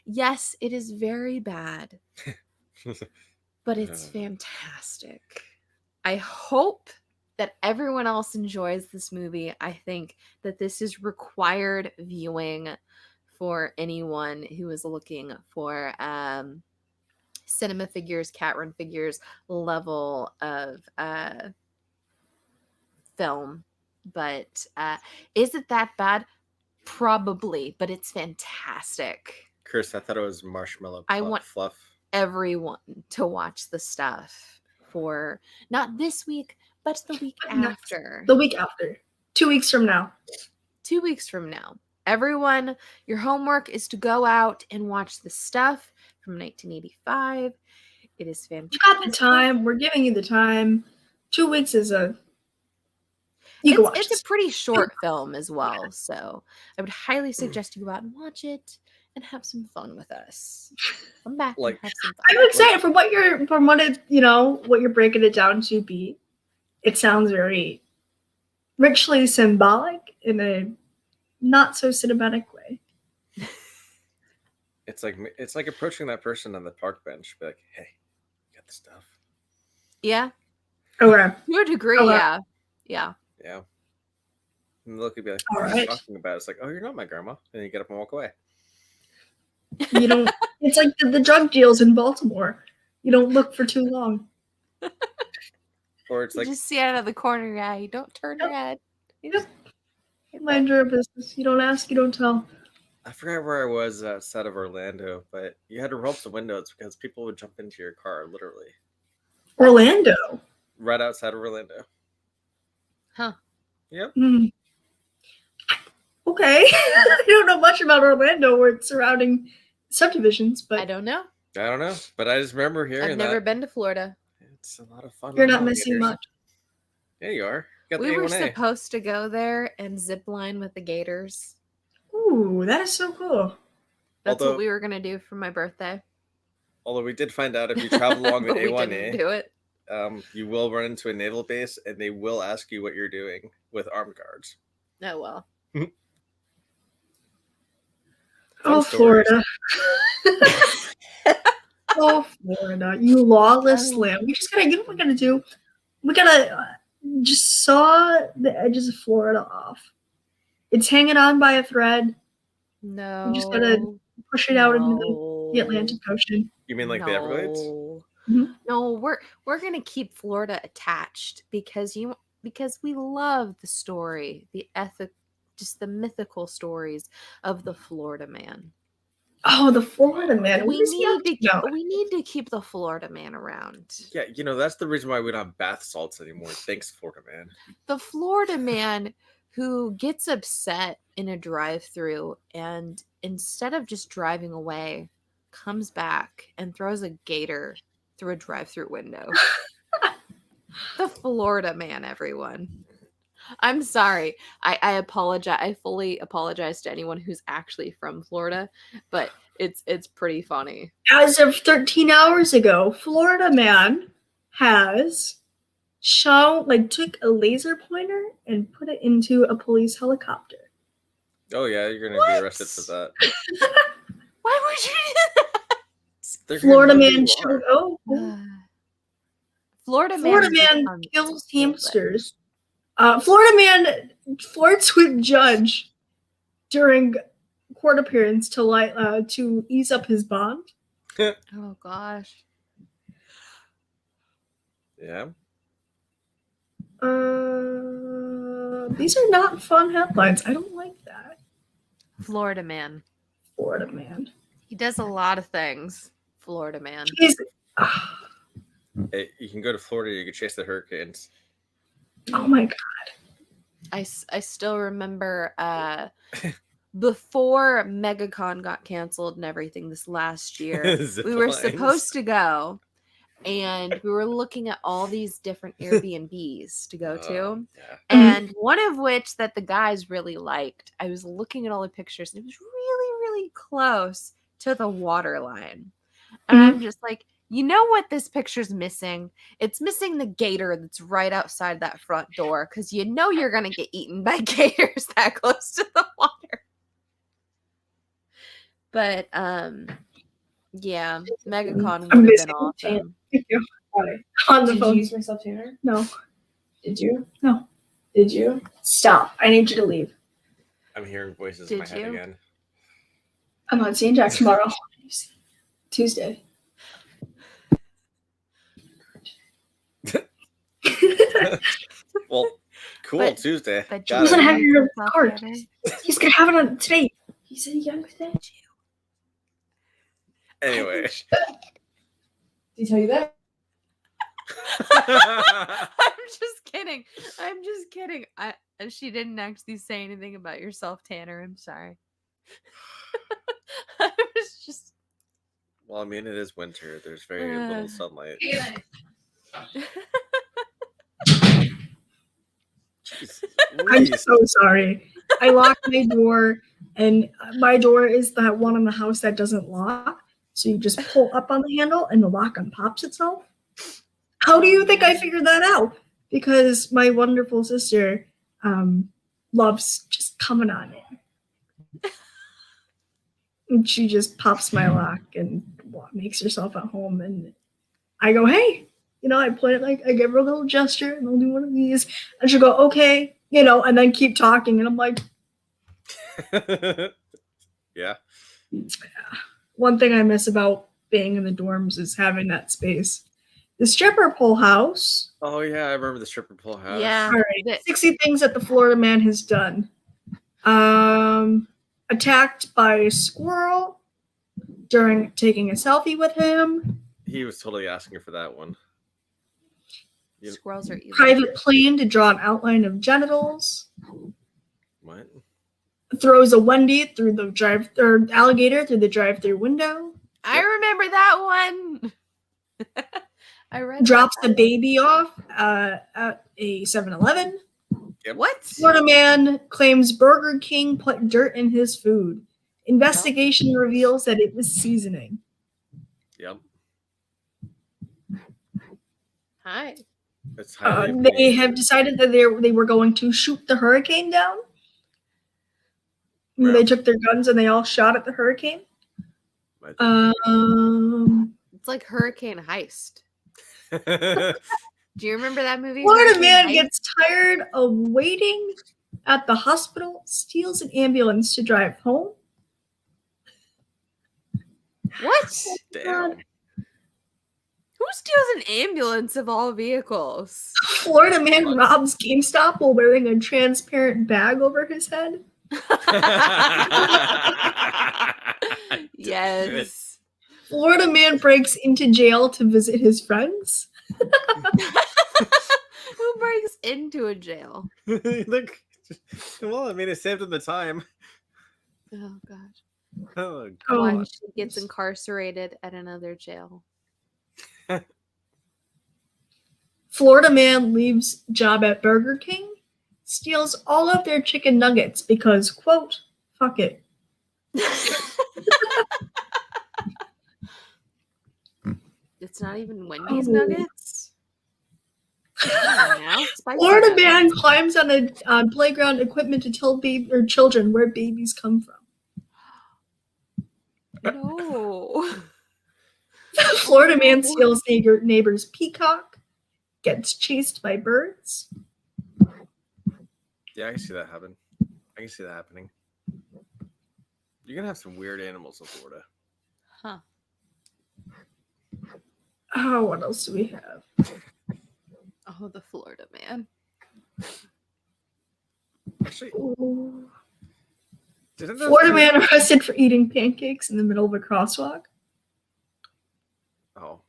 Yes, it is very bad, but it's fantastic. I hope that everyone else enjoys this movie. I think that this is required viewing for anyone who is looking for cinema figures, cat run figures level of film. But is it that bad? Probably, but it's fantastic. Chris, I thought it was marshmallow I want fluff. Everyone to watch the stuff for not this week, but the week after. The week after. 2 weeks from now. 2 weeks from now. Everyone, your homework is to go out and watch the stuff from 1985. It is fantastic. You got the time. We're giving you the time. 2 weeks is it's a pretty short film as well, so I would highly suggest you go out and watch it and have some fun with us. Come back and have some fun. I'm excited for what you're breaking it down to be. It sounds very richly symbolic in a not so cinematic way. It's like approaching that person on the park bench, be like, "Hey, you got the stuff?" Yeah. Okay. To a degree, yeah. Yeah. And look, you'd be like, "All "What are you right. talking about?" It's like, "Oh, you're not my grandma," and you get up and walk away. You don't. It's like the drug deals in Baltimore. You don't look for too long. Or it's You like just see out of the corner of your eye. You don't turn your Yep. head. You Yep. just- Mind your business. You don't ask, you don't tell. I forgot where I was outside of Orlando, but you had to roll up the windows because people would jump into your car literally Orlando. right outside of Orlando. Huh. Yep. Okay. I don't know much about Orlando or its surrounding subdivisions, I but don't know. I don't know, but I just remember hearing I've never that. been to Florida. It's a lot of fun. you're with not missing alligators. much. Yeah, you are. You got We the were A1A. supposed to go there and zip line with the gators. Ooh, that is so cool. That's Although- what we were gonna do for my birthday. Although we did find out if you travel along the But we didn't A1A, do it. you will run into a naval base and they will ask you what you're doing with armed guards. Oh well. Oh, stories. Florida. Oh, Florida. You lawless Oh. land. We just gotta, you know what we're gonna do? We gotta just saw the edges of Florida off. It's hanging on by a thread. No. just gotta push it out into the Atlantic Ocean. You mean like the Everglades? No. Mhm. No, we're gonna keep Florida attached because we love the story, just the mythical stories of the Florida man. Oh, the Florida man. We What is he up need to now? we need to keep the Florida man around. Yeah, that's the reason why we don't have bath salts anymore. Thanks, Florida man. The Florida man who gets upset in a drive-through and instead of just driving away, comes back and throws a gator through a drive-through window. The Florida man, everyone. I'm sorry. I apologize. I fully apologize to anyone who's actually from Florida, but it's pretty funny. As of 13 hours ago, Florida man has took a laser pointer and put it into a police helicopter. Oh yeah, you're gonna What? be arrested for that. Why would you do They're gonna Florida know who man you showed, are. oh, that? Florida Florida man man kills hamsters. Florida man flirts with judge during court appearance to ease up his bond. Oh gosh. Yeah. These are not fun headlines. I don't like that. Florida man. Florida man. He does a lot of things. Florida man. He's, Hey, you can go to Florida. You can chase the hurricanes. oh my god. I still remember before MegaCon got canceled and everything this last year, Zip we were lines. supposed to go and we were looking at all these different Airbnbs to go to. Yeah. And one of which that the guys really liked. I was looking at all the pictures and it was really, really close to the water line. And I'm just like, you know what this picture's missing? It's missing the gator that's right outside that front door because you know you're going to get eaten by gators that close to the water. But, yeah, MegaCon would I'm have missing been awesome. Thank you. On the Did phone. you use my self tanner? No. Did you? No. Did you? Stop. I need you to leave. I'm hearing voices in my Did head you? again. I'm on St. Jack tomorrow. Tuesday. Well, cool. But- Tuesday. But Got doesn't it. have your Self card. tanner. He's gonna have it on today. He said he got it today. Anyway. Did he tell you that? I'm just kidding. I'm just kidding. She didn't actually say anything about your self tanner. I'm sorry. I was just. Well, I mean, it is winter. There's very little sunlight. Jeez I'm Louise. so sorry. I locked my door, and my door is that one in the house that doesn't lock. So you just pull up on the handle, and the lock unpops itself. How do you think I figured that out? Because my wonderful sister loves just coming on it. And she just pops my lock and makes herself at home. And I go, hey, I point it I give her a little gesture and I'll do one of these. And she'll go, okay, and then keep talking. And I'm like, Yeah. one thing I miss about being in the dorms is having that space. The stripper pole house. Oh yeah, I remember the stripper pole house. Yeah. All right, 60 things that the Florida man has done. Attacked by a squirrel during taking a selfie with him. He was totally asking for that one. You- Squirrels are evil. Private plane to draw an outline of genitals. What? Throws a Wendy through the alligator through the drive-through window. I remember that one. I read. Drops that. the baby off at a 7-Eleven. What? Florida man claims Burger King put dirt in his food. Investigation reveals that it was seasoning. Yep. Hi. It's highly They opinionated. have decided that they were going to shoot the hurricane down. Well. They took their guns and they all shot at the hurricane. My It's like Hurricane Heist. Do you remember that movie? Florida Hurricane man Heist? gets tired of waiting at the hospital, steals an ambulance to drive home. What? Damn. Who steals an ambulance of all vehicles? Florida man robs GameStop while wearing a transparent bag over his head. Yes. Florida man breaks into jail to visit his friends. Who breaks into a jail? Look, well, I mean, it saved him the time. Oh God. Oh, Oh, Watch, he gets incarcerated at another jail. Florida man leaves job at Burger King, steals all of their chicken nuggets because, quote, fuck it. It's not even Wendy's Oh. nuggets. Come on now, spicy Florida nuggets. man climbs on playground equipment to tell children where babies come from. No. Florida man steals neighbor's peacock, gets chased by birds. yeah, I can see that happen. I can see that happening. You're gonna have some weird animals in Florida. Huh. Oh, what else do we have? Oh, the Florida man. Actually, Ooh. didn't those Florida two- man arrested for eating pancakes in the middle of a crosswalk. Oh,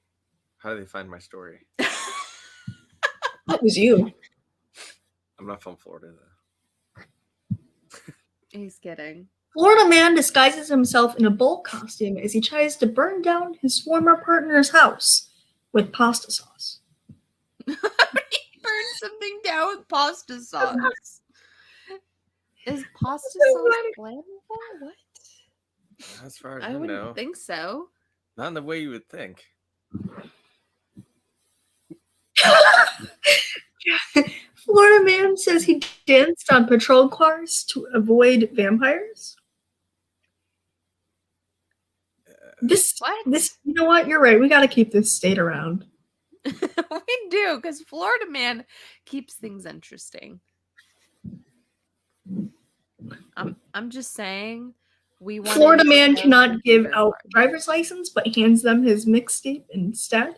how did they find my story? That was you. I'm not from Florida though. He's kidding. Florida man disguises himself in a bull costume as he tries to burn down his former partner's house with pasta sauce. He burned something down with pasta sauce. Is pasta sauce flammable? What? As far as I I wouldn't know, think so. not in the way you would think. Florida man says he danced on patrol cars to avoid vampires. This, What? you know what? You're right. We got to keep this state around. We do, because Florida man keeps things interesting. I'm just saying we want Florida man cannot give out driver's license, but hands them his mixtape instead.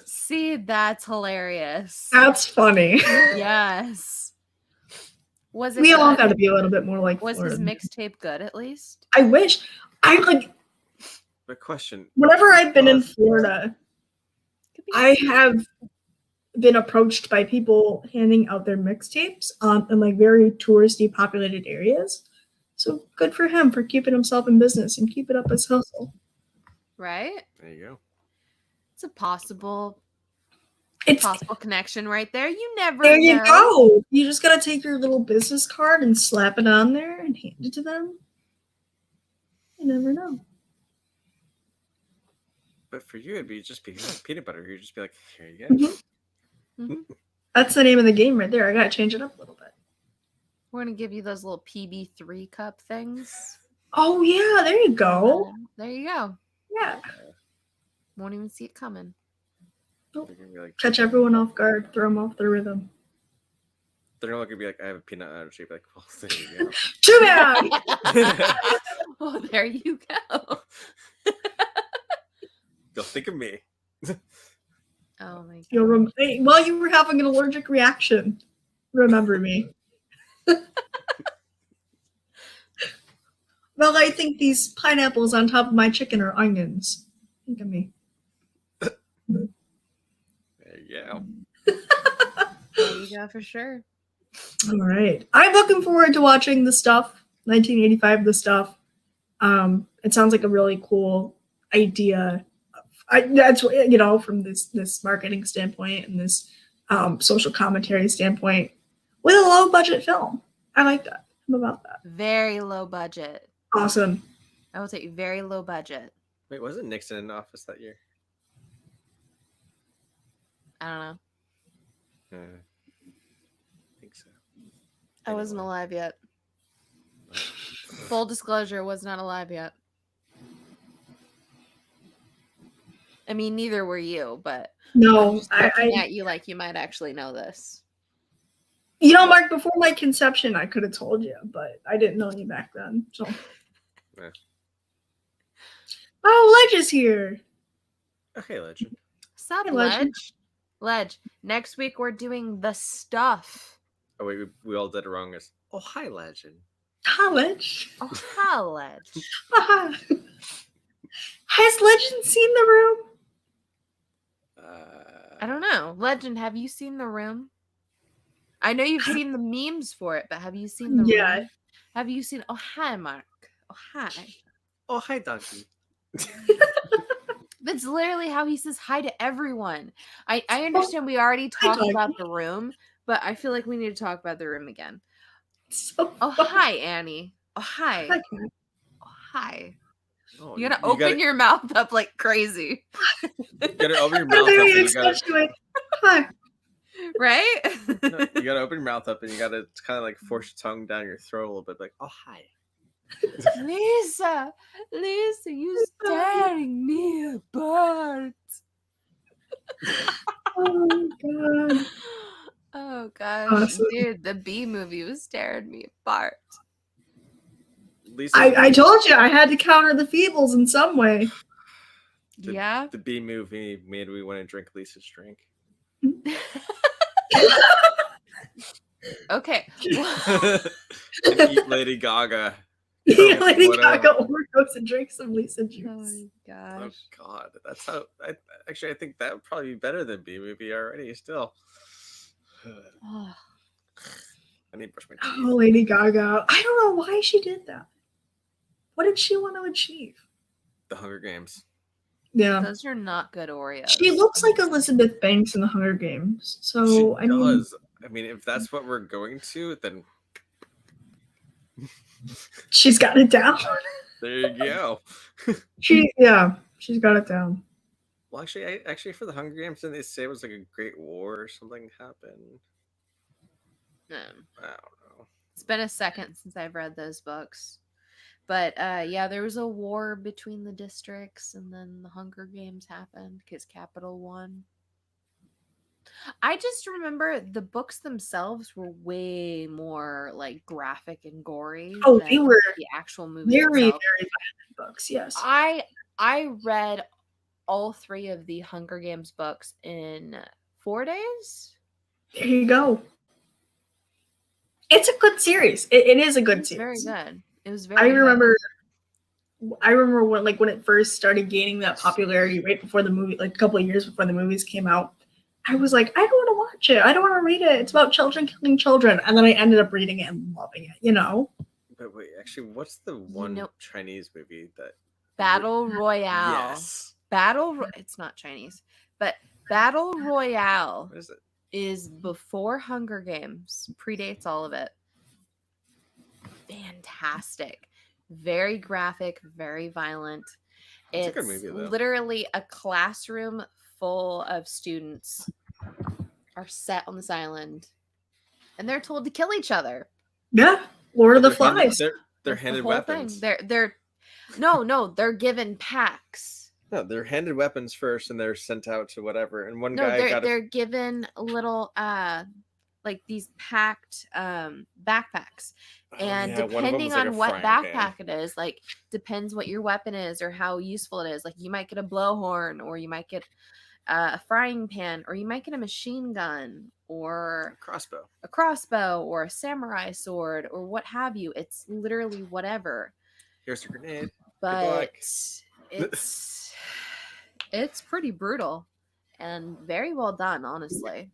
See, that's hilarious. That's funny. Yes. Was it We all good? got to be a little bit more like Was Florida his man. mixtape good at least? I wish. I like But question: whenever I've been in Florida, Could be I have been approached by people handing out their mixtapes in like very touristy populated areas. So good for him for keeping himself in business and keeping up his hustle. right. There you go. It's a possible It's connection right there. You never there you know. go. You just gotta take your little business card and slap it on there and hand it to them. You never know. But for you, it'd be just be peanut butter. You'd just be like, here you go. Mhm. That's the name of the game right there. I gotta change it up a little bit. We're gonna give you those little PB3 cup things. Oh yeah, there you go. There you go. Yeah. Won't even see it coming. They're gonna be like, Catch everyone off guard, throw them off their rhythm. they're gonna look at me like, I have a peanut allergy. Be like, well, there you Too bad. go. Oh, there you go. You'll think of me. Oh my god. While you were having an allergic reaction, remember me. Well, I think these pineapples on top of my chicken are onions. Think of me. There you go. There you go for sure. All right. I'm looking forward to watching The Stuff, 1985 The Stuff. It sounds like a really cool idea. That's from this marketing standpoint and this social commentary standpoint with a low budget film. I like that. I'm about that. Very low budget. Awesome. I will take very low budget. Wait, wasn't Nixon in office that year? I don't know. I think so. I wasn't alive yet. Full disclosure, was not alive yet. I mean, neither were you, but No, looking at you like you might actually know this. Mark, before my conception, I could have told you, but I didn't know you back then. So. Yeah. Oh, Ledge is here. Okay, Legend. Sup, Hey, Legend. Ledge. Next week we're doing The Stuff. Oh wait, we all did it wrong. Oh, hi, Legend. College. Oh, hi, Ledge. Has Legend seen The Room? I don't know. Legend, have you seen The Room? I know you've seen the memes for it, but have you seen The Yeah. Room? Have you seen... Oh, hi, Mark. Oh, hi. Oh, hi, Donkey. That's literally how he says hi to everyone. I understand we already talked Donkey. about The Room, but I feel like we need to talk about The Room again. So Oh, fun. hi, Annie. Oh, hi. Hi. Oh, hi. Oh, You gotta open your mouth up like crazy. You gotta open your I'm mouth up. very And you gotta, accentuate. Hi. Right? no, you gotta open your mouth up, and you gotta kind of like force your tongue down your throat a little bit, like, oh, hi. Lisa, you staring me apart. Oh my god. Oh gosh, Awesome. dude, the B movie was tearing me apart. Lisa, I told you I had to counter the Feebles in some way. Yeah. the B movie made me want to drink Lisa's drink. Okay. And eat Lady Gaga. Lady Whatever. Gaga overdose and drink some Lisa Oh juice. my Oh gosh. God, that's how. I think that would probably be better than B movie already. Still, Oh, I need to brush my Oh, teeth. Lady Gaga. I don't know why she did that. What did she want to achieve? The Hunger Games. Yeah. those are not good Oreos. She looks like Elizabeth Banks in the Hunger Games. So, She I mean, does. I mean, if that's what we're going to, then she's got it down. there you go. She's got it down. Well, actually, for the Hunger Games, didn't they say it was like a Great War or something happened? I don't know. It's been a second since I've read those books. But yeah, there was a war between the districts, and then the Hunger Games happened because Capital won. I just remember the books themselves were way more like graphic and gory Oh, than they were the actual movie very, itself. very violent books. Yes. I read all 3 of the Hunger Games books in 4 days. There you go. It's a good series. It is a good It's very series. good. It was very I good. remember when it first started gaining that popularity right before the movie, like a couple of years before the movies came out. I was like, I don't want to watch it. I don't want to read it. It's about children killing children. And then I ended up reading it and loving it, But wait, actually, what's the one know- Chinese movie that? Battle Royale. Yes. It's not Chinese, but Battle Royale What is it? is before Hunger Games, predates all of it. Fantastic. Very graphic, very violent. It's a It's good movie, though. literally a classroom full of students are set on this island and they're told to kill each other. Yeah. Lord of the They're handed- Flies. They're That's the handed whole weapons. thing. They're they're given packs. No, they're handed weapons first, and they're sent out to whatever. And one No, guy got they're given little like these packed backpacks. And Yeah, one of them depending was like on a what frying pan. backpack it is, like depends what your weapon is or how useful it is. Like you might get a blowhorn, or you might get a frying pan, or you might get a machine gun, or Crossbow. a crossbow, or a samurai sword, or what have you. It's literally whatever. Here's a grenade. But it's pretty brutal and very well done, honestly.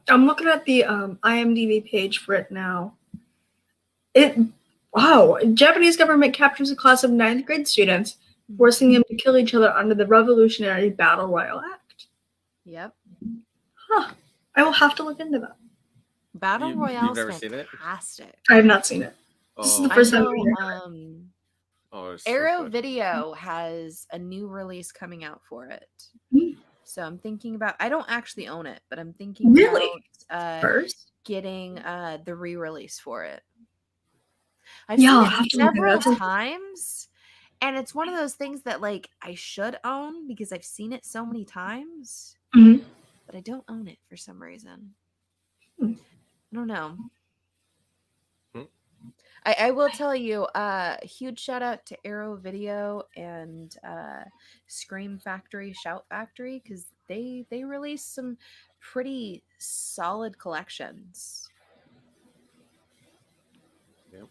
I'm looking at the IMDb page for it now. Japanese government captures a class of 9th grade students, forcing them to kill each other under the Revolutionary Battle Royal Act. Yep. Huh. I will have to look into that. Battle Royale you've never is seen it? fantastic. I have not seen it. This is the first time. It's so Arrow good. Video has a new release coming out for it. Mm. So I'm thinking about, I don't actually own it, but I'm thinking about First? getting the re-release for it. I'll I've have seen to it look at several that. times, and it's one of those things that like I should own because I've seen it so many times, Mhm. but I don't own it for some reason. Hmm. I don't know. Hmm. I will tell you, huge shout out to Arrow Video and Scream Factory, Shout Factory, because they released some pretty solid collections. Yep.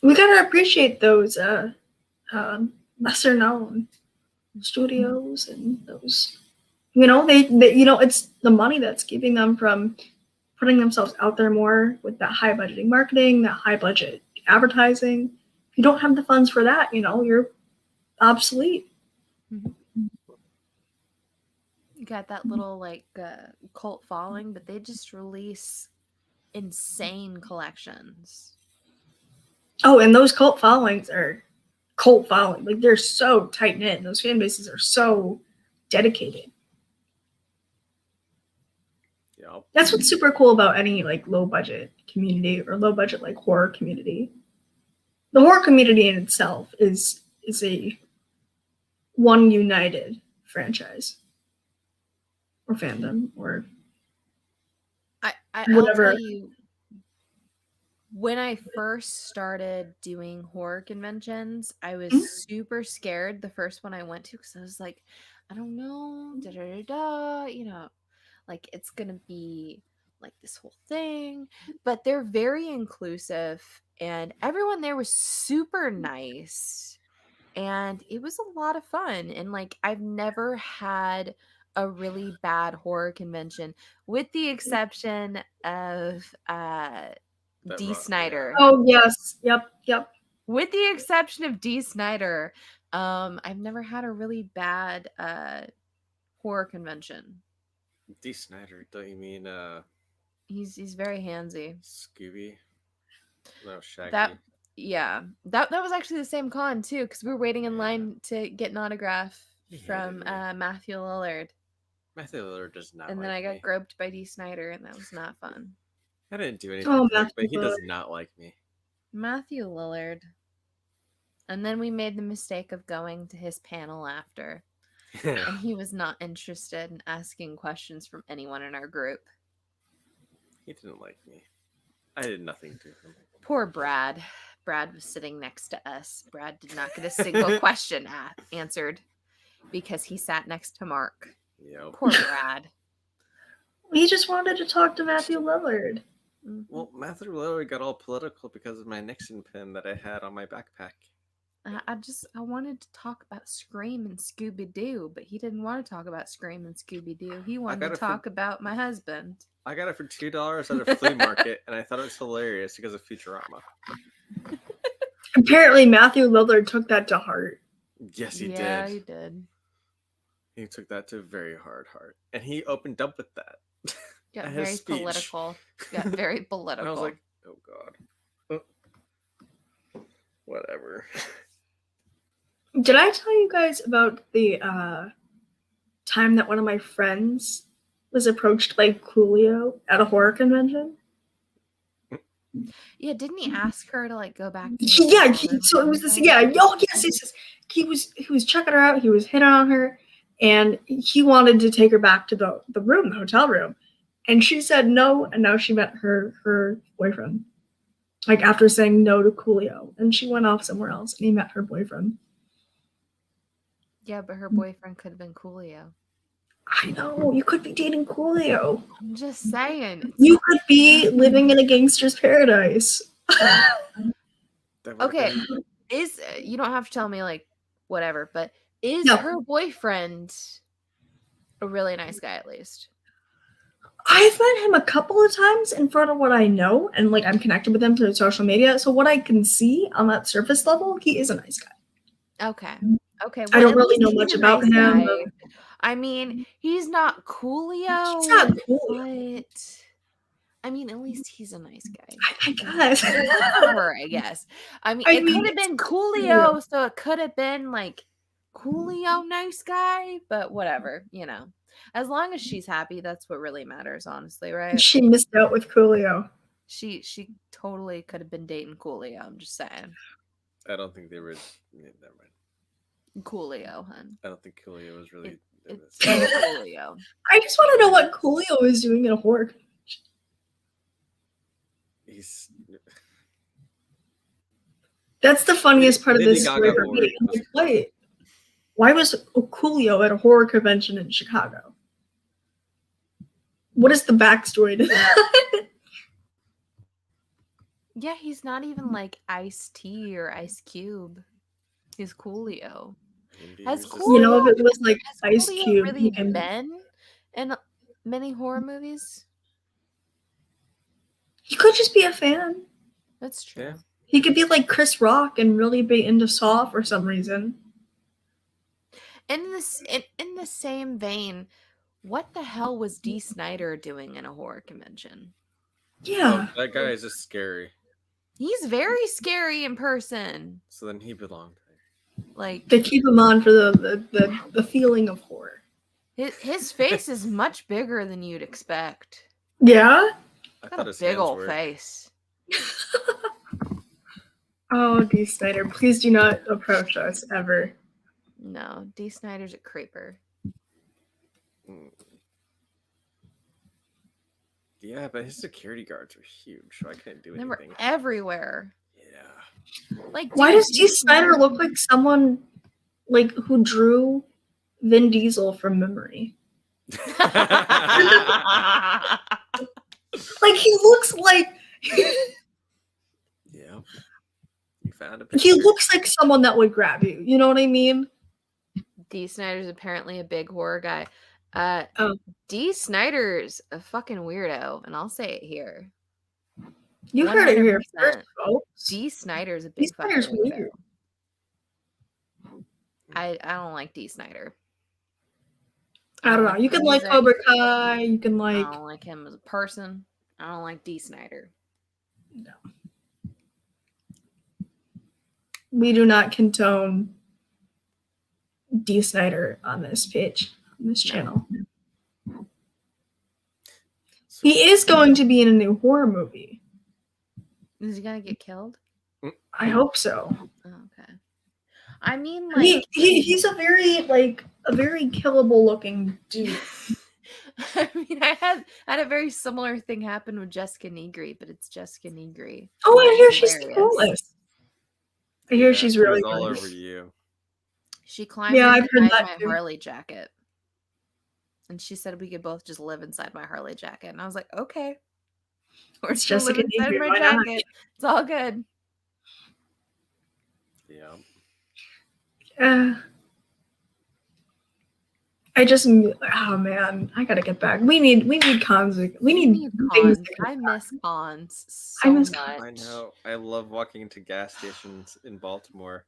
We gotta appreciate those lesser known studios and those. They it's the money that's keeping them from putting themselves out there more with that high budgeting marketing, that high budget advertising. If you don't have the funds for that, you're obsolete. You got that little like cult following, but they just release insane collections. Oh, and those cult followings are cult following. Like they're so tight knit. Those fan bases are so dedicated. Yep. That's what's super cool about any like low budget community or low budget like horror community. The horror community in itself is a one united franchise or fandom or I'll whatever. tell you, when I first started doing horror conventions, I was super scared the first one I went to because I was like, I don't know, like it's gonna be like this whole thing. But they're very inclusive, and everyone there was super nice, and it was a lot of fun. And like I've never had a really bad horror convention, with the exception of D. Snyder. Oh yes, yep. With the exception of D. Snyder, I've never had a really bad horror convention. D. Snyder, don't you mean He's very handsy. Scooby? No, Shaggy. That was actually the same con too, because we were waiting in line to get an autograph from Matthew Lillard. Matthew Lillard does not. And then I got groped by D. Snyder, and that was not fun. I didn't do anything, but he does not like me. Matthew Lillard. And then we made the mistake of going to his panel after. And he was not interested in asking questions from anyone in our group. He didn't like me. I did nothing to him. Poor Brad. Brad was sitting next to us. Brad did not get a single question answered because he sat next to Mark. Yep. Poor Brad. He just wanted to talk to Matthew Lillard. Well, Matthew Lillard got all political because of my Nixon pin that I had on my backpack. I wanted to talk about Scream and Scooby-Doo, but he didn't want to talk about Scream and Scooby-Doo. He wanted to talk about my husband. I got it for $2 at a flea market, and I thought it was hilarious because of Futurama. Apparently, Matthew Lillard took that to heart. Yes, he did. Yeah, he did. He took that to a very hard heart, and he opened up with that. Got very political. Got very political. And I was like, oh God. Whatever. Did I tell you guys about the time that one of my friends was approached by Coolio at a horror convention? Yeah, didn't he ask her to like go back? Yeah, so it was this. Yeah, oh yes. He was checking her out. He was hitting on her, and he wanted to take her back to the room, the hotel room. And she said no, and now she met her boyfriend. Like after saying no to Coolio, and she went off somewhere else, and he met her boyfriend. Yeah, but her boyfriend could have been Coolio. I know, you could be dating Coolio. I'm just saying. You could be living in a gangster's paradise. Okay, you don't have to tell me like whatever, but is No. her boyfriend a really nice guy at least? I've met him a couple of times in front of what I know, and like I'm connected with him through social media. So what I can see on that surface level, he is a nice guy. Okay. Okay. I well, don't at really least know he's much a about nice him. guy. I mean, he's not Coolio. He's not Coolio. But I mean, at least he's a nice guy. I guess. For her, I guess. I mean, it could have been Coolio, so it could have been like Coolio, nice guy, but whatever, you know. As long as she's happy, that's what really matters, honestly, right? She missed out with Coolio. She totally could have been dating Coolio. I'm just saying. I don't think they were. Yeah, never mind. Coolio, hun. I don't think Coolio was really. It's Coolio. I just want to know what Coolio is doing in a horror convention. He's. That's the funniest part of Lady this Gaga story for horror. me. I'm like, wait, why was Coolio at a horror convention in Chicago? What is the backstory to that? Yeah, he's not even like Ice-T or Ice Cube. He's Coolio. Has You know, if it was like Has Ice Coolio Cube, really he can. been in many horror movies? He could just be a fan. That's true. Yeah. He could be like Chris Rock and really be into Saw for some reason. In the same vein, what the hell was Dee Snider doing in a horror convention? Yeah. Oh, that guy is just scary. He's very scary in person. So then he belonged there. Like They keep him on for the feeling of horror. his face is much bigger than you'd expect. Yeah? I Got thought a his big hands old were. face. Oh, Dee Snider, please do not approach us ever. No, Dee Snider's a creeper. Mm. Yeah, but his security guards were huge, so I couldn't do They were anything. everywhere. Yeah. Like, Why dude, does Dee Snider look like someone like who drew Vin Diesel from memory? Like he looks like Yeah. You found a he picture. looks like someone that would grab you. You know what I mean? Dee Snider's apparently a big horror guy. Oh. Dee Snider's a fucking weirdo, and I'll say it here. You heard it here 100%. first, folks. Dee Snider's a Dee big fucking Snider's weirdo. weird. I don't like Dee Snider. I don't know. You can like music. Cobra Kai. You can I like don't like him as a person. I don't like Dee Snider. no. We do not condone Dee Snider on this page, on this No. channel. He is going to be in a new horror movie. Is he gonna get killed? I hope so. Oh, okay. I mean, like, He's a very killable looking dude. I mean, I had a very similar thing happen with Jessica Negri, but it's Jessica Negri. Oh, I hear she's Hilarious. the coolest. I hear she's she really was all good. over you. She climbed Yeah, I've heard inside that my too. Harley jacket. And she said we could both just live inside my Harley jacket. And I was like, okay. We're It's just live Jessica inside Negri, my why not? jacket. It's all good. Yeah. I just oh man, I gotta get back. We need cons. We need things. cons. to I come back. miss cons so I miss much. cons. I know. I love walking into gas stations in Baltimore.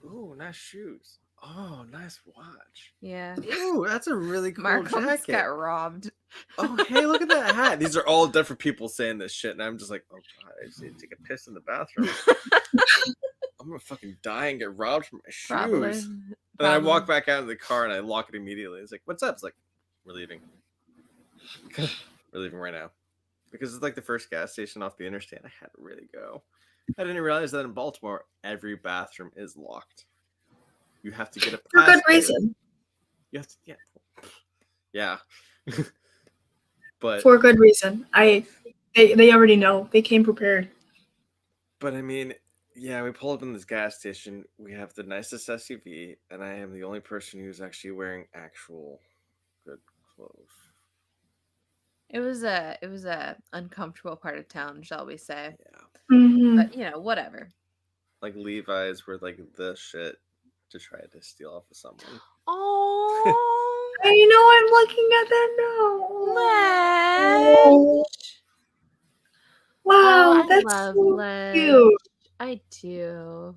Ooh, nice shoes. Oh, nice watch. Yeah. Ooh, that's a really cool Mark almost jacket. got robbed. Oh, hey, look at that hat. These are all different people saying this shit, and I'm just like, oh god, I just need to take a piss in the bathroom. I'm gonna fucking die and get robbed from my shoes. Probably. And then I walk back out of the car and I lock it immediately. It's like, what's up? It's like, we're leaving. We're leaving right now. Because it's like the first gas station off the interstate. I had to really go. I didn't realize that in Baltimore, every bathroom is locked. You have to get a For good passcode. reason. You have to, yeah. Yeah. But For good reason. They already know. They came prepared. But I mean, yeah, we pull up in this gas station. We have the nicest SUV, and I am the only person who's actually wearing actual good clothes. It was a uncomfortable part of town, shall we say? Yeah, Mhm. But you know, whatever. like Levi's were like the shit to try to steal off of someone. Oh, I know I'm looking at that now. Oh, wow, I that's love so Ledge. cute. I do.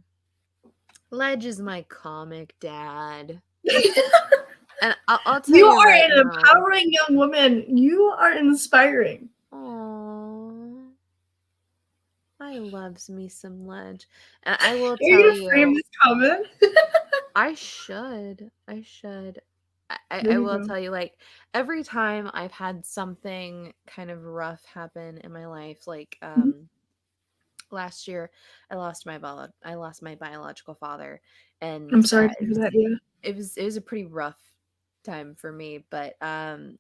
Ledge is my comic dad, and I'll tell You you are right an now. empowering young woman. You are inspiring. Aww. I loves me some Ledge, and I will Are you tell gonna frame you. this comment? I should. I should. There I you will go. tell you, like, every time I've had something kind of rough happen in my life, like Mhm. last year I lost my biological father, and I'm sorry to hear that. Yeah. it was a pretty rough time for me, but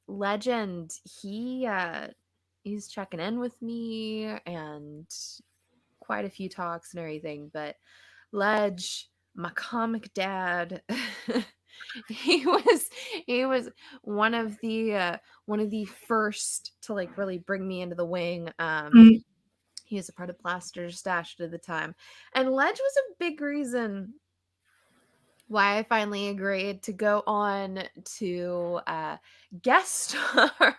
Legend, he's checking in with me and quite a few talks and everything, but Ledge, my comic dad, he was he was one of the first to like really bring me into the wing. Mm. He was a part of Blaster Stash at the time, and Ledge was a big reason why I finally agreed to go on to guest star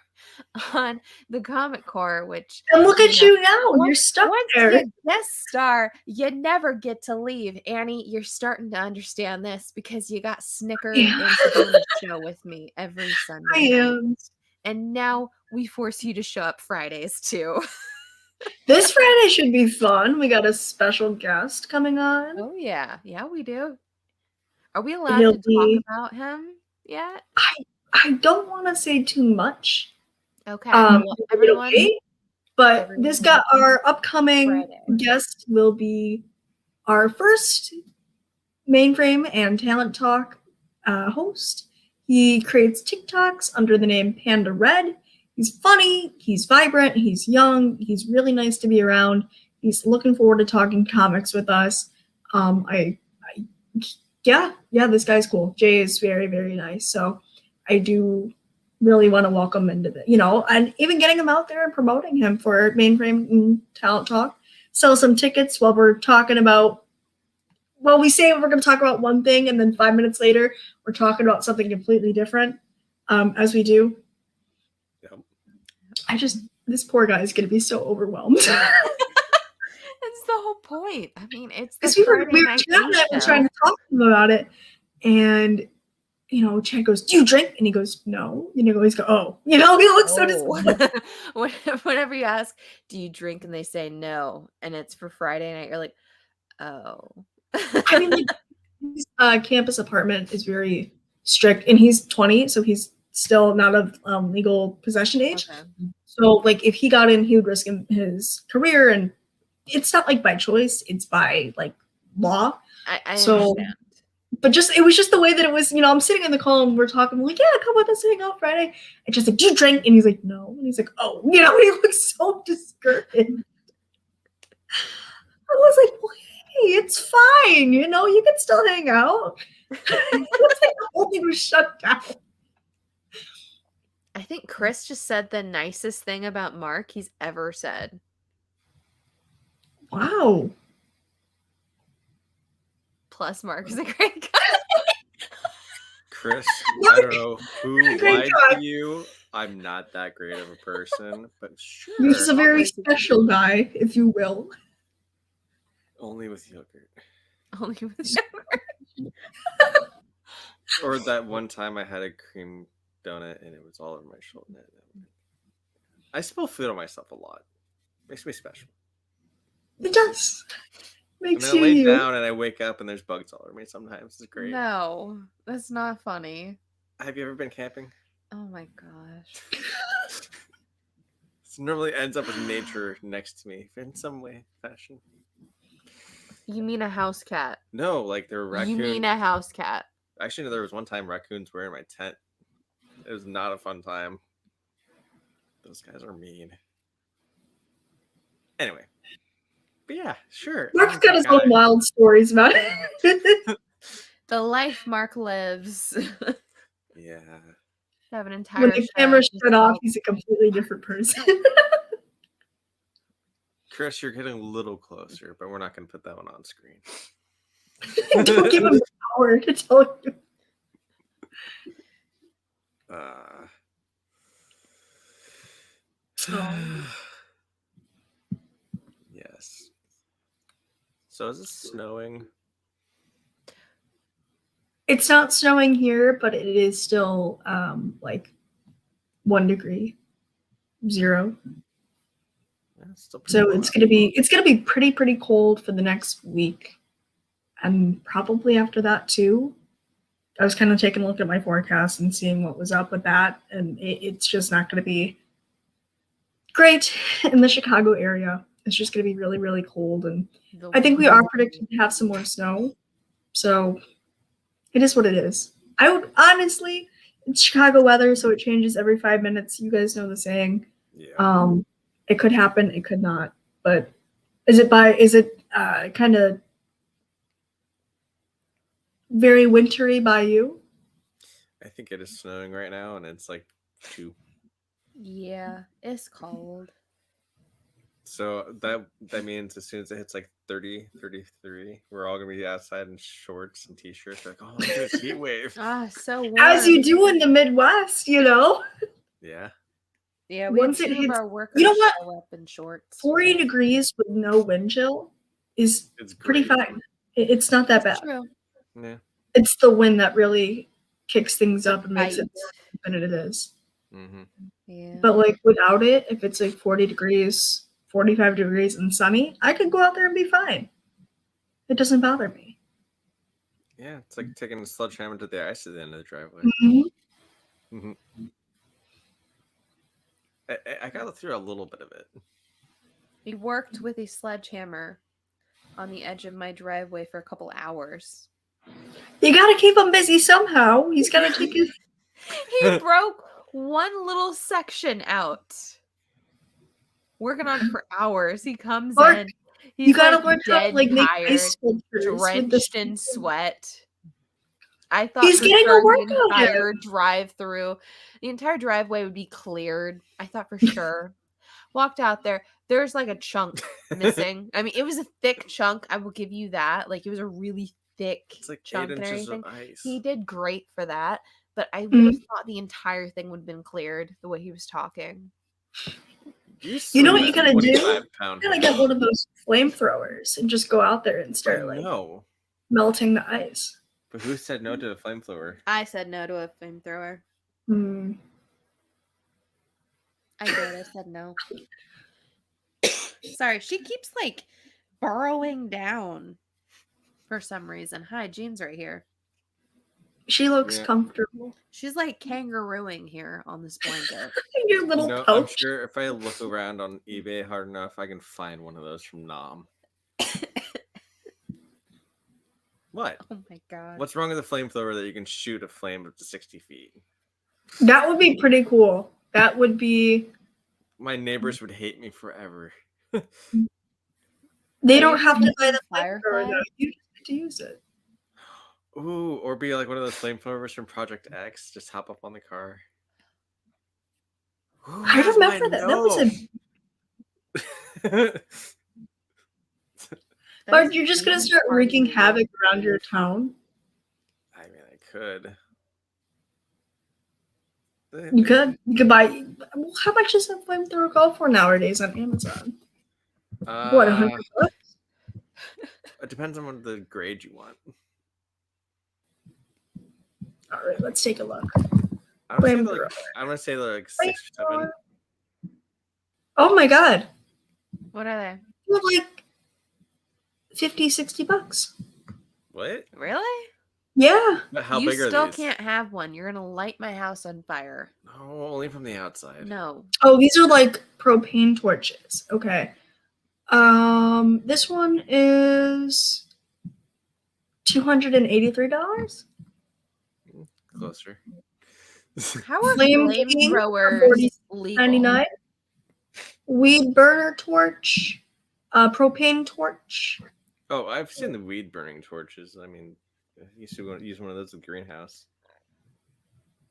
on the Comic Core, which, And look you at know, you now. You're stuck once there. you guest star, you never get to leave. Annie, you're starting to understand this because you got snickered Yeah. into doing a show with me every I Sunday night. am. And now we force you to show up Fridays too. This Friday should be fun. We got a special guest coming on. Oh yeah. Yeah, we do. Are we allowed He'll to talk be. about him yet? I don't want to say too much. Okay. Is Well, it everyone, okay? But this everyone got our upcoming Friday. guest will be our first Mainframe and Talent Talk host. He creates TikToks under the name Panda Red. He's funny, he's vibrant, he's young, he's really nice to be around. He's looking forward to talking comics with us. Yeah, this guy's cool. Jay is very, very nice. So I do really want to welcome him into the, and even getting him out there and promoting him for Mainframe and Talent Talk. Sell some tickets while we're talking about, well, we say we're going to talk about one thing, and then 5 minutes later, we're talking about something completely different, as we do. Yep. This poor guy is going to be so overwhelmed. That's the whole point. I mean, it's the Because we were Friday night chatting tea and show. trying to talk to him about it, and Chad goes, "Do you drink?" And he goes, "No." He's go, "Oh," he looks so disappointed. Whenever you ask, "Do you drink?" and they say no, and it's for Friday night, you're like, "Oh." I mean, like, his campus apartment is very strict, and he's 20, so he's still not of legal possession age. Okay. So, like, if he got in, he would risk his career, and it's not like by choice; it's by like law. I So, understand. but it was just the way that it was. I'm sitting in the call and we're talking. I'm like, "Yeah, come with us, hang out Friday." And just like, "Do you drink?" And he's like, "No." And he's like, "Oh," he looks so discouraged. I was like, well, hey, it's fine. You can still hang out. It looks like the whole thing was shut down. I think Chris just said the nicest thing about Mark he's ever said. Wow. Plus, Mark is a great guy. Chris, I don't know who lied to you. I'm not that great of a person, but sure. He's a very special guy, if you will. Only with yogurt. Only with Or that one time I had a cream donut and it was all over my shoulder. I spill food on myself a lot. Makes me special. It does. And Makes then I lay you. down and I wake up and there's bugs all over me sometimes. It's great. No, that's not funny. Have you ever been camping? Oh my gosh. It normally ends up with nature next to me in some way, fashion. You mean a house cat? No, like there were raccoons. You mean a house cat? Actually, there was one time raccoons were in my tent. It was not a fun time. Those guys are mean. Anyway. But yeah, sure. Mark's got his own wild stories about it. The life Mark lives. Yeah. Have an entire When the show camera's just shut off, about- he's a completely different person. Chris, you're getting a little closer, but we're not going to put that one on screen. Don't give him the power to tell you. Yes. So is it snowing? It's not snowing here, but it is still like 1 degree, 0. Yeah, it's still pretty So cold it's out. gonna be pretty cold for the next week, and probably after that too. I was kind of taking a look at my forecast and seeing what was up with that, and it's just not going to be great in the Chicago area. It's just going to be really cold, and I think we are predicted to have some more snow. So it is what it is. I would honestly, it's Chicago weather, so it changes every 5 minutes. You guys know the saying. Yeah. It could happen, it could not. But is it kind of very wintry by you? I think it is snowing right now, and it's like 2. Yeah, it's cold. So that means as soon as it hits like 30, 33, we're all gonna be outside in shorts and t-shirts. Like, oh, look at this heat wave. Ah, so warm. As you do in the Midwest, you know. Yeah. Yeah, we Once had it 2 of hits- our workers you know what? show up in shorts. 40 degrees with no wind chill is It's pretty great. fine. It's not that That's bad. true. Yeah. It's the wind that really kicks things up and makes it Right. more than it is. Mm-hmm. Yeah. But like without it, if it's like 40 degrees, 45 degrees and sunny, I could go out there and be fine. It doesn't bother me. Yeah, it's like taking a sledgehammer to the ice at the end of the driveway. Mhm. I got through a little bit of it. We worked with a sledgehammer on the edge of my driveway for a couple hours. You gotta keep him busy somehow. He's gotta take his. He broke one little section out. Working on it for hours. He comes Mark, in. He's You gotta like learn how to dead like make tired, ice sculptures with the drenched in sweat. I thought He's for getting a sure the workout in. entire drive-through, the entire driveway would be cleared. I thought for sure. Walked out there. There's like a chunk missing. I mean, it was a thick chunk. I will give you that. Like it was a really thick It's like 8 chunk and inches everything. of ice. He did great for that, but I would Mm-hmm. have thought the entire thing would have been cleared the way he was talking. You know what you gotta do? 25-pound You gotta get one of those flamethrowers and just go out there and start like No. melting the ice. But who said no to a flamethrower? I said no to a flamethrower. Hmm. I did. I said no. Sorry, she keeps like burrowing down for some reason. Hi, Jean's right here. She looks Yeah. comfortable. She's like kangarooing here on this blanket. Your little No, I'm pouch. sure if I look around on eBay hard enough, I can find one of those from Nom. What? Oh my god. What's wrong with a flamethrower that you can shoot a flame up to 60 feet? That would be pretty cool. That would be. My neighbors would hate me forever. They Are don't you have to buy the Firefly? flamethrower though. You just get to use it. Ooh, or be like one of those flamethrowers from Project X. Just hop up on the car. Who I has remember my that. That was a. gnome? Mark, you're just gonna start wreaking havoc around your town. I mean, I could. You could. You could buy. How much does a flamethrower go for nowadays on Amazon? What, $100? It depends on what the grade you want. All right, let's take a look. I'm gonna say Flamethrower. like, I'm gonna say like 6 or 7. Oh my god. What are they? You have like 50, 60 bucks. What? Really? Yeah. But how you big are still these? can't have one. You're gonna light my house on fire. No, only from the outside. No. Oh, these are like propane torches. Okay. This one is $283. Closer. How are Flame flamethrowers? $46. Legal. 99. Weed burner torch, propane torch. Oh, I've seen the weed burning torches. I mean, I used to use one of those in the greenhouse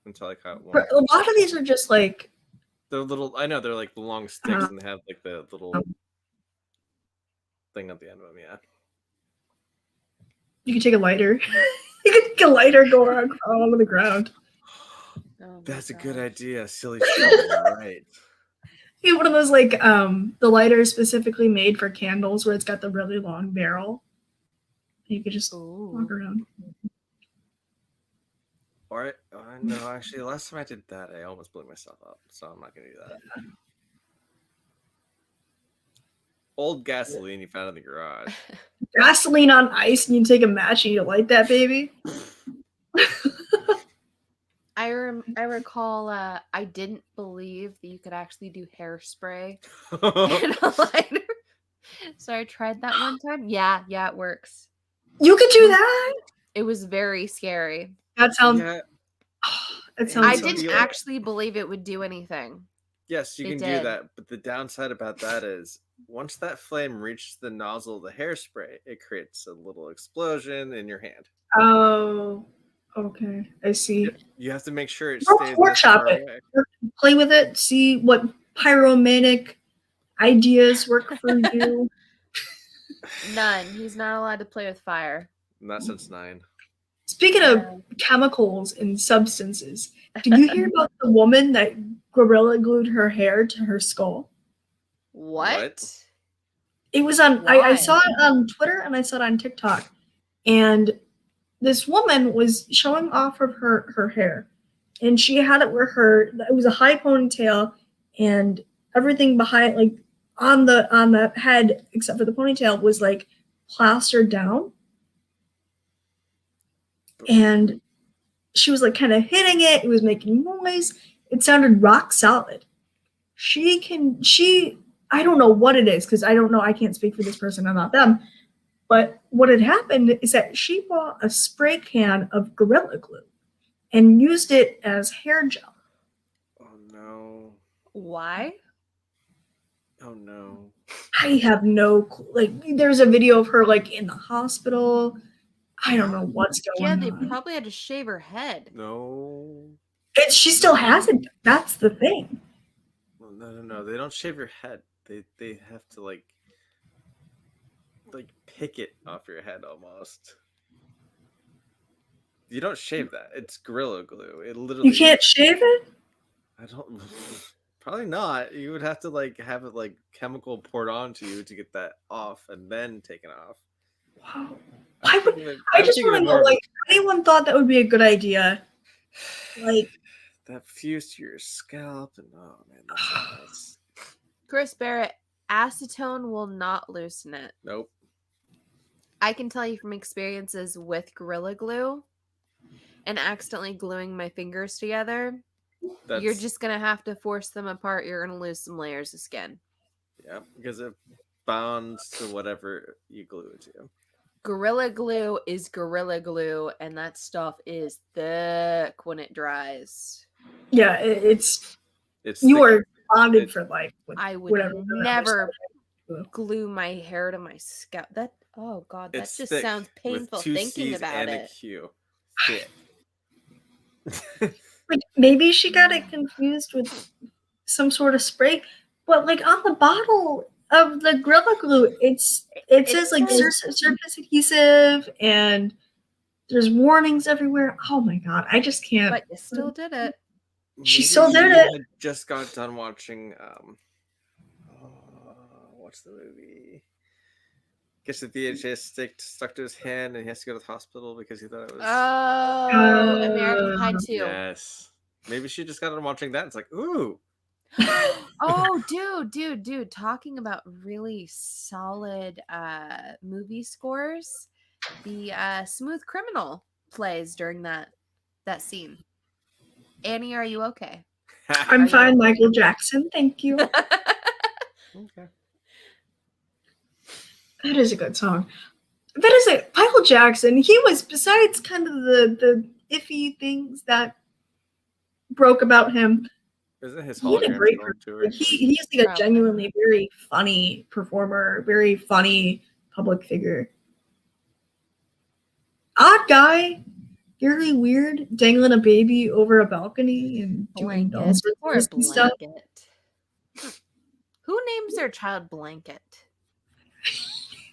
until I caught one. A lot of these are just like They're little. I know they're like the long sticks, Uh-huh. and they have like the little thing at the end of them. Yeah. you can take a lighter. You can take a lighter, go around, crawl over the ground. Oh my That's a good gosh. idea. Silly shit. Right. You get one of those like the lighter is specifically made for candles where it's got the really long barrel. You could just walk Ooh. around. Or no, actually, the last time I did that, I almost blew myself up. So I'm not gonna do that. Old gasoline you found in the garage. Gasoline on ice, and you take a match and you light that baby. I recall I didn't believe that you could actually do hairspray in a lighter. So I tried that one time. Yeah, it works. You could do that. It was very scary. That sounds. Yeah. That sounds. I so didn't scary. actually believe it would do anything. Yes, you It can do did. that, but the downside about that is once that flame reaches the nozzle of the hairspray, it creates a little explosion in your hand. Oh, okay. I see. You have to make sure it Don't stays this workshop far it. away. Play with it. See what pyromanic ideas work for you. None. He's not allowed to play with fire. Not since 9. Speaking of chemicals and substances, did you hear about the woman that gorilla glued her hair to her skull? What? It was on. I Why? saw it on Twitter and I saw it on TikTok, and this woman was showing off of her hair, and she had it where it was a high ponytail, and everything behind, like on the head except for the ponytail, was like plastered down. And she was like kind of hitting it. It was making noise. It sounded rock solid. I don't know what it is because I don't know. I can't speak for this person. I'm not them. But what had happened is that she bought a spray can of Gorilla Glue and used it as hair gel. Oh no. Why? Oh no. I have no clue. Like, there's a video of her like in the hospital. I don't know what's Yeah, going they on. probably had to shave her head. No. She still has it. That's the thing. Well, no. They don't shave your head. They have to like pick it off your head almost. You don't shave that. It's Gorilla Glue. It literally. You can't shave it? I don't. Probably not. You would have to like have it like chemical poured onto you to get that off and then taken off. Wow. I I just want to know, like, anyone thought that would be a good idea? Like, that fused to your scalp and oh man, that's Chris Barrett, acetone will not loosen it. nope. I can tell you from experiences with Gorilla Glue and accidentally gluing my fingers together, That's, you're just going to have to force them apart. You're going to lose some layers of skin. yeah, because it bonds to whatever you glue it to. Gorilla Glue is Gorilla Glue, and that stuff is thick when it dries. yeah, it's It's you thick. are bonded it- for life. With I would whatever the never glue. glue my hair to my scalp. Oh God, that It's just thick sounds with painful 2 thinking C's about and a it. Q. Thick. Like, maybe she got it confused with some sort of spray, but like on the bottle of the Gorilla Glue, it says like surface adhesive, and there's warnings everywhere. Oh my god, I just can't. But you still did it. She Maybe still did she it. had just got done watching what's the movie? Gets the VHS stuck to his hand and he has to go to the hospital because he thought it was Oh, American Pie 2. yes. Maybe she just got done watching that. It's like, ooh. Oh, dude. Talking about really solid movie scores, the Smooth Criminal plays during that scene. Annie, are you okay? I'm fine, Michael Jackson. Thank you. Okay. That is a good song. That is it. Michael Jackson, he was, besides kind of the iffy things that broke about him, Isn't his He had a hologram great still on tour? Like, he's like a Probably. genuinely very funny performer, very funny public figure. Odd guy, very weird, dangling a baby over a balcony and doing all Blanket. sorts of Poor risky stuff. Blanket. Who names their child Blanket?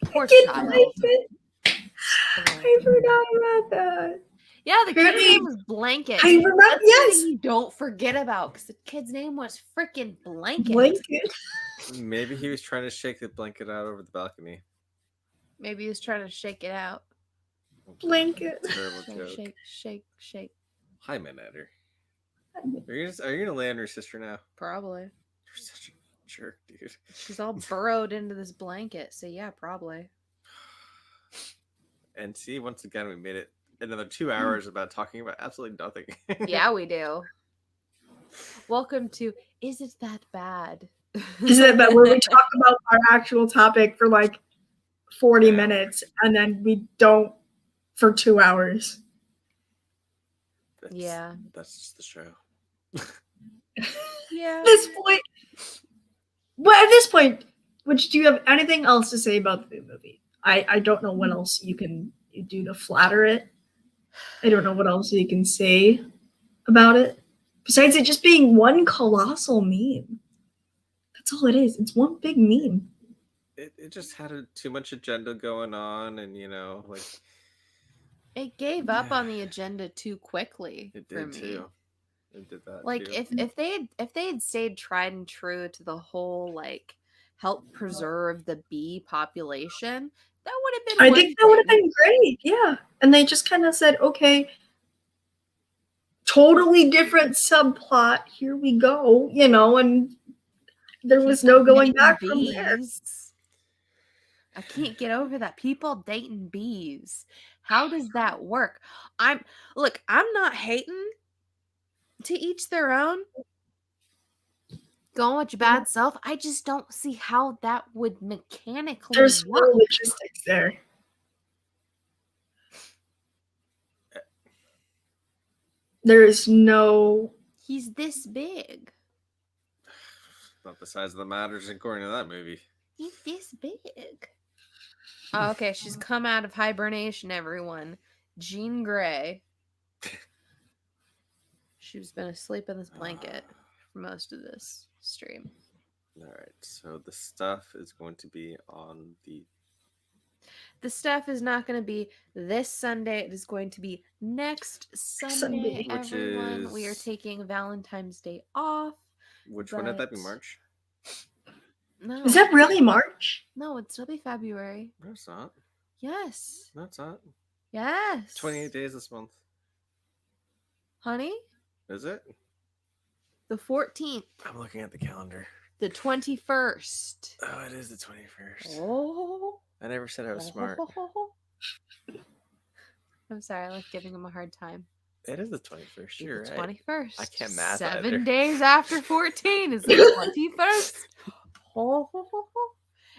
Poor Kid child. Blanket. I Blanket. forgot about that. Yeah, the kid's Apparently- name was Blanket. I remember. That's Yes, something you don't forget about because the kid's name was freaking Blanket. Blanket. Maybe he was trying to shake the blanket out over the balcony. Maybe he was trying to shake it out. Blanket. Terrible Shake, joke. shake, shake, shake. Hi, Manetter. Are you gonna lay on your sister now? Probably. You're such a jerk, dude. She's all burrowed into this blanket, so yeah, probably. And see, once again, we made it another 2 hours about talking about absolutely nothing. Yeah, we do. Welcome to Is It That Bad? Is it that where we talk about our actual topic for like 40 Yeah. minutes and then we don't for 2 hours? That's, Yeah. That's just the show. Yeah. At this point, but at this point, which do you have anything else to say about the movie? I don't know what else you can do to flatter it. I don't know what else you can say about it besides it just being one colossal meme. That's all it is. It's one big meme. It just had too much agenda going on, and like It gave up on the agenda too quickly it for did me. too. It did that Like too. if they had stayed tried and true to the whole like help preserve the bee population, that would have been I one think that would have thing. been great. Yeah. And they just kind of said, okay, totally different subplot. Here we go, and there was no People going dating back from there. bees. I can't get over that. People dating bees. How does that work? I'm not hating. To each their own. Go on with your bad self. I just don't see how that would mechanically There's no work. logistics there. There is no. He's this big. Not the size of the matters according to that movie. He's this big. Oh, okay, she's come out of hibernation, everyone. Jean Grey. She's been asleep in this blanket for most of this stream. All right, so the stuff is going to be on the. The stuff is not going to be this Sunday. It is going to be next Sunday, Which everyone. We are is- taking Valentine's Day off. Which one would that be? But- March? No. Is that really March? No, it'd still be February. No, it's not. Yes. No, it's not. Yes. 28 days this month. Honey, Is it? the 14th, I'm looking at the calendar. the 21st. Oh, it is the 21st. Oh. I never said I was smart. I'm sorry, I like giving him a hard time. It is the 21st. The You're right. 21st. I can't math 7 either. days after 14 is the 21st.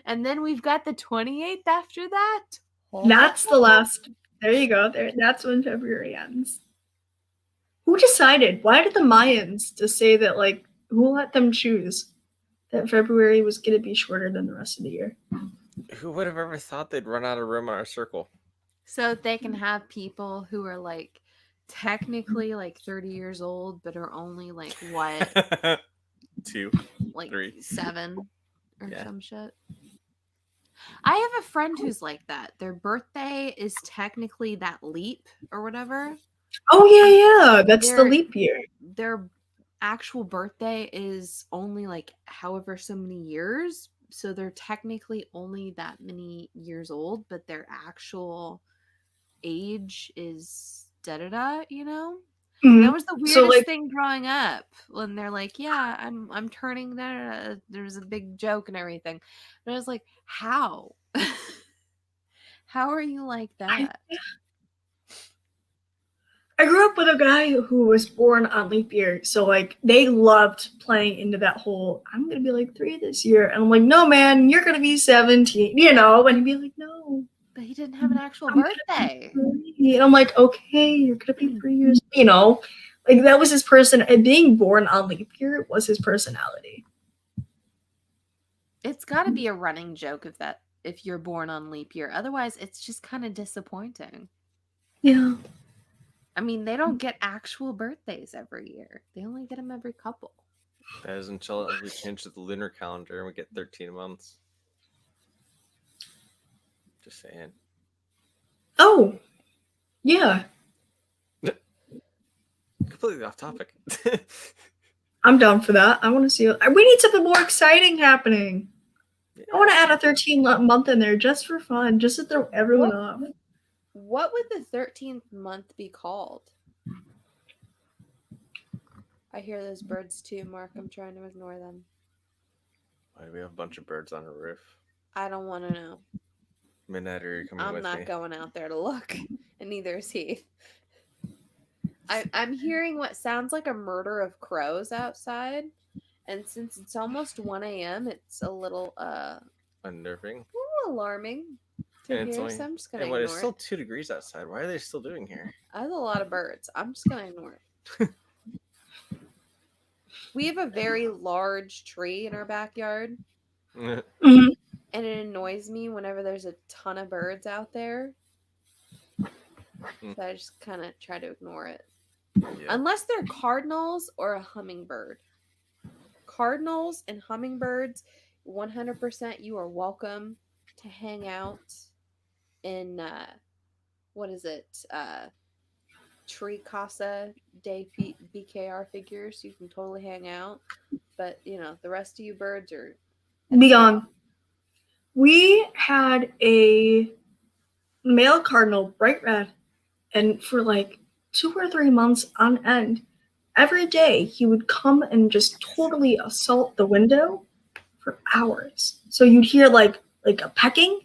And then we've got the 28th after that. That's the last. There you go. There. That's when February ends. Who decided? Why did the Mayans just say that? Like, who let them choose that February was going to be shorter than the rest of the year? Who would have ever thought they'd run out of room on our circle? So they can have people who are like technically like 30 years old, but are only like what, 2. like 3. 7 or Yeah. some shit. I have a friend who's like that. Their birthday is technically that leap or whatever. Oh yeah. That's the They're- leap year. Their actual birthday is only like however so many years. So they're technically only that many years old, but their actual age is da-da-da, Mhm. That was the weirdest So, like- thing growing up when they're like, yeah, I'm turning da-da-da. There's a big joke and everything. And I was like, how? How are you like that? I grew up with a guy who was born on leap year, so like they loved playing into that whole I'm gonna be like 3 this year, and I'm like, no man, you're gonna be 17, and he'd be like, no. But he didn't have an actual I'm gonna birthday. And I'm like, okay, you're gonna be 3 years, Like that was his person. And being born on leap year was his personality. It's got to be a running joke if you're born on leap year. Otherwise, it's just kind of disappointing. Yeah. I mean, they don't get actual birthdays every year. They only get them every couple. That is until we change to the lunar calendar and we get 13 months. Just saying. Oh, yeah. Completely off topic. I'm down for that. I want to see. We need something more exciting happening. Yeah. I want to add a 13-month in there just for fun, just to throw everyone off. What would the 13th month be called? I hear those birds too, Mark. I'm trying to ignore them. Why do we have a bunch of birds on a roof? I don't want to know. Midnight, are you coming I'm with not me? going out there to look, and neither is he. I'm hearing what sounds like a murder of crows outside, and since it's almost 1 a.m., it's a little Unnerving. alarming to And it's hear. only, So I'm just gonna and ignore it's still it. 2 degrees outside. Why are they still doing here? That's a lot of birds. I'm just gonna ignore it. We have a very large tree in our backyard, Mhm. and it annoys me whenever there's a ton of birds out there. So I just kind of try to ignore it. Yeah. Unless they're cardinals or a hummingbird. Cardinals and hummingbirds, 100% you are welcome to hang out in, what is it? Tree Casa Day BKR figures. You can totally hang out. But, the rest of you birds are... Be gone. We had a male cardinal, bright red, and for like 2 or 3 months on end, every day he would come and just totally assault the window for hours. So you'd hear like a pecking,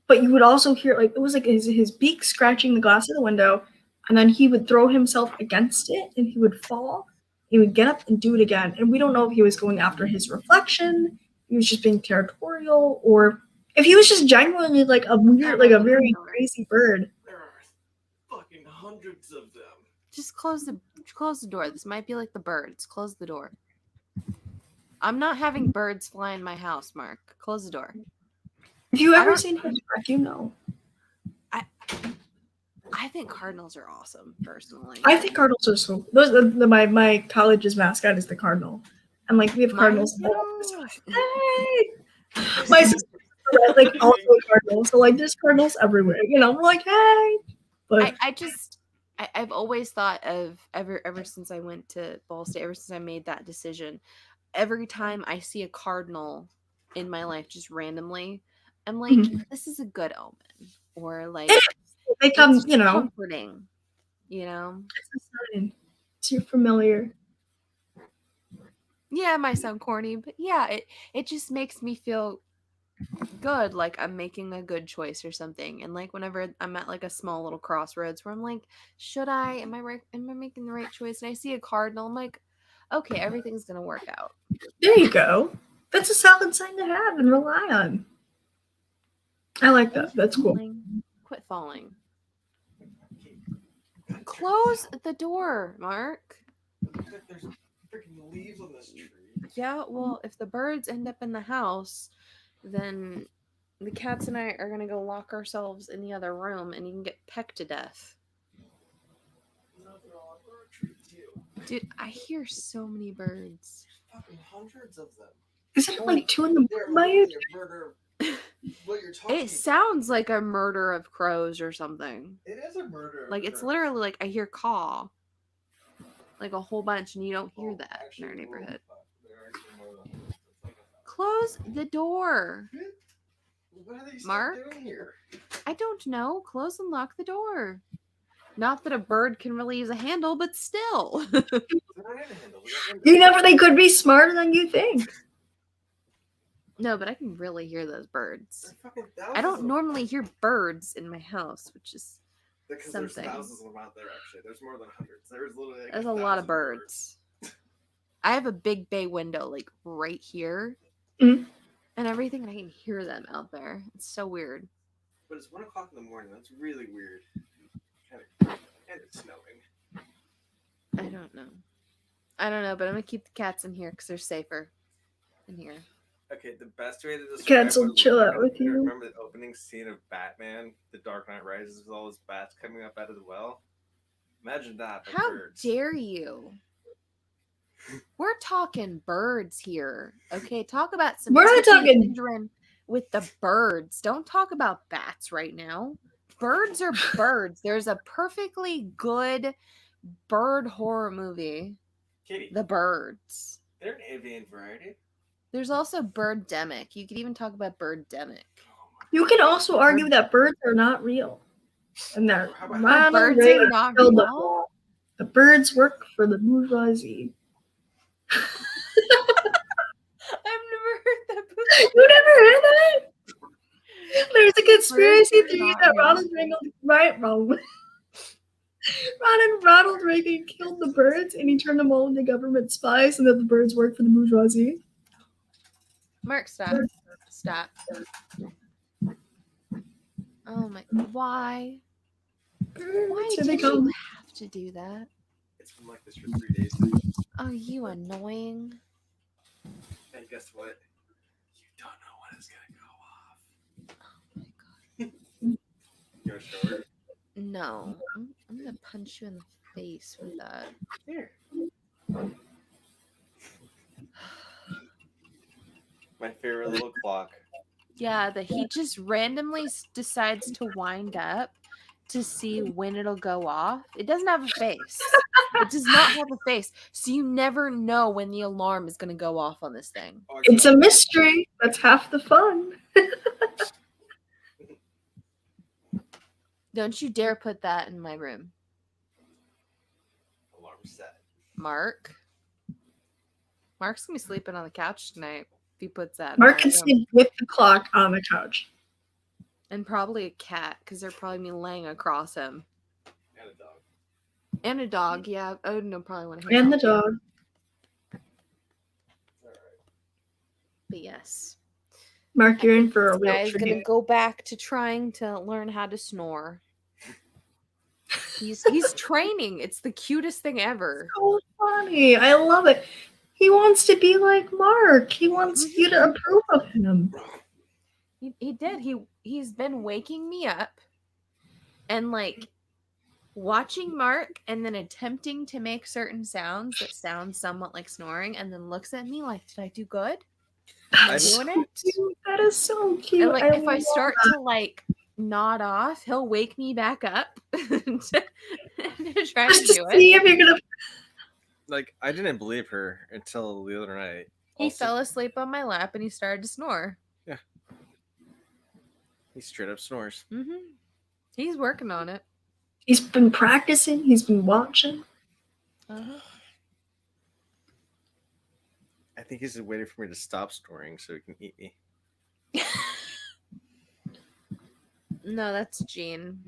but you would also hear it was like his beak scratching the glass of the window, and then he would throw himself against it and he would fall. He would get up and do it again. And we don't know if he was going after his reflection, he was just being territorial, or if he was just genuinely like a weird, like a very crazy bird. There are fucking hundreds of them. Just close the door. This might be like the birds. Close the door. I'm not having birds fly in my house, Mark. Close the door. Have you ever seen Hitchcock? You know. I think cardinals are awesome, personally. I think cardinals are so. Those my college's mascot is the cardinal, and like we have cardinals. Hey, my sister like also a cardinal, so like there's cardinals everywhere. I'm like, hey. But I've always thought of ever since I went to Ball State, ever since I made that decision, every time I see a cardinal in my life, just randomly, I'm like, this is a good omen, or like. They come, comforting, It's a sign. It's your familiar. Yeah, it might sound corny, but yeah, it just makes me feel good, like I'm making a good choice or something. And like whenever I'm at like a small little crossroads where I'm like, am I making the right choice? And I see a cardinal, I'm like, okay, everything's gonna work out. There you go. That's a solid sign to have and rely on. I like that. That's cool. Quit falling. Close the door, Mark. There's freaking leaves on this tree. Yeah, well, if the birds end up in the house, then the cats and I are going to go lock ourselves in the other room and you can get pecked to death. Dude, I hear so many birds. Fucking hundreds of them. Is it like 2 in the morning by you? What you're talking It sounds like a murder of crows or something. It is a murder. Like, it's literally like I hear caw. Like a whole bunch, and you don't hear that in our neighborhood. Close the door. What are they Mark? doing here? I don't know. Close and lock the door. Not that a bird can really use a handle, but still. They could be smarter than you think. No, but I can really hear those birds. I don't normally hear birds in my house, which is something. There's thousands of them out there, actually. There's more than hundreds. There's a lot of birds. I have a big bay window, like, right here. Mm-hmm. And everything, and I can hear them out there. It's so weird. But it's 1 o'clock in the morning. That's really weird. Kind of snowing. I don't know. I don't know, but I'm gonna keep the cats in here because they're safer in here. Okay, the best way to describe Cats will what it chill looked out like, with you. Remember the opening scene of Batman, The Dark Knight Rises, with all those bats coming up out of the well? Imagine that. But How birds. dare you? We're talking birds here. Okay, talk about some We're not talking- syndrome with the birds. Don't talk about bats right now. Birds are birds. There's a perfectly good bird horror movie, Kitty, The Birds. they're an avian variety. There's also Birdemic. You could even talk about Birdemic. You can also argue that birds are not real. And that How about- Ronald Birds are Reagan not killed them real? all. The birds work for the bourgeoisie. I've never heard that before. You never heard that? There's a conspiracy Birds are theory not that real. Ronald Reagan killed the birds and he turned them all into government spies and that the birds work for the bourgeoisie. Mark, stop. Stop. Oh my, why? Why Here they did you come. have to do that? It's been like this for 3 days now. Oh, you annoying. And guess what? You don't know when it's gonna go off. Oh my god. You want to show her? No. I'm gonna punch you in the face with that. Here. My favorite little clock. Yeah, that he just randomly decides to wind up to see when it'll go off. It doesn't have a face. It does not have a face. So you never know when the alarm is going to go off on this thing. Oh, It's a mystery. That's half the fun. Don't you dare put that in my room. alarm set. Mark. Mark's going to be sleeping on the couch tonight if he puts that in Mark my can room. sleep with the clock on the couch. And probably a cat because they're probably be laying across him. And a dog. And a dog, yeah. Odin will probably want to hang And out the with him. dog. All right. But yes. Mark, you're in for a This real guy's treat. gonna go back to trying to learn how to snore. He's training. It's the cutest thing ever. So funny. I love it. He wants to be like Mark. He wants you to approve of him. He did. He's been waking me up and like watching Mark and then attempting to make certain sounds that sound somewhat like snoring and then looks at me like, did I do good? Am I That's doing so it? cute. That is so cute. And like if I love start that. to like nod off, he'll wake me back up to try Just to to do it. see if you're gonna. Like, I didn't believe her until the other night. He Also, fell asleep on my lap and he started to snore. He straight up snores. He's working on it. He's been practicing. He's been watching. Uh-huh. I think he's waiting for me to stop snoring so he can eat me. No, that's Gene.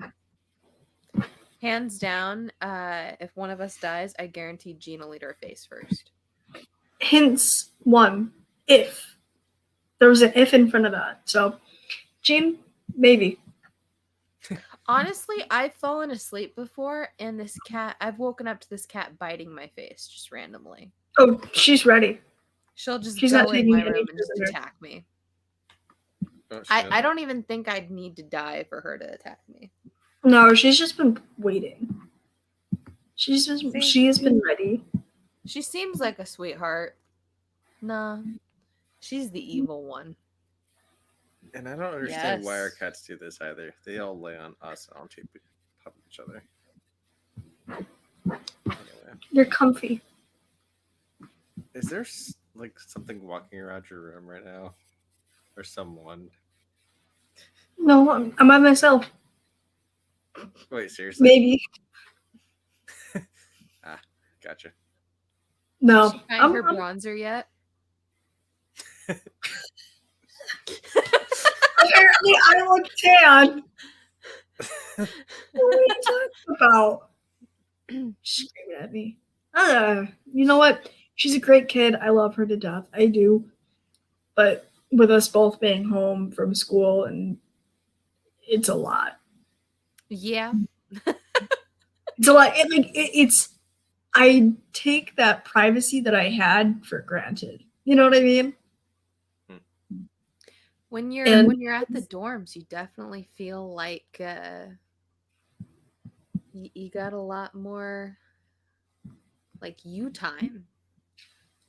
Hands down, if one of us dies, I guarantee Gene will eat our face first. Hints one. If there was an if in front of that, so Gene, maybe. Honestly, I've fallen asleep before, and I've woken up to this cat biting my face just randomly. Oh, she's ready. She'll just She's go not in taking my any room and just prisoners. attack me. Oh, I don't even think I'd need to die for her to attack me. No, she's just been waiting. She has been ready. She seems like a sweetheart. Nah, she's the evil one. And I don't understand why our Yes. cats do this either. They all lay on us and on top of each other. Anyway, They're comfy. is there like something walking around your room right now? Or someone? No, I'm by myself. Wait, seriously? Maybe. Gotcha. No. Did she find I'm- her I'm- bronzer yet? apparently, I look tan. What are you talking about? She's screaming at me. You know what? She's a great kid. I love her to death. I do. But with us both being home from school, and it's a lot. Yeah. It's a lot. I take that privacy that I had for granted. You know what I mean? When you're at the dorms, you definitely feel like you got a lot more like you time.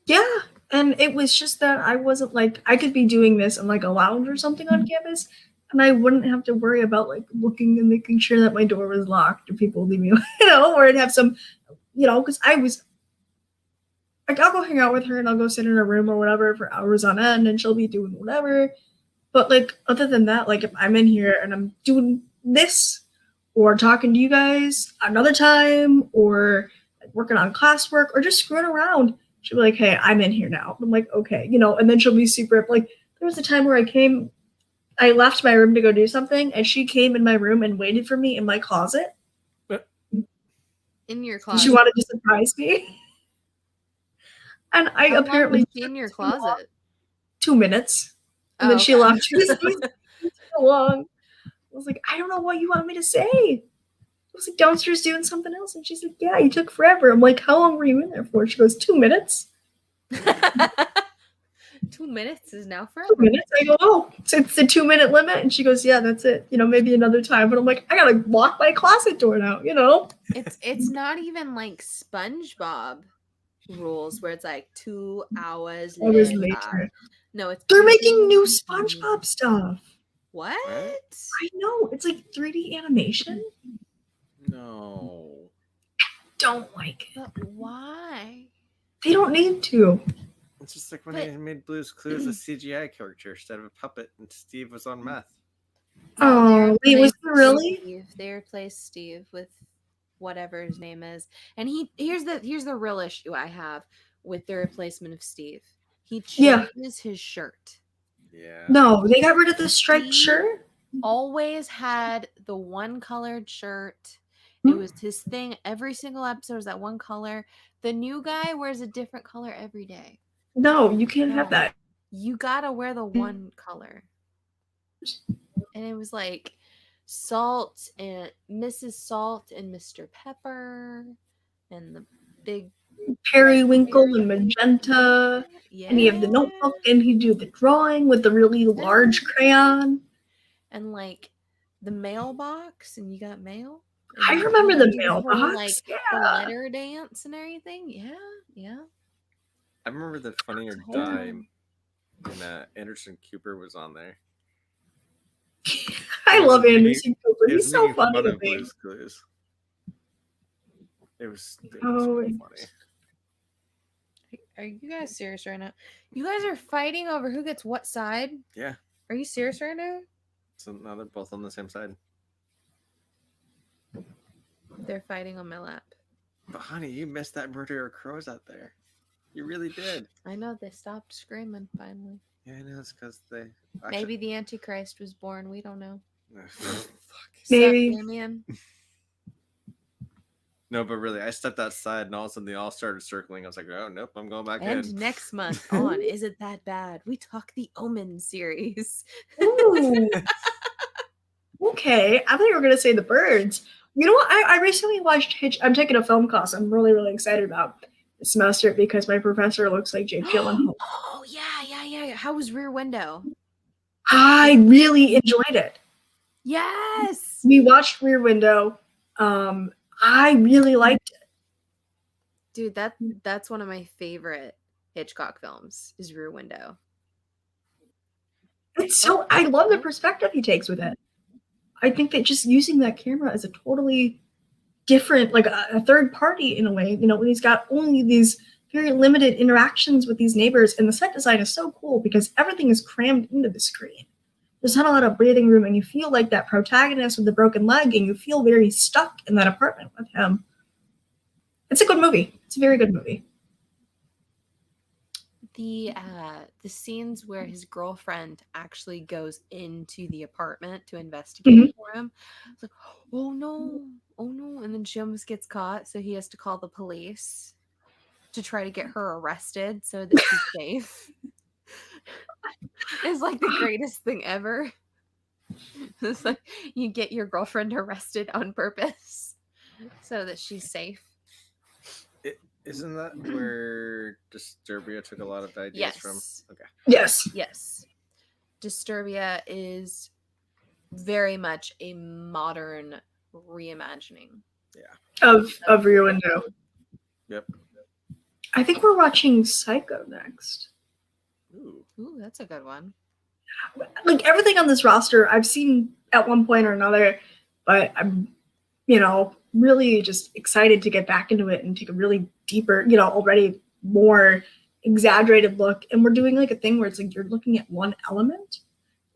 Yeah, and it was just that I wasn't like I could be doing this in like a lounge or something on campus, and I wouldn't have to worry about like looking and making sure that my door was locked or people leave me, or I'd have some, because I was like I'll go hang out with her and I'll go sit in her room or whatever for hours on end, and she'll be doing whatever. But like other than that, like if I'm in here and I'm doing this or talking to you guys another time or working on classwork or just screwing around, she'll be like, hey, I'm in here now. I'm like, okay, and then she'll be super like, there was a time where I left my room to go do something and she came in my room and waited for me in my closet. In your closet? She wanted to surprise me. And I How apparently long was she in your closet? 2 minutes. And then she left. She was so long. I was like, I don't know what you want me to say. I was like downstairs doing something else. And she's like, yeah, you took forever. I'm like, how long were you in there for? She goes, 2 minutes. 2 minutes is now forever. 2 minutes? I go, oh, so it's the 2-minute limit? And she goes, yeah, that's it. Maybe another time. But I'm like, I gotta lock my closet door now, It's not even like SpongeBob rules where it's like 2 hours later. No, they're making new SpongeBob stuff. What? I know. It's like 3D animation. No. Don't like it. But why? They don't need to. It's just like when they made Blue's Clues a CGI character instead of a puppet and Steve was on meth. Oh, wait, was it really? They replaced Steve with whatever his name is. And here's the real issue I have with the replacement of Steve. He changes his shirt. Yeah. No, they got rid of the striped shirt. Always had the one colored shirt. It was his thing. Every single episode was that one color. The new guy wears a different color every day. No, you can't have that. You gotta wear the one color. And it was like Salt and Mrs. Salt and Mr. Pepper and the big Periwinkle and magenta. Yeah. And he have the notebook and he'd do the drawing with the really large crayon. And like the mailbox, and you got mail. I remember the mailbox. Like the letter dance and everything. Yeah. I remember the Funny or Die when Anderson Cooper was on there. I love Anderson Cooper. He's so funny to me. It was so funny. Are you guys serious right now? You guys are fighting over who gets what side? Yeah. Are you serious right now? So now they're both on the same side. They're fighting on my lap. But honey, you missed that murder of crows out there. You really did. I know, they stopped screaming finally. Yeah, I know, it's because they... Maybe the Antichrist was born. We don't know. Maybe. No, but really, I stepped outside and all of a sudden they all started circling. I was like, oh, nope, I'm going back in. And next month on Is It That Bad? We talk the Omen series. Ooh. Okay, I thought you were going to say The Birds. You know what? I recently watched I'm taking a film class I'm really, really excited about this semester because my professor looks like Jake Gyllenhaal. Oh, yeah. How was Rear Window? I really enjoyed it. Yes. We watched Rear Window. I really liked it. Dude, that's one of my favorite Hitchcock films is Rear Window. It's so I love the perspective he takes with it. I think that just using that camera as a totally different, like a third party in a way, when he's got only these very limited interactions with these neighbors, and the set design is so cool because everything is crammed into the screen. There's not a lot of breathing room, and you feel like that protagonist with the broken leg, and you feel very stuck in that apartment with him. It's a good movie. It's a very good movie. The scenes where his girlfriend actually goes into the apartment to investigate for him. It's like, oh no, and then she almost gets caught, so he has to call the police to try to get her arrested so that she's safe. It's like the greatest thing ever. It's like you get your girlfriend arrested on purpose so that she's safe. Isn't that where Disturbia took a lot of ideas from? Yes. Okay. Yes. Yes. Disturbia is very much a modern reimagining. Of Rear Window. Yep. I think we're watching Psycho next. Ooh, that's a good one. Like everything on this roster, I've seen at one point or another, but I'm, really just excited to get back into it and take a really deeper, already more exaggerated look. And we're doing like a thing where it's like you're looking at one element,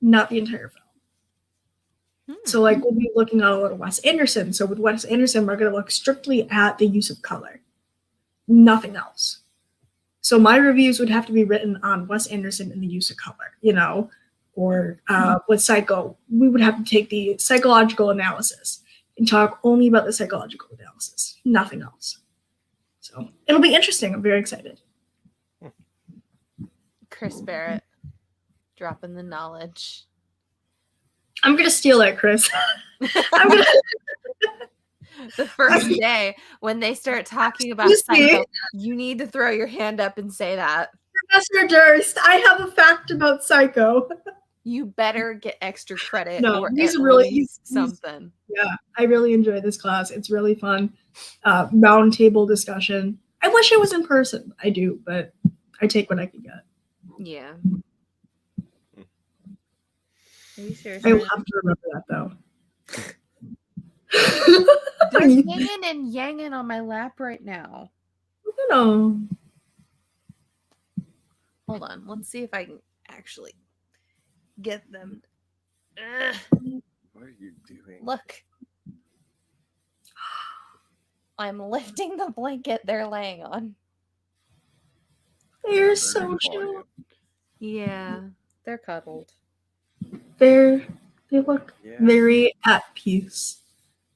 not the entire film. So like we'll be looking at a lot of Wes Anderson. So with Wes Anderson, we're going to look strictly at the use of color, nothing else. So my reviews would have to be written on Wes Anderson and the use of color, or with Psycho, we would have to take the psychological analysis and talk only about the psychological analysis, nothing else. So it'll be interesting. I'm very excited. Chris Barrett dropping the knowledge. I'm going to steal that, Chris. I'm gonna... The first day when they start talking about Psycho, you need to throw your hand up and say that. Professor Durst, I have a fact about Psycho. You better get extra credit. No, or he's at really least something. Yeah, I really enjoy this class. It's really fun. Round table discussion. I wish it was in person. I do, but I take what I can get. Yeah. Are you serious? I will have to remember that though. There's yin and yanging on my lap right now. Hold on. Let's see if I can actually get them. Ugh. What are you doing? Look. I'm lifting the blanket they're laying on. They're so chill. Yeah, they're cuddled. They look very at peace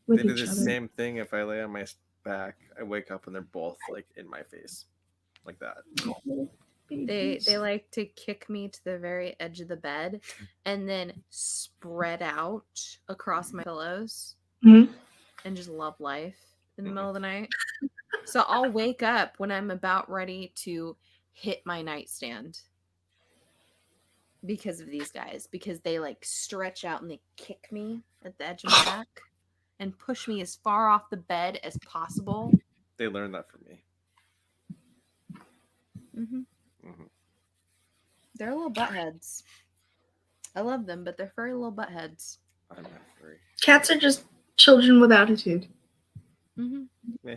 with they do each the other. Same thing if I lay on my back. I wake up and they're both like in my face, like that. They like to kick me to the very edge of the bed and then spread out across my pillows and just love life in the middle of the night. So I'll wake up when I'm about ready to hit my nightstand because of these guys, because they like stretch out and they kick me at the edge of my back and push me as far off the bed as possible. They learned that from me. They're little buttheads. I love them, but they're furry little buttheads. I'm not furry. Cats are just children with attitude. Yeah.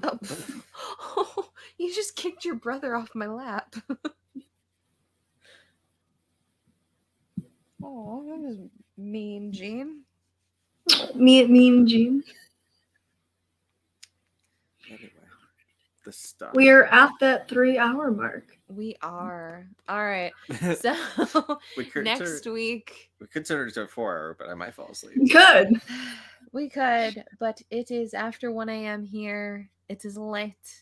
Oh, you just kicked your brother off my lap. Oh, that was mean, Gene. Mean Gene. Anyway, the stuff. We are at that 3-hour mark. We are. All right. So next week. We could turn it to a 4-hour, but I might fall asleep. Good. We could, but it is after 1 a.m. here. It is late.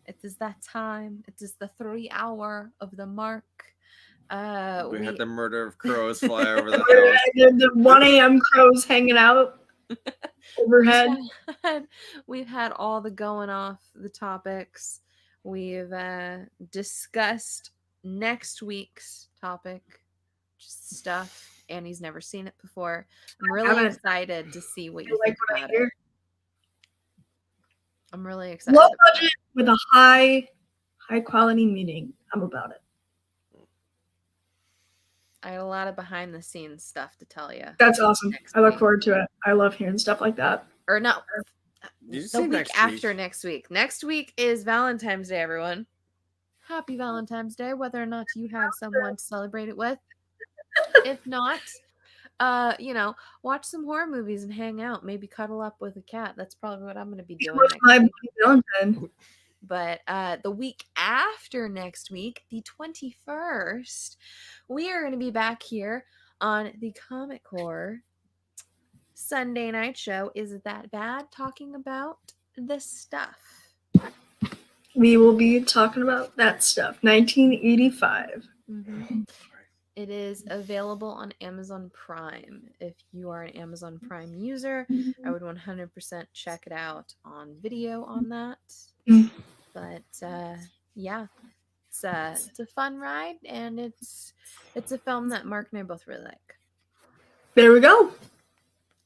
It is that time. It is the 3-hour of the mark. We had the murder of crows fly over the house. The 1 a.m. crows hanging out overhead. We've had all the going off the topics. We've discussed next week's topic, just stuff. Annie's never seen it before. I'm really excited to see what you think about it. I'm really excited. Low budget with a high quality meeting. I'm about it. I have a lot of behind the scenes stuff to tell you. That's awesome. I look forward to it. I love hearing stuff like that. Or no, the week after next week. Next week is Valentine's Day, everyone. Happy Valentine's Day, whether or not you have someone to celebrate it with. If not, watch some horror movies and hang out. Maybe cuddle up with a cat. That's probably what I'm going to be doing next week. Valentine. But the week after next week, the 21st, we are going to be back here on the Comic Core Sunday night show. Is It That Bad? Talking about the stuff. We will be talking about that stuff. 1985. It is available on Amazon Prime. If you are an Amazon Prime user, I would 100% check it out on video on that. Mm. But yeah, it's a fun ride, and it's a film that Mark and I both really like. There we go.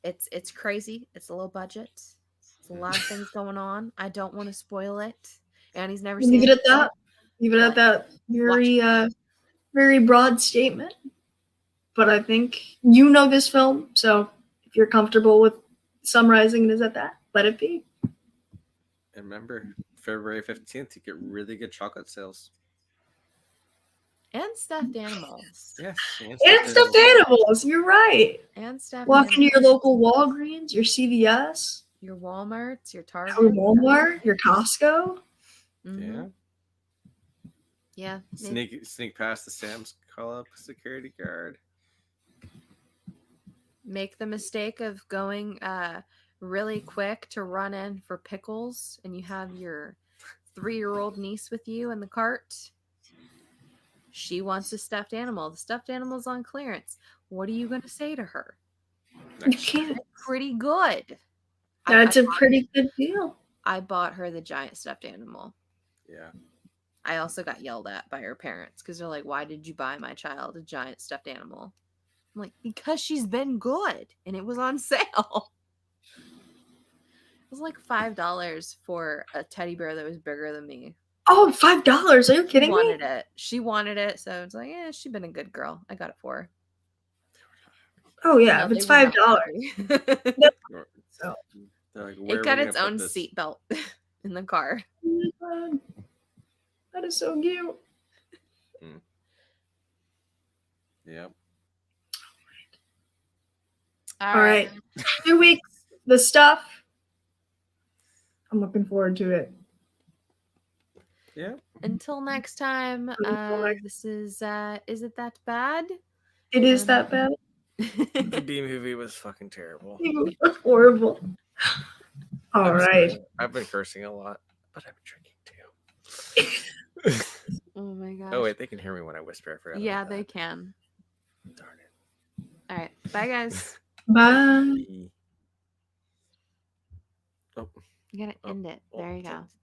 It's crazy. It's a low budget. It's a lot of things going on. I don't want to spoil it. And he's never seen Leave it it at that. Leave it at that. Very broad statement. But I think you know this film, so if you're comfortable with summarizing it as at that, let it be. And remember, February 15th, you get really good chocolate sales. And stuffed animals. Yes. And stuffed animals. You're right. And stuffed Walk into your animals. local Walgreens, your CVS, Your Walmarts, your Target. your Walmart, your Costco. Mhm. Yeah. Yeah. Sneak past the Sam's, call up a security guard. Make the mistake of going really quick to run in for pickles, and you have your 3-year-old niece with you in the cart. She wants a stuffed animal. The stuffed animal's on clearance. What are you going to say to her? You can't. Pretty good. That's a pretty good deal. I bought her the giant stuffed animal. Yeah. I also got yelled at by her parents because they're like, "Why did you buy my child a giant stuffed animal?" I'm like, "Because she's been good and it was on sale." It was like $5 for a teddy bear that was bigger than me. Oh, $5. Are you kidding me? She wanted it. So it's like, yeah, she's been a good girl. I got it for her. Oh yeah, No, if it's they were $5. not happy. So They're like, "Where It are got we its gonna own put this?" seatbelt in the car. that is so cute. Yeah. All right. 2 weeks, the stuff. I'm looking forward to it. Yeah. Until next time, this is it that bad? It is that bad. The D movie was fucking terrible. It was horrible. All I'm right. sorry. I've been cursing a lot, but I've been drinking too. Oh my gosh. Oh wait, they can hear me when I whisper. I forgot. Yeah, about they that. can. Darn it. All right. Bye, guys. Bye. Oh. You gotta end it. There you go.